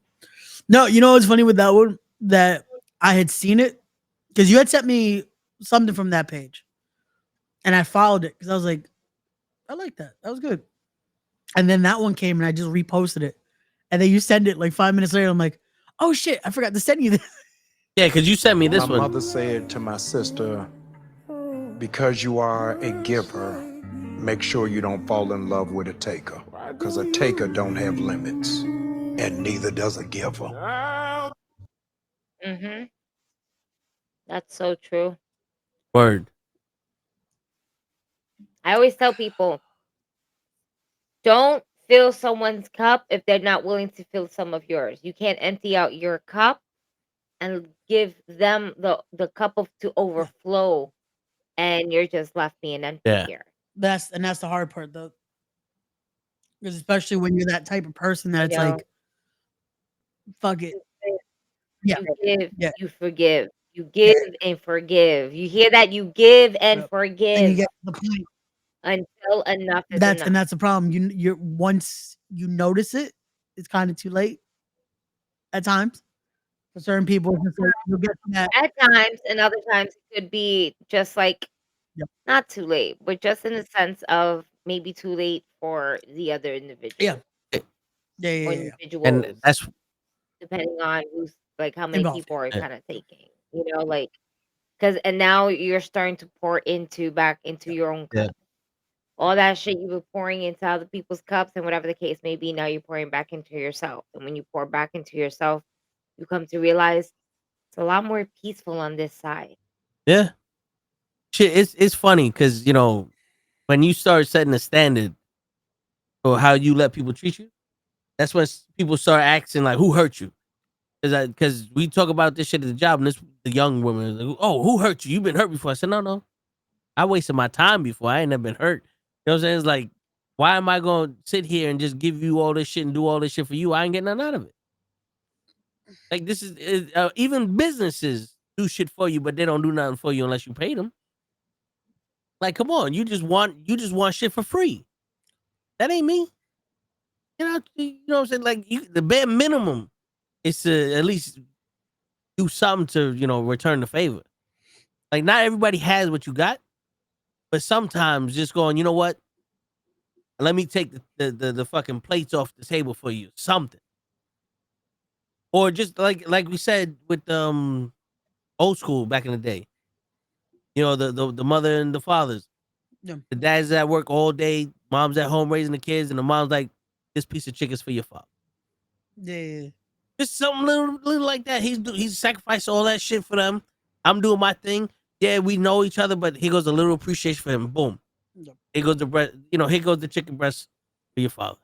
No, you know what's funny with that one? That I had seen it because you had sent me something from that page, and I followed it because I was like, I like that. That was good. And then that one came, and I just reposted it, and then you send it like 5 minutes later. I'm like, oh shit, I forgot to send you this. Yeah, because you sent me this My one. mother said to my sister, because you are a giver, make sure you don't fall in love with a taker. Because a taker don't have limits, and neither does a giver. Mm-hmm. That's so true. Word. I always tell people, don't fill someone's cup if they're not willing to fill some of yours. You can't empty out your cup and give them the cup of to overflow, and you're just left being empty Yeah. here. That's the hard part though, because especially when you're that type of person that You it's know, like, fuck it. Yeah, you give, yeah, you forgive. You yeah. give and forgive. You hear that? You give and Yep. And you forgive get to the point. until enough is That's enough. the problem. You're once you notice it, it's kind of too late at times for certain people. It's just like, you'll get to that. At times, and other times it could be just like Yep. not too late, but just in the sense of maybe too late for the other individual Yeah, or yeah. And individuals, that's depending on who's like how many Involved. people are Yeah. kind of taking, like because and now you're starting to pour back into your own Yeah. cup. All that shit you were pouring into other people's cups and whatever the case may be, now you're pouring back into yourself. And when you pour back into yourself, you come to realize it's a lot more peaceful on this side. Yeah. Shit, it's funny because when you start setting a standard for how you let people treat you, that's when people start asking like, "Who hurt you?" Because we talk about this shit at the job, and the young woman is like, "Oh, who hurt you? You've been hurt before." I said, "No, no, I wasted my time before. I ain't never been hurt." You know what I'm saying? It's like, why am I going to sit here and just give you all this shit and do all this shit for you? I ain't getting nothing out of it. Like this is even businesses do shit for you, but they don't do nothing for you unless you pay them. Like, come on, you just want shit for free. That ain't me. You know what I'm saying? Like, the bare minimum is to at least do something to return the favor. Like, not everybody has what you got, but sometimes just going, you know what? Let me take the fucking plates off the table for you. Something. Or just like we said with old school back in the day. The mother and the fathers. Yeah. The dad's at work all day, mom's at home raising the kids, and the mom's like, this piece of chicken's for your father. Yeah. Just something little like that. He's sacrificed all that shit for them. I'm doing my thing. Yeah, we know each other, but here goes a little appreciation for him. Boom. Yep. Here goes the breast. Here goes the chicken breast for your father.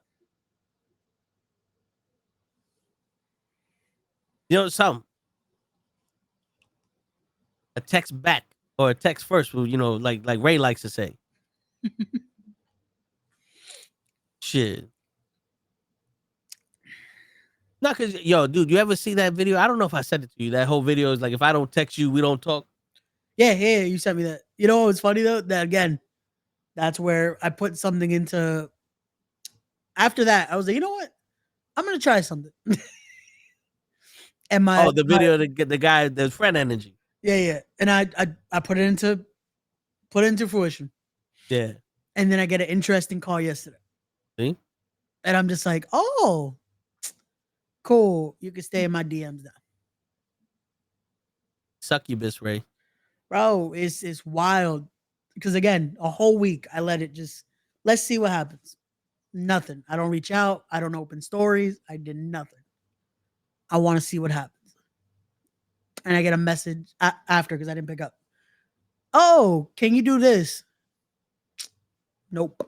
Something. A text back or a text first. Like Ray likes to say. Shit. Not cause dude, you ever see that video? I don't know if I sent it to you. That whole video is like, if I don't text you, we don't talk. Yeah, you sent me that. You know what's funny though? That again, that's where I put something into. After that, I was like, you know what? I'm gonna try something. And the video, the guy, the friend energy. Yeah. And I put it into fruition. Yeah. And then I get an interesting call yesterday. See? And I'm just like, oh, cool. You can stay in my DMs now. Succubus, Ray. Bro, it's wild. Because again, a whole week I let it let's see what happens. Nothing. I don't reach out. I don't open stories. I did nothing. I want to see what happens. And I get a message after because I didn't pick up. Oh, can you do this? Nope.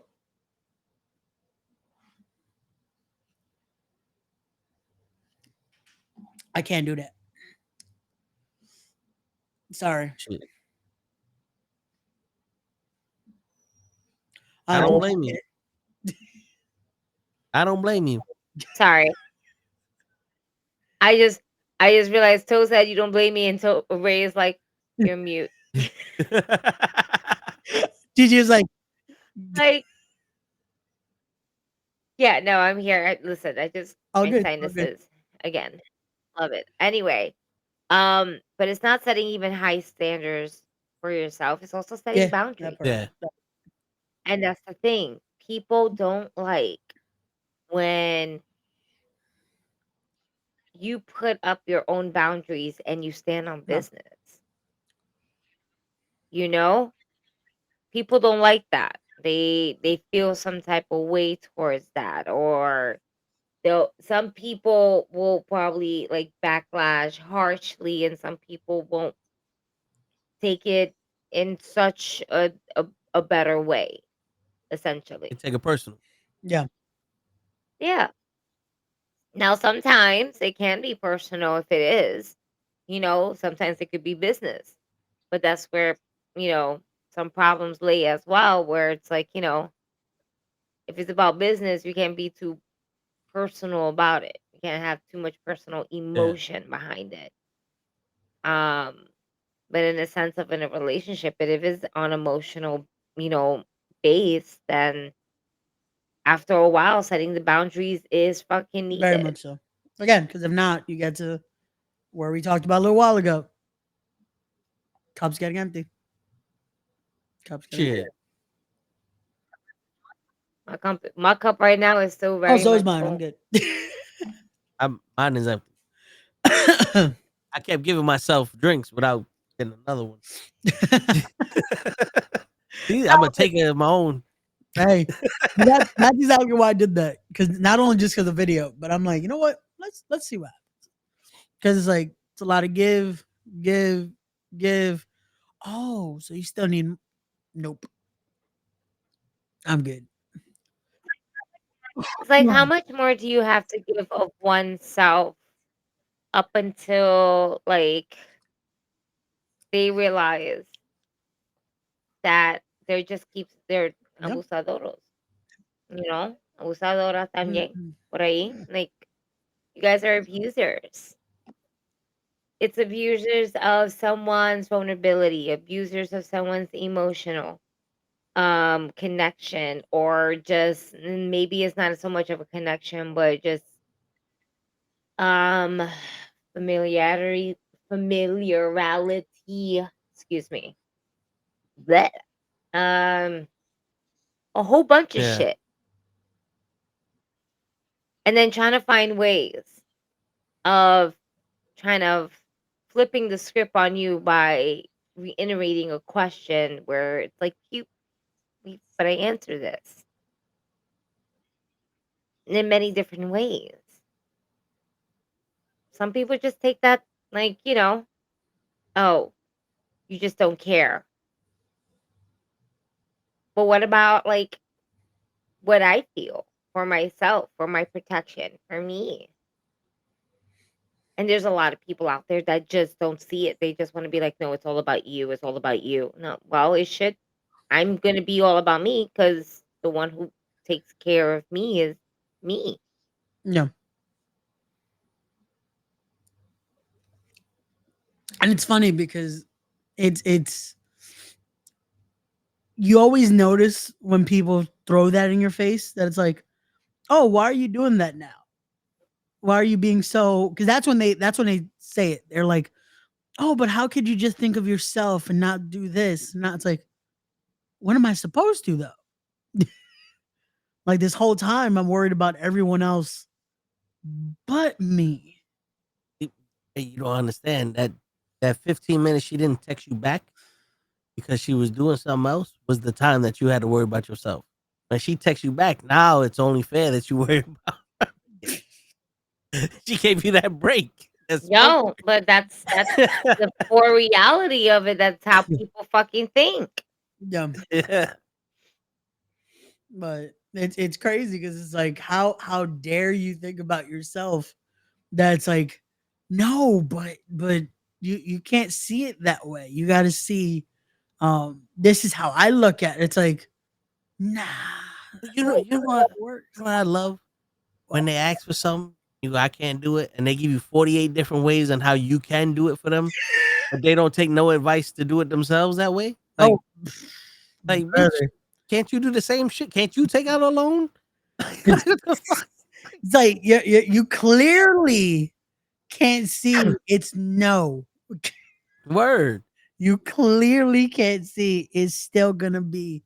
I can't do that. Sorry. Shit. I don't blame you. I don't blame you. Sorry. I just realized Toe said you don't blame me, and Ray is like, you're mute. GG is like, yeah, no, I'm here. Listen, I just all my good. sinuses again. Love it. Anyway, But it's not setting even high standards for yourself. It's also setting Yeah, boundaries. that part. Yeah. And that's the thing. People don't like when you put up your own boundaries and you stand on No. business. You know? People don't like that. They feel some type of way towards that, or some people will probably like backlash harshly, and some people won't take it in such a better way, essentially. They take it personal. Yeah. Yeah. Now sometimes it can be personal if it is. Sometimes it could be business. But that's where, some problems lay as well, where it's like, if it's about business, you can't be too personal about it. You can't have too much personal emotion behind it. But in the sense of in a relationship, but if it's on emotional, base, then after a while, setting the boundaries is fucking needed. Very much so. Again, because if not, you get to where we talked about a little while ago. Cup's getting empty. Cup's getting empty. Shit. My cup right now is still very Oh, so is much mine. I'm full. good. Mine is empty. I kept giving myself drinks without getting another one. See, I'm gonna take it of my own. Hey, that's exactly why I did that. Because not only just because of the video, but I'm like, you know what? Let's see what happens. Because it's like it's a lot of give. Oh, so you still need? Nope. I'm good. It's like, how much more do you have to give of oneself up until like they realize that they're Yep. abusadores, abusadoras también, Mhm. por ahí. Like, you guys are abusers. It's abusers of someone's vulnerability, abusers of someone's emotional connection, or just maybe it's not so much of a connection, but just um familiarity, excuse me. That a whole bunch of Yeah. shit. And then trying to find ways of trying to flipping the script on you by reiterating a question where it's like, but I answer this in many different ways. Some people just take that like, oh, you just don't care. But what about like what I feel for myself, for my protection, for me? And there's a lot of people out there that just don't see it. They just want to be like, no, it's all about you. It's all about you. No, well, it should. I'm going to be all about me because the one who takes care of me is me. Yeah. And it's funny because it's you always notice when people throw that in your face that it's like, oh, why are you doing that now? Why are you being so? Because that's when they say it. They're like, oh, but how could you just think of yourself and not do this? Not it's like, when am I supposed to though? Like this whole time, I'm worried about everyone else but me. Hey, you don't understand that 15 minutes she didn't text you back because she was doing something else was the time that you had to worry about yourself. When she texts you back, now it's only fair that you worry about her. She gave you that break. No, but that's the poor reality of it. That's how people fucking think. Yeah. Yeah. But it's crazy because it's like how dare you think about yourself? That's like, no, but you can't see it that way. You got to see this is how I look at it. It's like, nah. You know what I love? When they ask for something, you go, I can't do it, and they give you 48 different ways on how you can do it for them, but they don't take no advice to do it themselves that way. Like, like, bitch, can't you do the same shit? Can't you take out a loan? It's like you clearly can't see, it's no. Word. You clearly can't see, it's still gonna be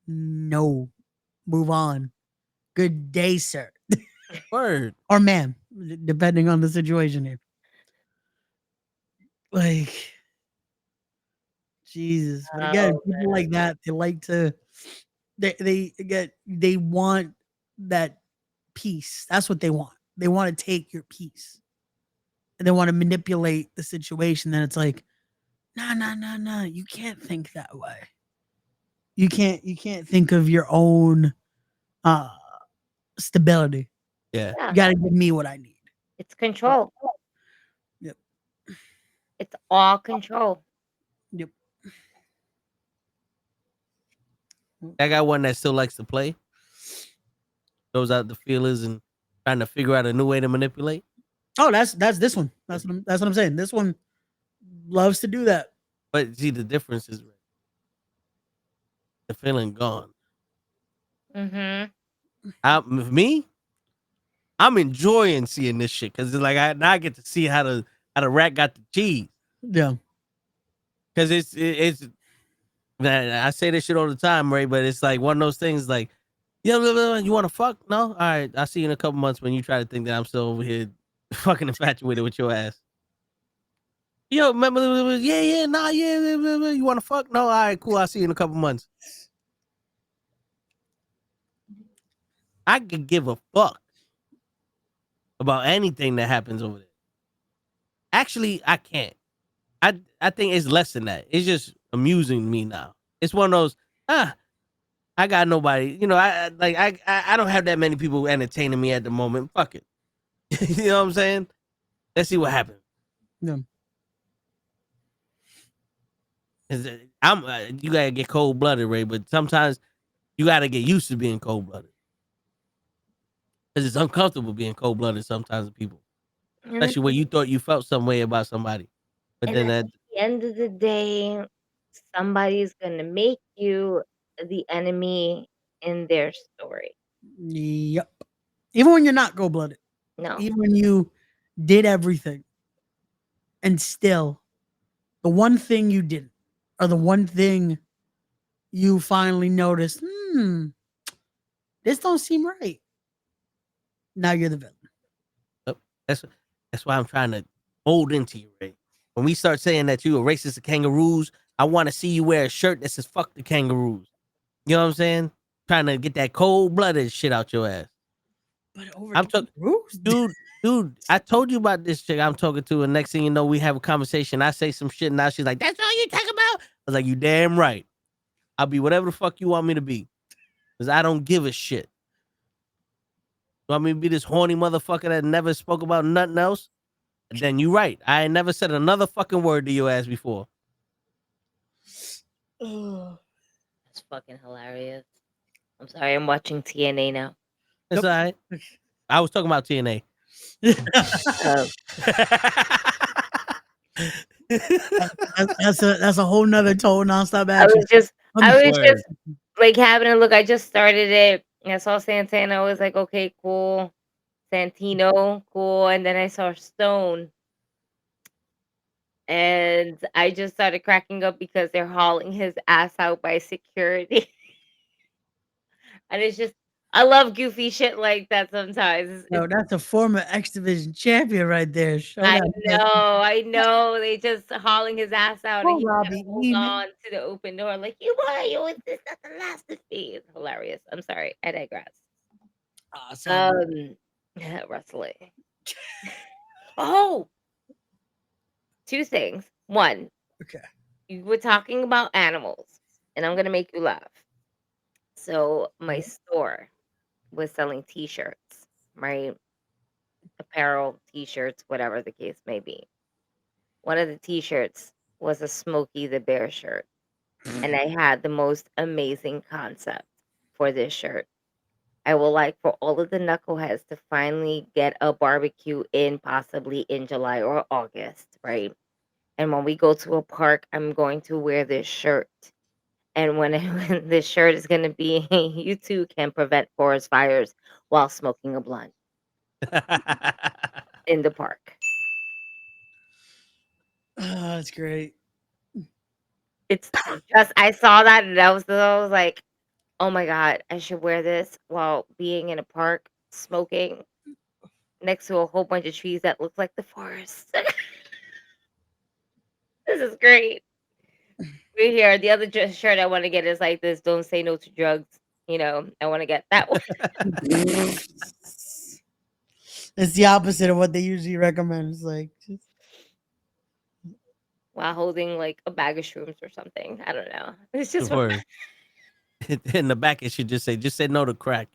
no. Move on. Good day, sir. Word. Or ma'am, depending on the situation here. Like, Jesus. But again, Oh, people like that, they like to they want that peace. That's what they want. They want to take your peace. And they want to manipulate the situation. Then it's like, nah. You can't think that way. You can't think of your own stability. Yeah. Yeah. You gotta give me what I need. It's control. Yep. It's all control. Yep. I got one that still likes to play. Goes out the feelers and trying to figure out a new way to manipulate. Oh, that's this one. That's what I'm saying. This one loves to do that. But see, the difference is the feeling gone. Mm-hmm. Me, I'm enjoying seeing this shit because it's like now I get to see how the rat got the cheese. Yeah. Because it's man, I say this shit all the time, Ray, but it's like one of those things like, yeah, you want to fuck? No? All right, I'll see you in a couple months when you try to think that I'm still over here fucking infatuated with your ass. Yo, remember? Yeah, you want to fuck? No? All right, cool. I'll see you in a couple months. I could give a fuck about anything that happens over there. Actually, I can't. I think it's less than that. It's just amusing me now. It's one of those, I got nobody, I don't have that many people entertaining me at the moment. Fuck it. You know what I'm saying? Let's see what happens. Yeah. You gotta get cold blooded, Ray, but sometimes you gotta get used to being cold blooded. Because it's uncomfortable being cold blooded sometimes with people. Especially when you thought you felt some way about somebody. But And then at the end of the day, somebody's gonna make you the enemy in their story. Yep. Even when you're not cold blooded. No. Even when you did everything. And still, the one thing you didn't, or the one thing you finally noticed, this don't seem right. Now you're the villain. That's why I'm trying to mold into you, Ray. When we start saying that you a racist to kangaroos, I want to see you wear a shirt that says "fuck the kangaroos." You know what I'm saying? Trying to get that cold blooded shit out your ass. But over I'm talking, dude. I told you about this chick I'm talking to, and next thing you know, we have a conversation. I say some shit, and now she's like, "That's all you talk about." I was like, "You damn right. I'll be whatever the fuck you want me to be, because I don't give a shit. You want me to be this horny motherfucker that never spoke about nothing else? Then you right. I ain't never said another fucking word to your ass before." That's fucking hilarious. I'm sorry, I'm watching TNA now. That's all right. I was talking about TNA. That's a whole nother total nonstop I action. was just like having a look. I just started it. I saw Santana. I was like, okay, cool. Santino, cool. And then I saw Stone. And I just started cracking up because they're hauling his ass out by security. And it's just, I love goofy shit like that sometimes. No, that's a former X Division champion right there. I know. They just hauling his ass out, and he Robbie hold on to the open door like, you is this not the last of me? It's hilarious. I'm sorry, I digress. Wrestling. Oh, two things. One, okay, you were talking about animals, and I'm gonna make you laugh. So my store was selling T-shirts, right? Apparel, T-shirts, whatever the case may be. One of the T-shirts was a Smokey the Bear shirt, and I had the most amazing concept for this shirt. I would like for all of the knuckleheads to finally get a barbecue in, possibly in July or August, right? And when we go to a park, I'm going to wear this shirt. And when this shirt is going to be, you too can prevent forest fires while smoking a blunt in the park. That's great. It's just I saw that and I was like, oh my god, I should wear this while being in a park smoking next to a whole bunch of trees that look like the forest. This is great. Right here, the other shirt I want to get is like this: "Don't say no to drugs." You know, I want to get that one It's the opposite of what they usually recommend. It's like just while holding like a bag of shrooms or something. I don't know. It's just Word. In the back, it should just say no to crack.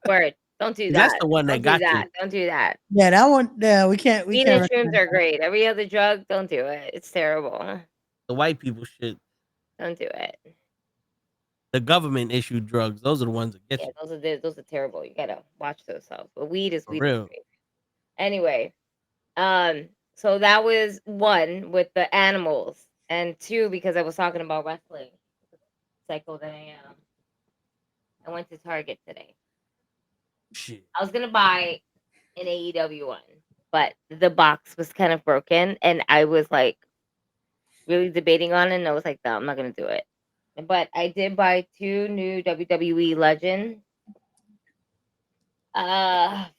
word. Don't do That's that. the one that Don't do got that. you. Don't do that. yeah, that one. Yeah, we can't. We Weed can't and shrooms recommend are that. great. Every other drug, don't do it. It's terrible. The white people shit. Don't do it. The government issued drugs. Those are the ones that get Yeah, you. those are terrible. You gotta watch those stuff. But weed is For weed is real. great. Anyway, so that was one with the animals, and two because I was talking about wrestling. Cycle that I went to Target today. Shit. I was gonna buy an AEW one, but the box was kind of broken, and I was like really debating on it. And I was like, no, I'm not gonna do it. But I did buy two new WWE Legends.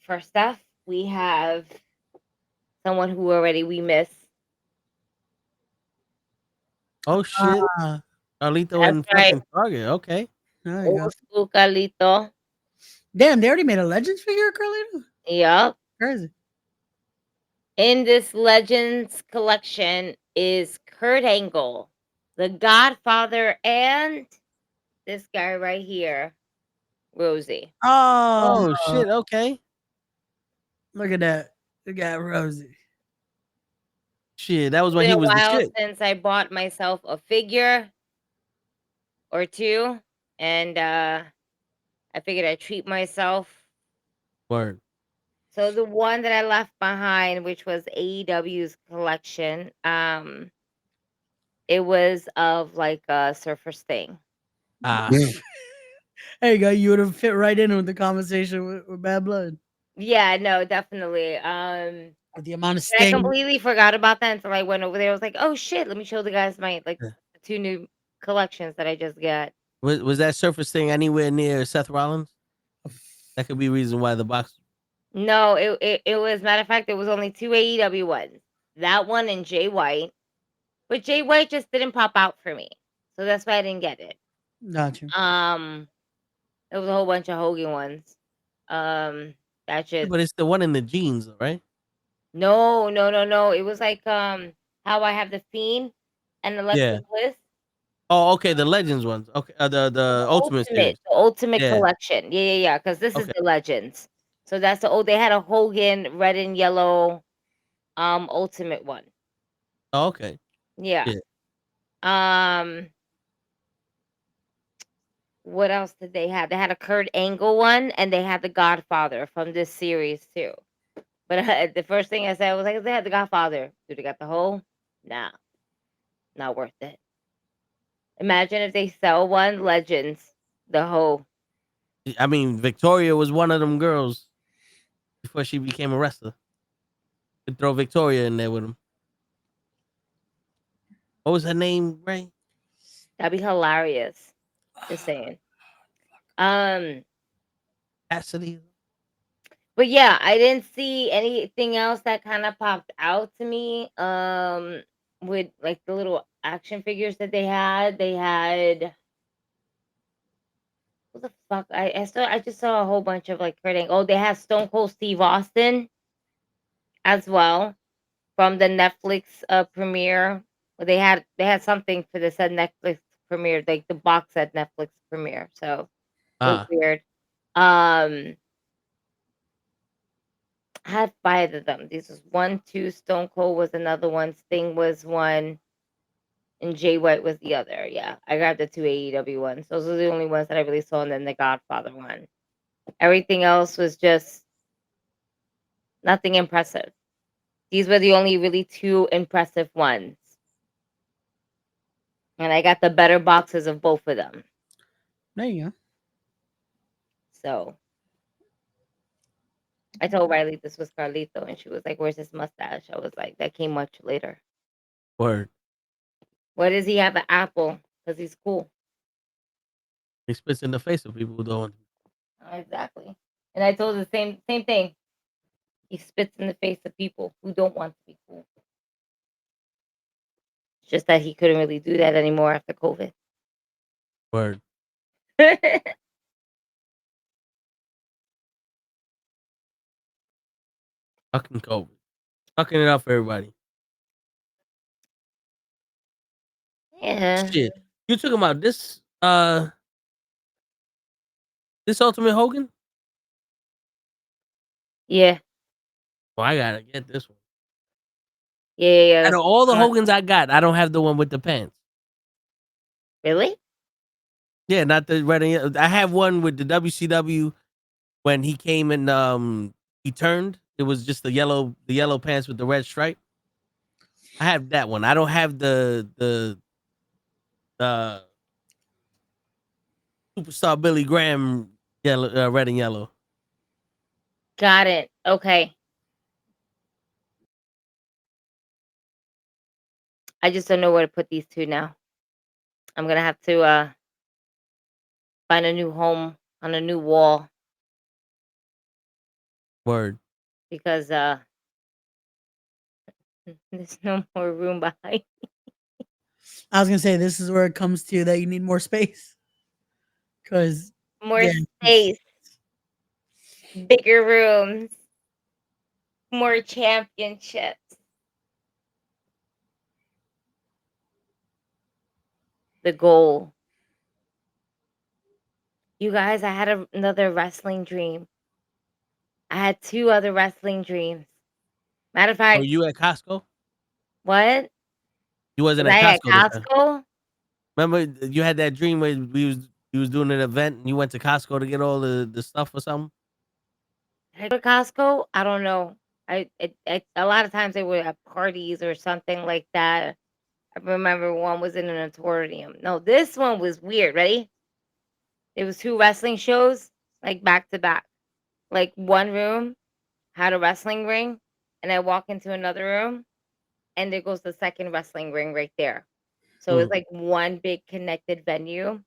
First off, we have someone who already we miss. Oh shit. Ah, Carlito That's and right, fucking Target. Okay. there you go. old school Carlito. Damn, they already made a Legends figure, Carlito. Yup. Crazy. In this Legends collection is Kurt Angle, the Godfather, and this guy right here, Rosie. Oh, Oh shit. Okay. look at that. Look at Rosie. Shit. That was It's when been he a was the while shit. since I bought myself a figure or two, and I figured I'd treat myself. Word. So the one that I left behind, which was AEW's collection, it was of like a Surfer Sting. Ah. There you go. You would have fit right in with the conversation with Bad Blood. Yeah, no, definitely. With the amount of And I sting. completely forgot about that until I went over there. I was like, "Oh shit, let me show the guys my like Yeah. the two new collections that I just got." Was that surface thing anywhere near Seth Rollins? That could be a reason why the box. No, it was matter of fact, it was only two AEW ones. That one and Jay White, but Jay White just didn't pop out for me, so that's why I didn't get it. Got you. There was a whole bunch of Hogan ones. That just But it's the one in the jeans, right? no, no, no, no. It was like how I have the Fiend and Alexa Yeah. Bliss. Oh, okay. The Legends ones. Okay. The Ultimate series. The Ultimate Yeah. Collection. Yeah, yeah, yeah. Because this is Okay. the Legends. So that's the old. They had a Hogan red and yellow, Ultimate one. Oh, okay. Yeah. Yeah. What else did they have? They had a Kurt Angle one, and they had the Godfather from this series too. But the first thing I said was like, they had the Godfather. Do they got the whole? Nah, not worth it. Imagine if they sell one Legends, the whole. I mean, Victoria was one of them girls before she became a wrestler. Could throw Victoria in there with him. What was her name, Ray? That'd be hilarious. Just saying. Cassidy. But yeah, I didn't see anything else that kind of popped out to me. With like the little action figures that they had. They had what the fuck? I just saw a whole bunch of like hurting. Oh, they had Stone Cold Steve Austin as well from the Netflix premiere. Well, they had something for this at Netflix premiere, like the box at Netflix premiere. So it was Ah. weird. I had five of them. This was one, two. Stone Cold was another one. Sting was one, and Jay White was the other. Yeah, I grabbed the two AEW ones. Those are the only ones that I really saw, and then the Godfather one. Everything else was just nothing impressive. These were the only really two impressive ones, and I got the better boxes of both of them. There you go. So I told Riley this was Carlito, and she was like, "Where's his mustache?" I was like, "That came much later." Word. Why does he have an apple? Because he's cool. He spits in the face of people who don't. Exactly. And I told her the same thing. He spits in the face of people who don't want to be cool. It's just that he couldn't really do that anymore after COVID. Word. Fucking COVID. Fucking it up for everybody. Yeah. Shit. You talking about this this Ultimate Hogan? Yeah. Oh, I gotta get this one. Yeah. Out of all the Hogans I got, I don't have the one with the pants. Really? Yeah, not the red and yellow. I have one with the WCW when he came and he turned. It was just the yellow pants with the red stripe. I have that one. I don't have the Superstar Billy Graham yellow, red and yellow. Got it. Okay. I just don't know where to put these two now. I'm gonna have to find a new home on a new wall Word. because there's no more room behind. I was gonna say this is where it comes to that you need more space. Cause More yeah, space, bigger rooms, more championships. The goal. You guys, I had another wrestling dream. I had 2 other wrestling dreams. Matter of Oh, fact, you at Costco? what? You Was wasn't at I at Costco this time. Costco? Remember you had that dream where you was doing an event and you went to Costco to get all the stuff or something? Did I go to Costco? I don't know. A lot of times they were at parties or something like that. I remember one was in an auditorium. No, this one was weird. Ready? It was 2 wrestling shows, like back to back. Like one room had a wrestling ring, and I walk into another room, and there goes the second wrestling ring right there. So it's like one big connected venue,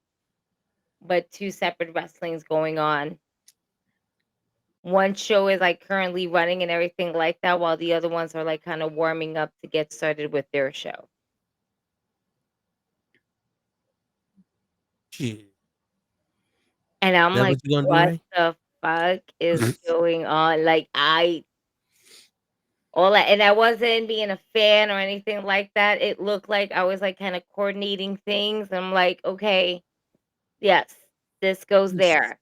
but 2 separate wrestlings going on. One show is like currently running and everything like that, while the other ones are like kind of warming up to get started with their show. Shit. And I'm That like, what you gonna do, what Ray? the fuck is going on? Like and I wasn't being a fan or anything like that. It looked like I was like kind of coordinating things. I'm like, okay, yes, this goes there.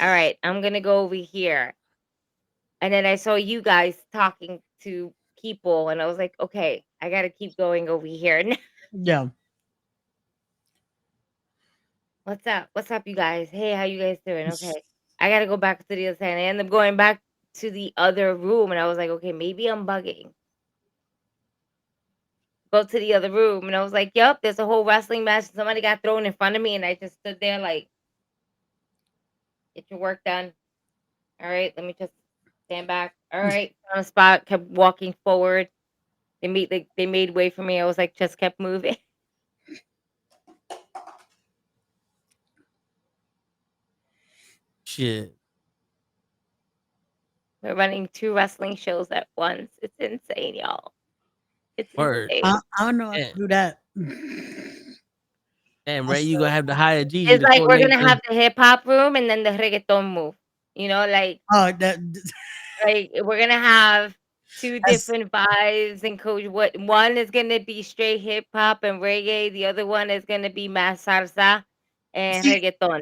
All right, I'm gonna go over here. And then I saw you guys talking to people, and I was like, okay, I gotta keep going over here. yeah. What's up? What's up, you guys? Hey, how you guys doing? Okay. I gotta go back to the other side. I ended up going back to the other room, and I was like, okay, maybe I'm bugging. Go to the other room, and I was like, yep, there's a whole wrestling match. Somebody got thrown in front of me, and I just stood there like, get your work done. All right, let me just stand back. All right, on the spot, kept walking forward. They made way for me. I was like, just kept moving. Shit. We're running 2 wrestling shows at once. It's insane, y'all. It's Word. insane. I don't know how Yeah. to do that. Damn, Ray, you gonna have to hire Gigi It's to like we're coordinate gonna have the hip hop room and then the reggaeton move. You know, like that we're gonna have 2 that's, different vibes and coach. What one is gonna be straight hip hop and reggae. The other one is gonna be más salsa and see, reggaeton.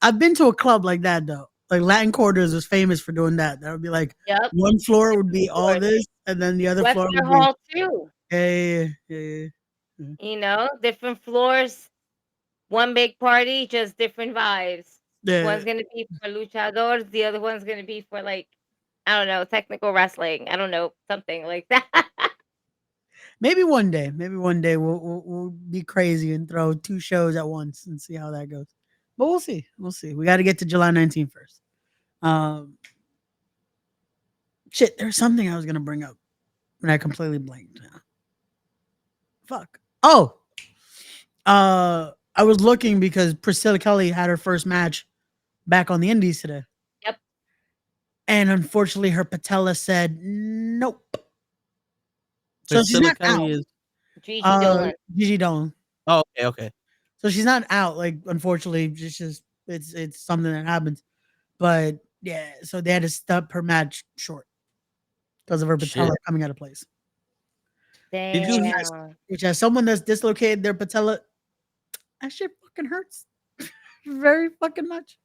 I've been to a club like that though. Like Latin Quarters was famous for doing that. That would be like Yep. one floor would be all Floors. this, and then the other floor Webster would be Hall too. yeah. You know, different floors. One big party, just different vibes. Yeah. One's gonna be for luchadors, the other one's gonna be for like, I don't know, technical wrestling. I don't know, something like that. Maybe one day. Maybe one day we'll be crazy and throw 2 shows at once and see how that goes. But we'll see. We'll see. We got to get to July 19th first. Shit, there's something I was gonna bring up, and I completely blanked now. Fuck. Oh, I was looking because Priscilla Kelly had her first match back on the Indies today. Yep. And unfortunately, her patella said nope. So she's Priscilla not Kelly out. is. Gigi Dolan. Gigi Dolan. Oh, okay. So she's not out. Like, unfortunately, it's something that happens. But yeah, so they had to stop her match short because of her patella Shit. coming out of place. Did you hear? Damn. Which, as someone that's dislocated their patella, that shit fucking hurts very fucking much.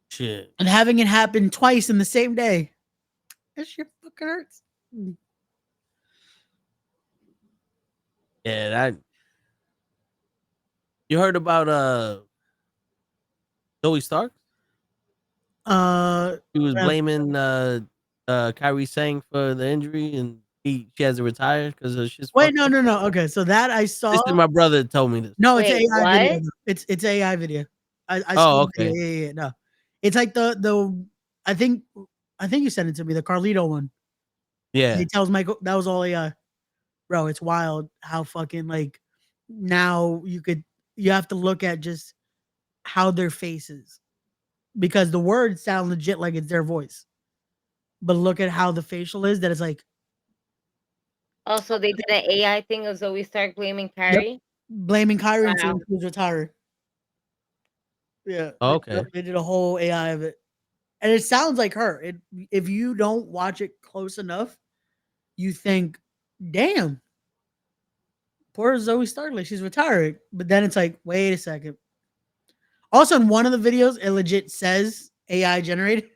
Shit. And having it happen twice in the same day, that shit fucking hurts. Yeah, that. You heard about Zoe Stark? She was blaming Kyrie Sang for the injury, and she has to retire because of shit's. Wait, no. Okay, so that I saw. This is my brother told me this. No, it's Wait, AI video. what? It's AI video. I Oh, saw the okay. video. Yeah. No, it's like the I think you sent it to me, the Carlito one. Yeah. He tells Michael that was all AI. Bro, it's wild how fucking like now you have to look at just how their faces, because the words sound legit like it's their voice, but look at how the facial is. That it's like Also, they did an AI thing of Zoe Stark blaming Kyrie. blaming Kyrie and saying Wow. she was retired. Yeah. Okay. They did a whole AI of it. And it sounds like her. If you don't watch it close enough, you think, damn, poor Zoe Stark, like she's retiring. But then it's like, wait a second. Also, in one of the videos, it legit says AI generated.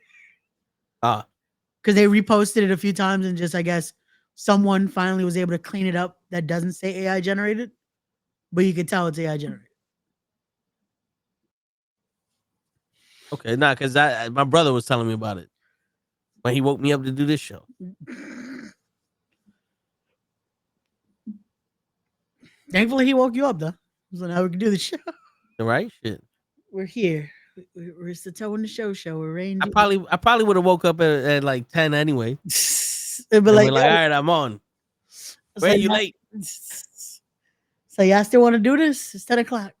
Because they reposted it a few times and just, I guess, someone finally was able to clean it up that doesn't say AI generated. But you can tell it's AI generated. Okay, nah, because my brother was telling me about it when he woke me up to do this show. Thankfully, he woke you up, though. So now we can do the show. The right shit. We're here. We're the Toe in the Show. We're Ray and I probably would have woke up at like 10 anyway. But Like, like, all right, I'm on. Where you late? So y'all still want to do this? It's 10 o'clock.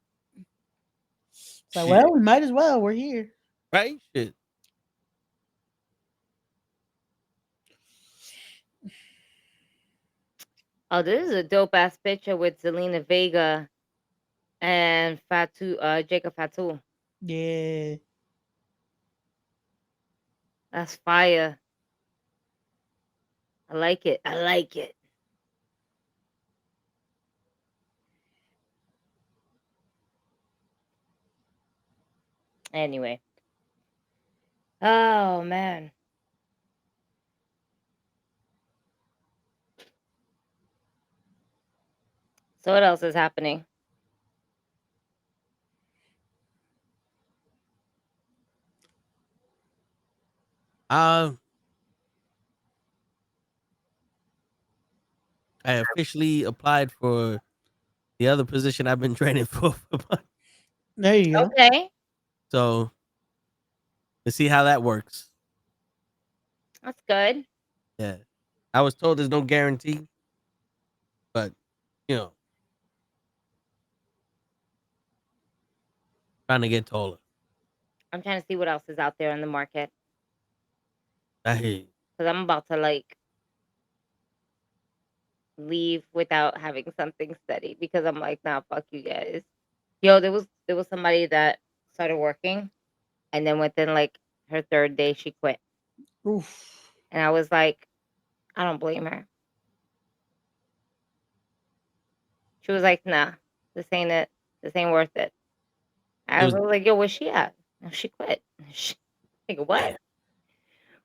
So Shit. well, we might as well. We're here. Right? Shit. Oh, this is a dope ass picture with Zelina Vega and Jacob Fatu. Yeah. That's fire. I like it. I like it. Anyway. Oh man. So what else is happening? I officially applied for the other position I've been training for. There you go. Okay. So let's see how that works. That's good. Yeah. I was told there's no guarantee, but you know, trying to get taller. I'm trying to see what else is out there in the market. I hear you. Because I'm about to like leave without having something steady, because I'm like, nah, fuck you guys. Yo, there was somebody that started working, and then within like her third day she quit. Oof. And I was like, I don't blame her. She was like, nah, this ain't it. This ain't worth it. I was like, yo, where's she at? And she quit. Like, what?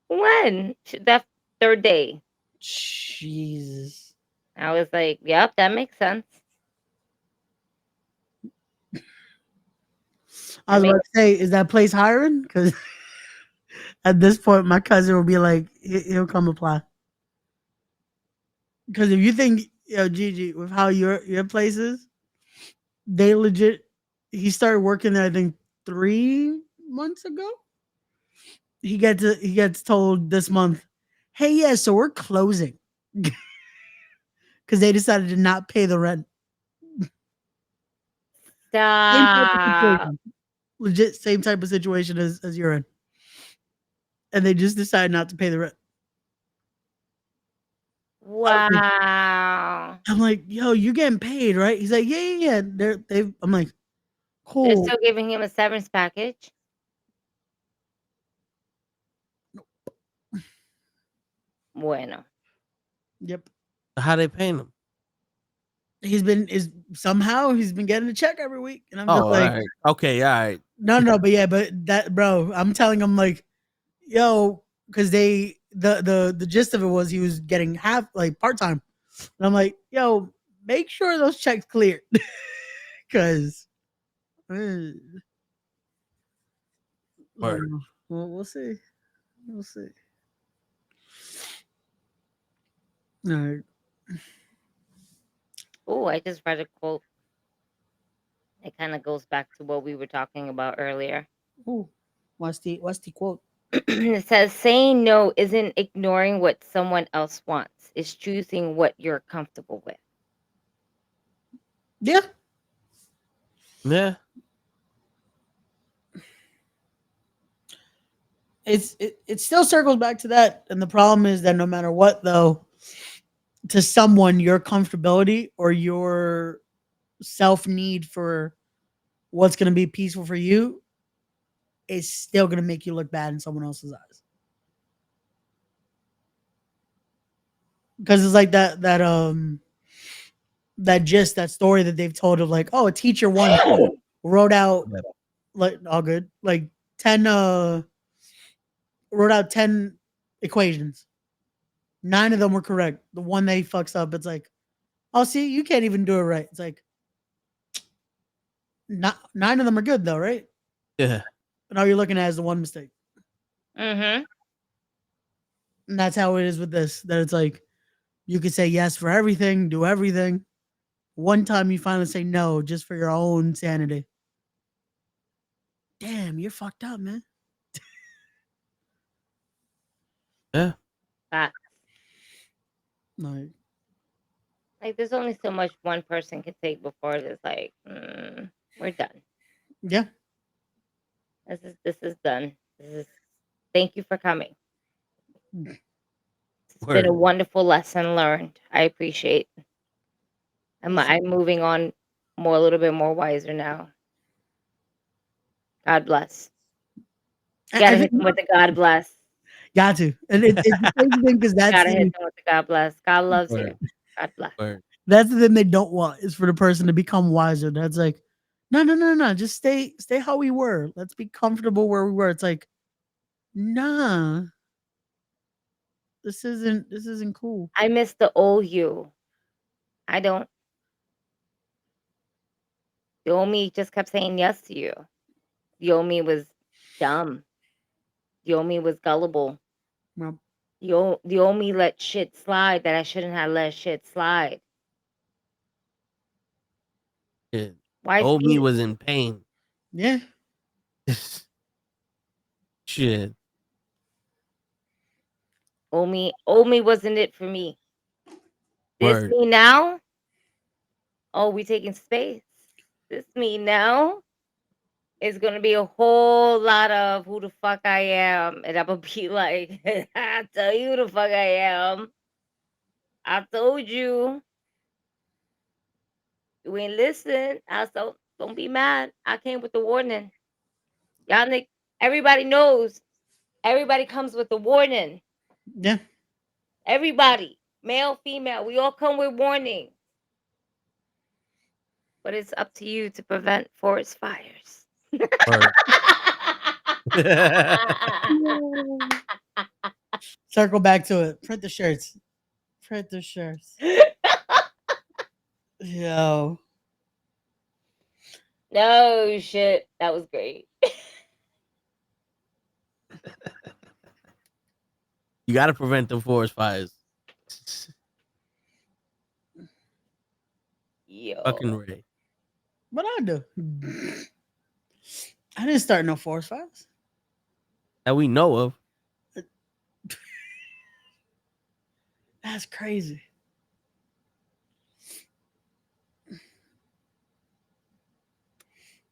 When? That third day. Jesus. I was like, yep, that makes sense. I was about to say, is that place hiring? Because at this point, my cousin will be like, he'll come apply. Because if you think, Gigi, with how your place is, they legit, he started working there, I think, 3 months ago. he gets told this month, hey, yeah, so we're closing because they decided to not pay the rent. Same type of Stop. situation. Legit same type of situation as you're in. And they just decided not to pay the rent. Wow. I'm like, yo, you're getting paid, right? He's like, yeah. I'm like, They're cool. still giving him a severance package. Bueno. Yep. How they paying him? He's been getting a check every week. And I'm just Oh, like, all right. Okay, all right. no, but that, bro, I'm telling him like, yo, because the gist of it was he was getting half like part-time. And I'm like, yo, make sure those checks clear. Because Word. we'll see. We'll see. All right. Oh, I just read a quote. It kind of goes back to what we were talking about earlier. Ooh, what's the quote? It says, saying no isn't ignoring what someone else wants. It's choosing what you're comfortable with. Yeah. Yeah. It still circles back to that. And the problem is that no matter what, though, to someone, your comfortability or your self need for what's going to be peaceful for you is still going to make you look bad in someone else's eyes. Because it's like that story that they've told of like, oh, a teacher once wrote out like all good, like 10 wrote out 10 equations. 9 of them were correct. The one that he fucks up, it's like, oh, see, you can't even do it right. It's like, not 9 of them are good though, right? Yeah. And all you're looking at is the one mistake. Mm-hmm. And that's how it is with this. That it's like you could say yes for everything, do everything. One time you finally say no just for your own sanity. Damn, you're fucked up, man. Yeah. Facts. Like, there's only so much one person can take before it's like, we're done. yeah. This is done. Thank you for coming. It's Word. been a wonderful lesson learned. I appreciate. I'm moving on a little bit more wiser now. God bless. Gotta hit them with the God bless. Got to. And it's the same thing because that's Gotta hit them with the God bless. God loves Word. you. God bless. Word. that's the thing they don't want is for the person to become wiser. That's like, no. Just stay how we were. Let's be comfortable where we were. It's like, nah. This isn't cool. I miss the old you. I don't. The old me just kept saying yes to you. The old me was dumb. The old me was gullible. Well, The old me let shit slide that I shouldn't have let shit slide. Shit. Why Old me speed? was in pain. yeah. Shit. Old me wasn't it for me. This Word. me now? Oh, we taking space. This me now is gonna be a whole lot of who the fuck I am, and I'm gonna be like, I tell you who the fuck I am. I told you. You ain't listen. Don't be mad. I came with the warning. Y'all everybody knows. Everybody comes with a warning. Yeah. Everybody, male, female, we all come with warning. But it's up to you to prevent forest fires. Word. Circle back to it. Print the shirts. Print the shirts. Yo. No shit. That was great. You got to prevent the forest fires. Yo. Fucking Ray. What I do? I didn't start no forest fires. that we know of. That's crazy.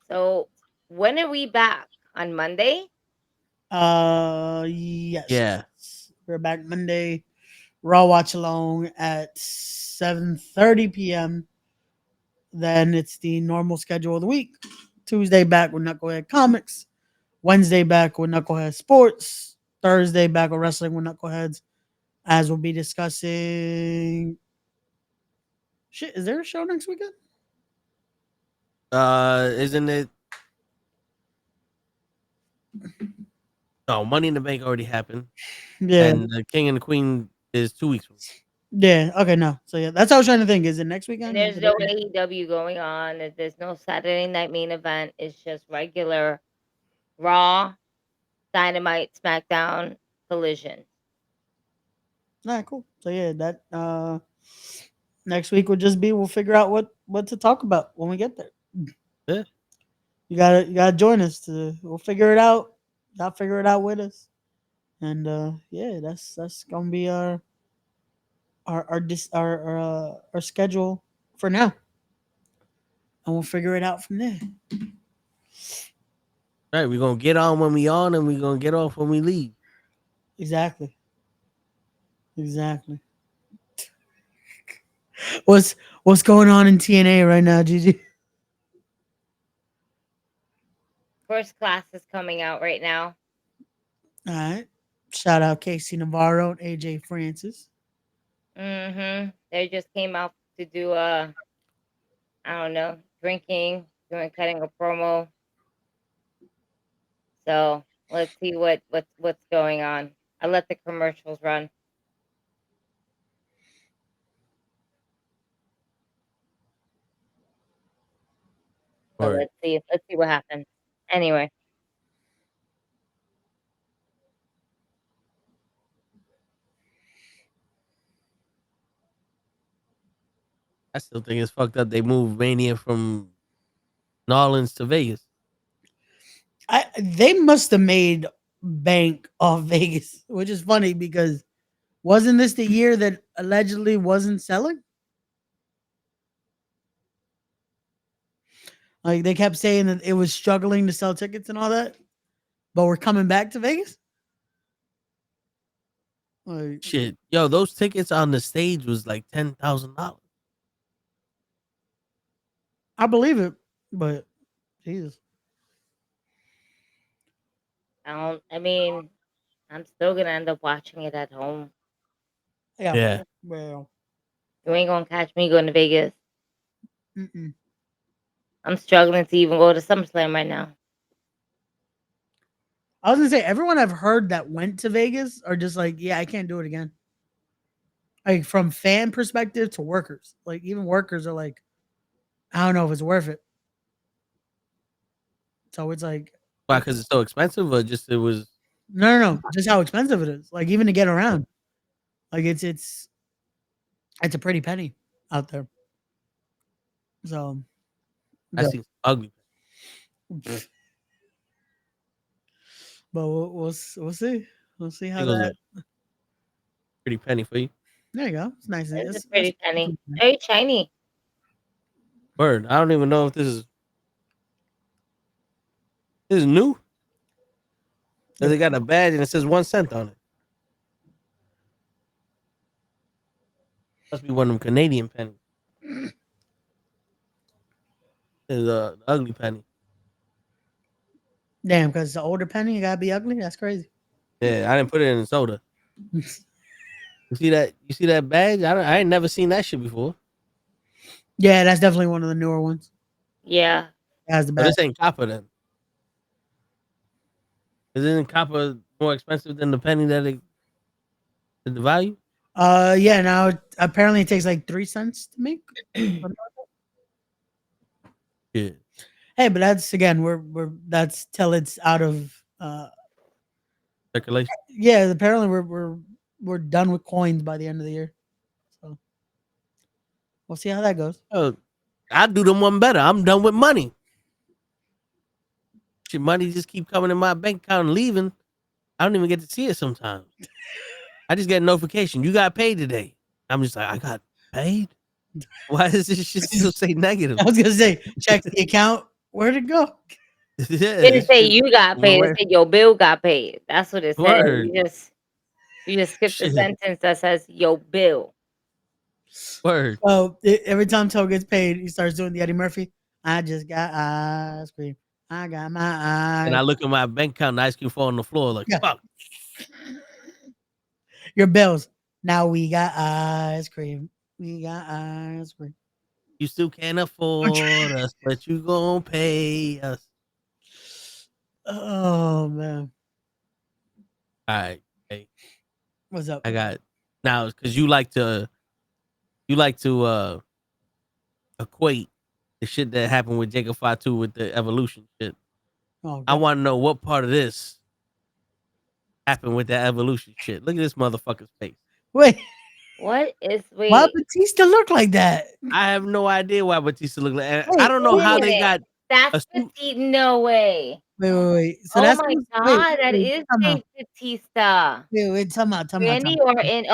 So when are we back? On Monday? Yes. Yeah. We're back Monday. Raw watch along at 7:30 p.m. Then it's the normal schedule of the week. Tuesday back with Knucklehead Comics. Wednesday back with Knucklehead Sports. Thursday back with Wrestling with Knuckleheads. As we'll be discussing. Shit, is there a show next weekend? Isn't it? No, Money in the Bank already happened. Yeah. And the King and the Queen is 2 weeks from now. Yeah. Okay. No. So yeah, that's what I was trying to think. Is it next weekend? And there's no AEW going on. There's no Saturday night main event. It's just regular Raw, Dynamite, SmackDown, Collision. All right. Cool. So yeah, that next week will just be. We'll figure out what to talk about when we get there. Yeah. You gotta join us. We'll figure it out. Y'all figure it out with us. And yeah, that's gonna be our schedule for now, and we'll figure it out from there. Right, we're gonna get on when we on, and we're gonna get off when we leave. Exactly. What's going on in TNA right now, Gigi? First Class is coming out right now. All right. Shout out Casey Navarro and AJ Francis. They just came out to do I don't know, cutting a promo. So let's see what's going on. I let the commercials run. So Right. let's see what happens. Anyway. I still think it's fucked up. They moved Mania from New Orleans to Vegas. They must have made bank off Vegas, which is funny because wasn't this the year that allegedly wasn't selling? Like they kept saying that it was struggling to sell tickets and all that, but we're coming back to Vegas. Like, Shit, yo, those tickets on the stage was like $10,000. I believe it, but Jesus. I mean, I'm still gonna end up watching it at home. Yeah. Well, You ain't gonna catch me going to Vegas. mm-mm. I'm struggling to even go to SummerSlam right now. I was gonna say everyone I've heard that went to Vegas are just like, yeah, I can't do it again. Like from fan perspective to workers, like even workers are like, I don't know if it's worth it. So it's like, Why? Because it's so expensive, or just it was. no, just how expensive it is. Like even to get around, like it's a pretty penny out there. So, I see ugly. but we'll see. We'll see how It goes that. a pretty penny for you. There you go. It's nice. It's a pretty penny. Very shiny. Word. I don't even know if this is new. They got a badge and it says 1 cent on it. Must be one of them Canadian pennies. It's the ugly penny. Damn, because it's an older penny, you gotta be ugly. That's crazy. Yeah, I didn't put it in soda. You see that? You see that badge? I ain't never seen that shit before. Yeah, that's definitely one of the newer ones. Yeah. It has the But badge. this ain't copper then. Isn't copper more expensive than the penny the value? Yeah. Now apparently it takes like 3 cents to make. Yeah. Hey, but that's again, we're that's till it's out of Circulation. yeah. Apparently we're done with coins by the end of the year. So we'll see how that goes. Oh, I do them one better. I'm done with money. Shit, money just keep coming in my bank account and leaving. I don't even get to see it sometimes. I just get a notification. You got paid today. I'm just like, I got paid? Why does this shit still say negative? I was gonna say, check the account. Where'd it go? Yeah, It didn't this say shit you got went paid. It away. said your bill got paid. That's what it said. Word. You just skip the Shit. sentence that says your bill. Word. Oh, every time Toe gets paid, he starts doing the Eddie Murphy. I just got ice cream. I got my And I ice. look at my bank account and ice cream fall on the floor like, Yeah. fuck. Your bills. Now we got ice cream. We got ice cream. You still can't afford us, but you gonna pay us. Oh man, All right. Hey, what's up? I got now because you like to equate the shit that happened with Jacob Fatu with the evolution shit. Oh, I God. want to know what part of this happened with that evolution shit. Look at this motherfucker's face. Wait, What is why wait? Batista look like that? I have no idea why Batista looked like. And I Wait, don't know Wait a how they minute. got That's a suit. Batista. No way. Wait. So Oh that's my wait, god, that wait, is time out. Dave Batista. Time out. Randy or in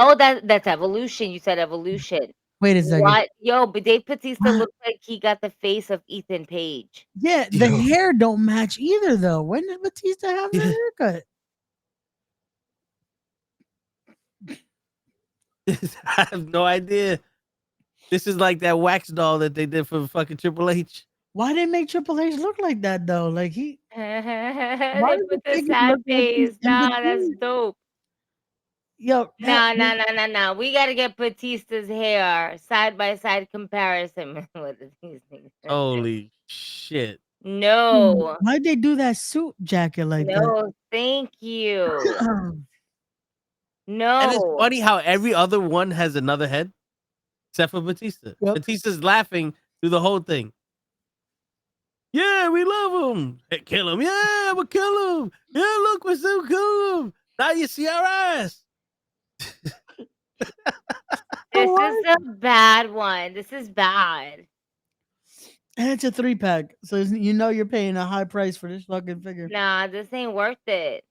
that's evolution. You said evolution. Wait a second. What? Yo, but Dave Batista What? looks like he got the face of Ethan Page. Yeah, the Yo. hair don't match either though. When did Batista have that haircut? I have no idea. This is like that wax doll that they did for fucking Triple H. Why they make Triple H look like that though? Like They why does put the figure sad look like he's face. in Nah, that's between? dope. Yo, Nah. We gotta get Batista's hair side by side comparison with these things. Holy shit. No, why'd they do that suit jacket like that? no, thank you. And it's No, funny how every other one has another head except for Batista. Yep. Batista's laughing through the whole thing. Yeah, we love him. Hey, kill him. Yeah, we'll kill him. Yeah, look, we're still kill him. Now you see our ass. this is a bad one. This is bad. And it's a 3-pack, so you know you're paying a high price for this fucking figure. Nah, this ain't worth it.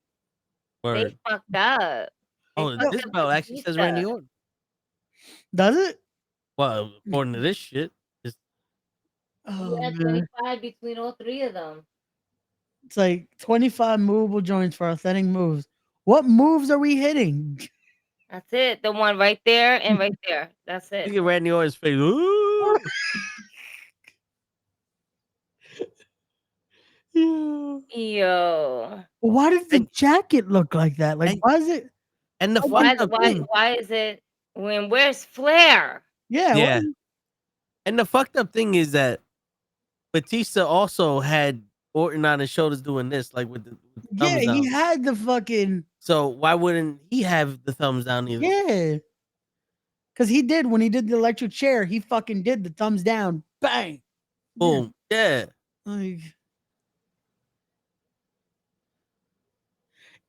They Word. fucked up. They Oh, fucked this up belt actually says Batista. Randy Orton. Does it? Well, according to this shit. Oh, Yeah, man. 25 between all three of them. It's like 25 movable joints for authentic moves. What moves are we hitting? That's it. The one right there and right there. That's it. Look at Randy Orton's face. Ooh. Yeah. Yo. Why did the jacket look like that? Like, And- why is it? And the Why fucked up thing. is it where's Flair? Yeah. Yeah. And the fucked up thing is that Batista also had Orton on his shoulders doing this, like with the Yeah, thumbs down. he had the fucking. So why wouldn't he have the thumbs down either? Yeah. Because he did, when he did the electric chair, he fucking did the thumbs down. Bang. Boom. Yeah. Like,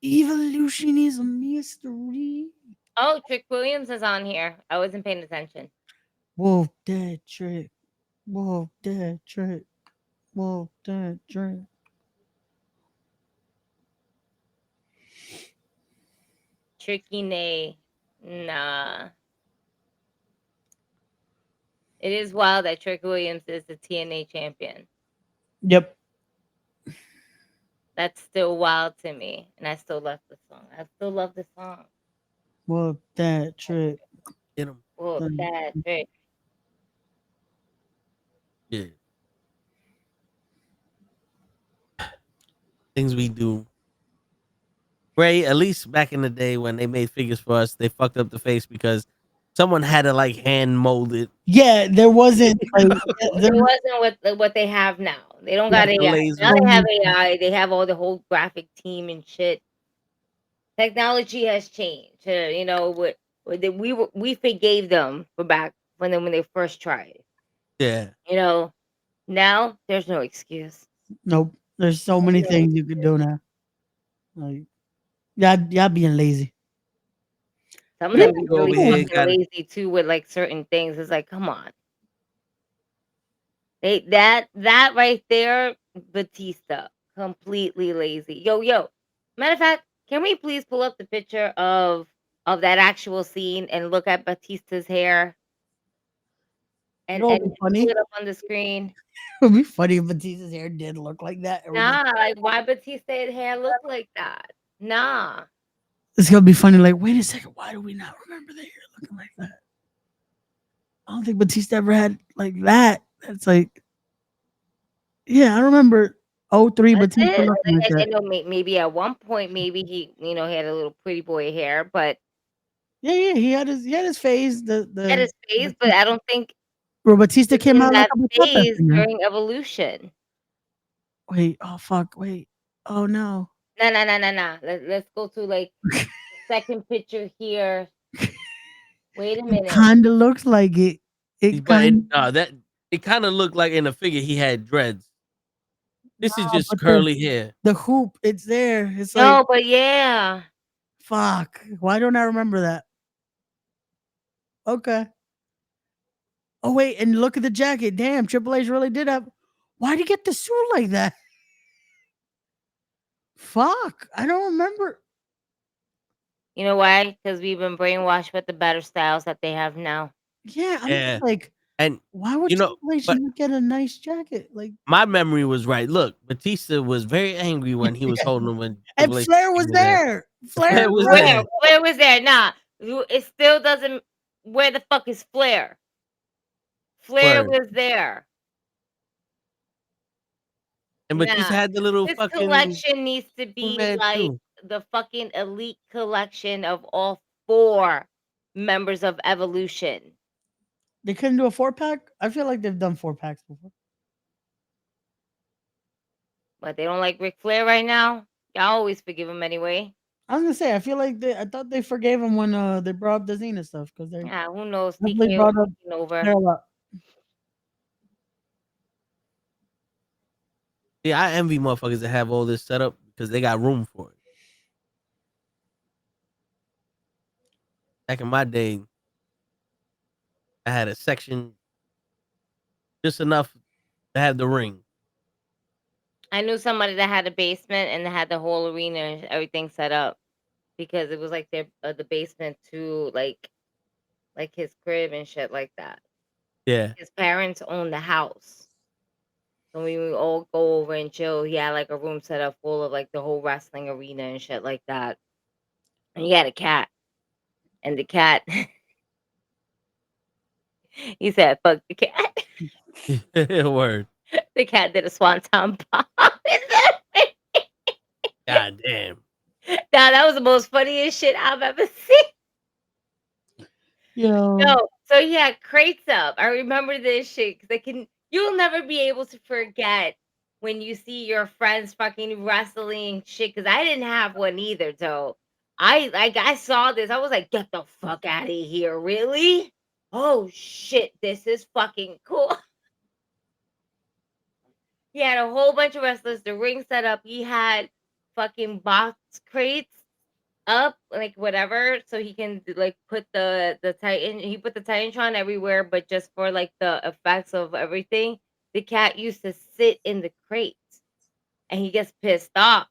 evolution is a mystery. Oh, Trick Williams is on here. I wasn't paying attention. Wolf dead trick. Wolf dead trick. Wolf dead trick. Tricky Nay. Nah. It is wild that Trick Williams is the TNA champion. Yep. That's still wild to me. And I still love the song. I still love the song. Wolf dead trick. Get him. Oh, that trick. Yeah. Things we do. Ray, at least back in the day when they made figures for us, they fucked up the face because someone had to like hand mold it. Yeah, there wasn't. Like, It wasn't what they have now. They don't got The AI. laser. Now they have AI. They have all the whole graphic team and shit. Technology has changed. You know what? We forgave them for back when they first tried. Yeah. You know, now there's no excuse. nope. There's so many things you could do now. Like, y'all being lazy. Some of them be Go over really here, fucking gotta- lazy too with like certain things. It's like, come on. That right there, Batista, completely lazy. Yo. Matter of fact, Can we please pull up the picture of that actual scene and look at Batista's hair You and know, it'd be pull funny. it up on the screen? It'd be funny if Batista's hair did look like that. Nah, like why Batista's hair look like that? Nah. It's gonna be funny. Like, wait a second, why do we not remember the hair looking like that? I don't think Batista ever had like that. It's like, yeah, I remember 03 That's Batista it. looking like I that. know maybe at one point maybe he he had a little pretty boy hair, but Yeah, he had his phase. at his face, but I don't think Bro, Batista it was came in out like that a bachata phase singer. during Evolution. Wait, oh fuck, wait. Oh no. Nah. Let's go to like the second picture here. Wait a It minute. kinda looks like it. It But kind it kind of looked like in the figure he had dreads. This is just but curly hair. the hoop, it's there. It's like, No, but yeah. fuck. Why don't I remember that? Okay. Oh wait, and look at the jacket. Damn, Triple H really did have. Why'd he get the suit like that? Fuck, I don't remember. You know why? Because we've been brainwashed with the better styles that they have now. Yeah, I'm Yeah. just like, And why would you know, Triple H but not get a nice jacket? Like, my memory was right. Look, Batista was very angry when he was holding him when and Triple H Flair was came there. Flair Flair was was there. Where was there? Nah. It still doesn't. Where the fuck is Flair? Flair Word. was there. And Nah. Batista had the little This fucking collection needs to be red like too. the fucking elite collection of all 4 members of Evolution. They couldn't do a 4-pack. I feel like they've done 4-packs before. But they don't like Ric Flair right now. Y'all always forgive him anyway. I was gonna say, I feel like I thought they forgave him when they brought up the Xena stuff because they Yeah, who knows? definitely TKO brought up taking over. Flair a lot. Yeah, I envy motherfuckers that have all this set up because they got room for it. Back in my day, I had a section just enough to have the ring. I knew somebody that had a basement and they had the whole arena and everything set up because it was like their the basement to like his crib and shit like that. Yeah. His parents owned the house. So we would all go over and chill. He had like a room set up full of like the whole wrestling arena and shit like that. And he had a cat. And the cat he said, fuck the cat. Word. The cat did a swanton bomb. God damn. Now that was the most funniest shit I've ever seen. Yo, So he had crates up. I remember this shit because you'll never be able to forget when you see your friends fucking wrestling shit. Because I didn't have one either, though. I saw this. I was like, get the fuck out of here, really? Oh shit, this is fucking cool. He had a whole bunch of wrestlers, the ring set up. He had fucking box crates up, like whatever, so he can like put the Titan. He put the Titantron everywhere, but just for like the effects of everything. The cat used to sit in the crates, and he gets pissed off.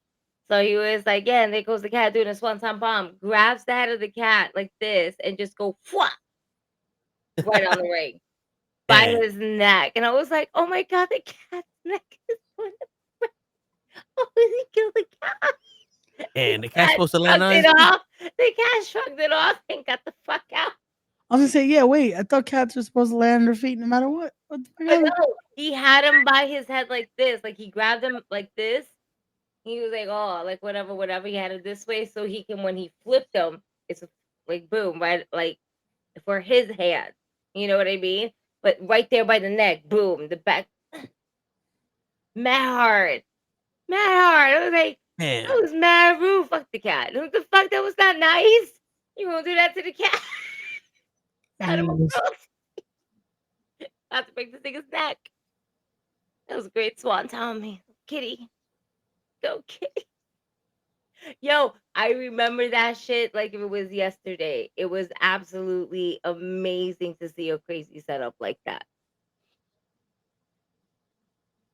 So he was like, "Yeah," and there goes the cat doing a swanton bomb. Grabs the head of the cat like this, and just go fwah, right on the ring by Damn. his neck. And I was like, "Oh my god, the cat's neck is going to break. Oh, he killed the cat." And the cat's supposed to land on shrugged his it feet. off. The cat shrugged it off and got the fuck out. I was gonna say, yeah, wait, I thought cats were supposed to land on their feet no matter what. What the fuck But happened? no, he had him by his head like this. Like he grabbed him like this. He was like, oh, like whatever. He had it this way so he can, when he flipped him, it's like boom, right? Like for his hand. You know what I mean? But right there by the neck, boom, the back. Mad hard. I was like, Damn. I was mad rude. Fuck the cat. What the fuck? That was not nice. You gonna do that to the cat? Animal Yes. cruelty. About to break this nigga's neck. That was a great swan, Tommy. Kitty. Go, kitty. Yo, I remember that shit like if it was yesterday. It was absolutely amazing to see a crazy setup like that.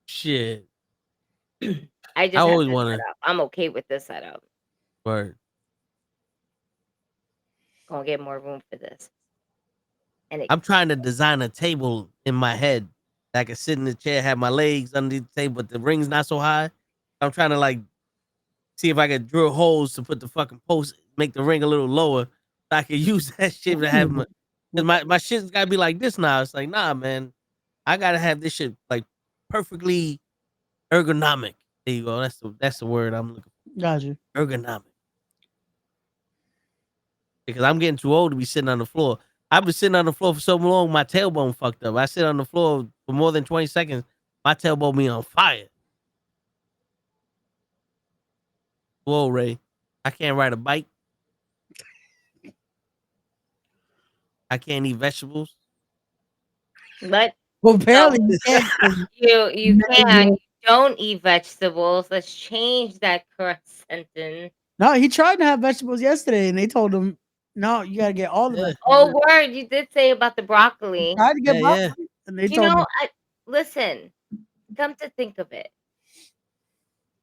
Shit. I I just have always this want to. setup. I'm okay with this setup. Word. Gonna get more room for this. And I'm trying to design a table in my head that I can sit in the chair, have my legs underneath the table, but the ring's not so high. I'm trying to like see if I could drill holes to put the fucking post, make the ring a little lower, so I can use that shit to have my. Cause my shit's gotta be like this now. It's like, nah, man, I gotta have this shit like perfectly ergonomic. There you go. That's the word I'm looking for. Gotcha. Ergonomic. Because I'm getting too old to be sitting on the floor. I've been sitting on the floor for so long, my tailbone fucked up. I sit on the floor for more than 20 seconds, my tailbone be on fire. Whoa, Ray. I can't ride a bike. I can't eat vegetables. but Well, apparently you can't. you can. You don't eat vegetables. Let's change that correct sentence. No, he tried to have vegetables yesterday, and they told him, "No, you gotta get all the Yeah. vegetables." Oh, word! You did say about the broccoli. Tried to get Yeah, broccoli, yeah. and they You told know, him, listen. Come to think of it,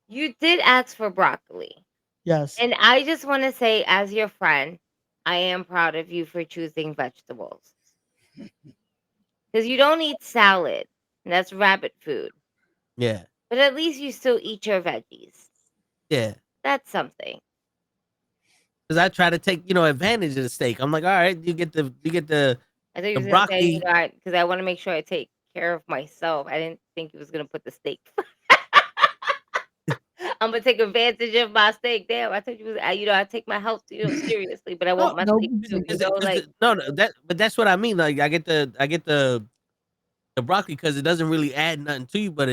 you did ask for broccoli, "Yes, and I just want to say, as your friend, I am proud of you for choosing vegetables because you don't eat salad, and that's rabbit food. Yeah. But at least you still eat your veggies. Yeah. That's something. Because I try to take, advantage of the steak. I'm like, all right, you get the I thought you the was gonna say, broccoli. because I want to make sure I take care of myself. I didn't think you was gonna put the steak. I'm gonna take advantage of my steak. Damn, I told you, I take my health, seriously, but I want my no, steak too. But that's what I mean. Like I get the broccoli because it doesn't really add nothing to you, but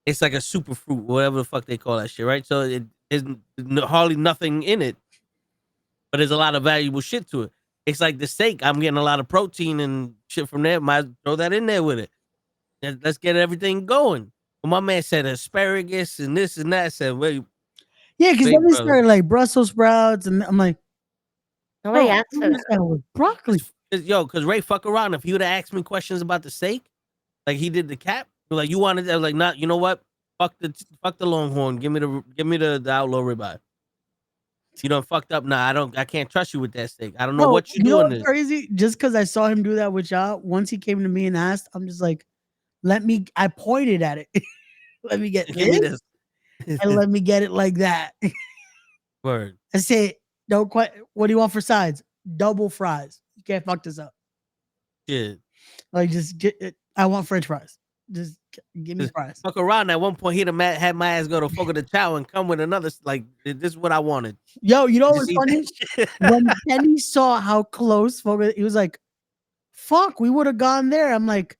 it's like a super fruit, whatever the fuck they call that shit, right? So it is hardly nothing in it, but there's a lot of valuable shit to it. It's like the steak. I'm getting a lot of protein and shit from there. Might throw that in there with it. Let's get everything going. Well, my man said asparagus and this and that. I said, wait, yeah," because wait, then they brother. started like Brussels sprouts, and I'm like, Nobody "Bro, asked for what is that. that with broccoli?" Because Ray fuck around. If he would have asked me questions about the steak, like he did the cap, like you wanted, I was like, not, you know what? Fuck the Longhorn. Give me the outlaw ribeye. You done fucked up. Nah, I can't trust you with that steak. I don't know No, what you're you know doing. what's crazy? Just because I saw him do that with y'all, once he came to me and asked, I'm just like, I pointed at it. Let me get Give me this, this. and let me get it like that. Word. I said, "Don't quite. What do you want for sides? Double fries. You can't fuck this up. Shit. Like, just get it. I want French fries. Just give me fries." Fuck around. At one point, he'd have had my ass go to Fogo de Chao and come with another. Like, this is what I wanted. Yo, you know Just what's eat funny? that shit. When Kenny saw how close he was like, "Fuck, we would have gone there." I'm like,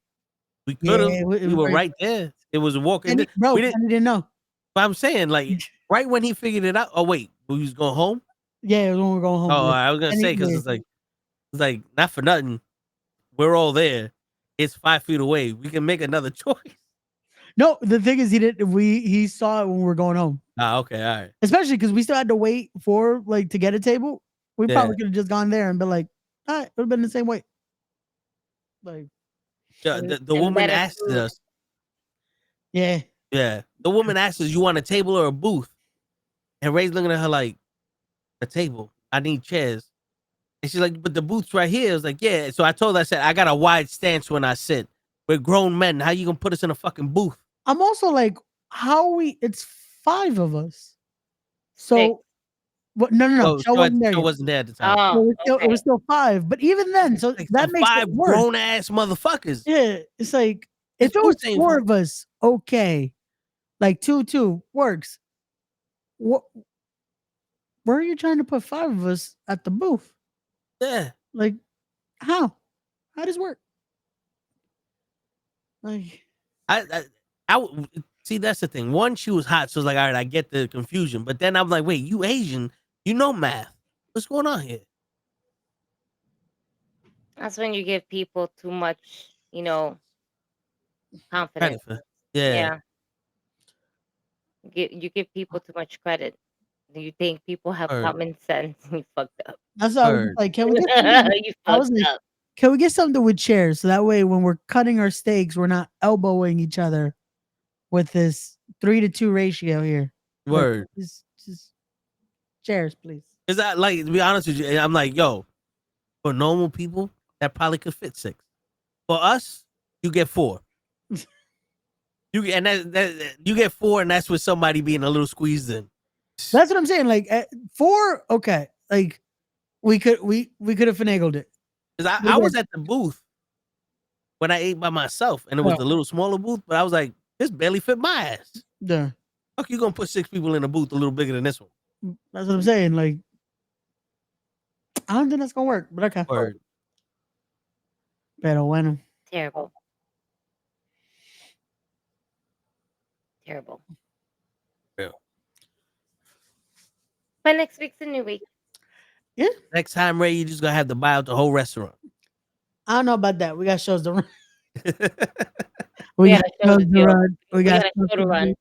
We "Yeah, could have. it We was were very." right there. It was walking. Kenny, bro, We didn't. Kenny didn't know. But I'm saying, like, right when he figured it out. Oh wait, we was going home. Yeah, it was when we were going home. Oh, Yeah. I was gonna Kenny- say because yeah. it's like not for nothing. We're all there. It's 5 feet away. We can make another choice. No, the thing is, he saw it when we were going home. Ah, okay, all right. Especially because we still had to wait for to get a table. We Yeah. probably could have just gone there and been like, all right, it would have been the same way. Like, The And woman better asked food. us. yeah. Yeah, the woman asked us, "You want a table or a booth?" And Ray's looking at her like, "A table. I need chairs." And she's like, "But the booth's right here." I was like, "Yeah." So I told her, I said, "I got a wide stance when I sit. We're grown men. How you gonna put us in a fucking booth?" I'm also like, it's 5 of us. So, Six. what? No. Oh, Show wasn't there Show yet. wasn't there at the time. Oh, It was still 5. But even then, so Like, that so makes it 5 worse. grown ass motherfuckers. Yeah, it's like, This if it was booth ain't 4 fun. of us, okay. Like 2 works. What? Where are you trying to put 5 of us at the booth? Yeah. Like, how? How does it work? Like, See, that's the thing. One, she was hot, so I was like, all right, I get the confusion. But then I'm like, wait, you Asian, you know math. What's going on here? that's when you give people too much, confidence. Credit for- Yeah. You give people too much credit. You think people have Word. common sense? You fucked up. that's why I was Word. like, can we get something? You I was fucked like, up. can we get something with chairs so that way when we're cutting our steaks, we're not elbowing each other with this 3-to-2 ratio here. Like, Word. just Chairs, please. Is that like, to be honest with you, I'm like, yo, for normal people, that probably could fit 6. For us, you get 4. You get 4, and that's with somebody being a little squeezed in. That's what I'm saying. Like 4, okay. Like we could have finagled it. Because I was at the booth when I ate by myself, and it was the little smaller booth, but I was like, this barely fit my ass. Yeah. Fuck, you gonna put 6 people in a booth a little bigger than this one? That's what I'm saying. Like, I don't think that's gonna work, but okay. Word. Pero bueno. Terrible. Terrible. Yeah. But next week's a new week. Yeah. Next time, Ray, you just gonna have to buy out the whole restaurant. I don't know about that. We got shows to run. We got shows to run. We got a show to run.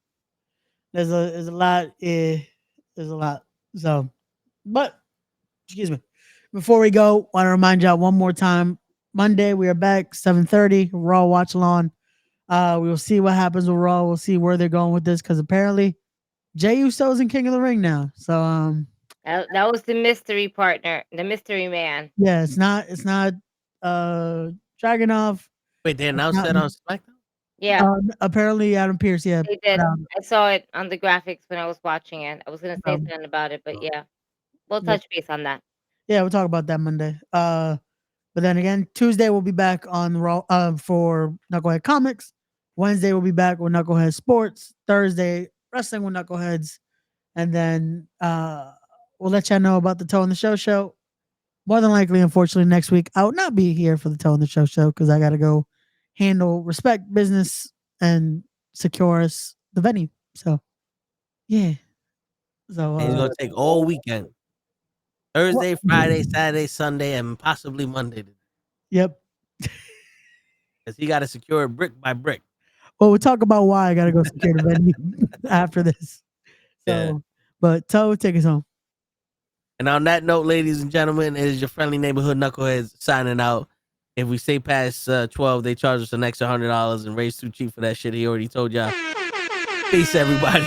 There's a lot. There's a lot. So, but excuse me. Before we go, want to remind y'all one more time. Monday we are back 7:30 Raw watch along. We will see what happens with Raw. We'll see where they're going with this because apparently Jey Uso's in King of the Ring now. So that was the mystery partner, the mystery man. yeah, it's not Dragunov. Wait, they announced that on SmackDown? Yeah. Apparently Adam Pearce, yeah. They did. I saw it on the graphics when I was watching it. I was gonna say something about it, but yeah. We'll touch base on that. Yeah, we'll talk about that Monday. But then again, Tuesday we'll be back on Raw for Knucklehead Comics. Wednesday we'll be back with Knucklehead Sports. Thursday, wrestling with Knuckleheads. And then we'll let y'all know about the Toe in the Show. More than likely, unfortunately, next week I will not be here for the Toe in the Show because I gotta go handle respect business and secure us the venue. So yeah. So and it's gonna take all weekend. Thursday, Friday, Saturday, Sunday, and possibly Monday. Yep. Because he got to secure it brick by brick. Well, we'll talk about why I got to go secure the venue after this. So, Yeah. But Toe, take us home. And on that note, ladies and gentlemen, it is your friendly neighborhood Knuckleheads signing out. If we say past 12, they charge us an extra $100 and Ray's too cheap for that shit. He already told y'all. Peace, everybody.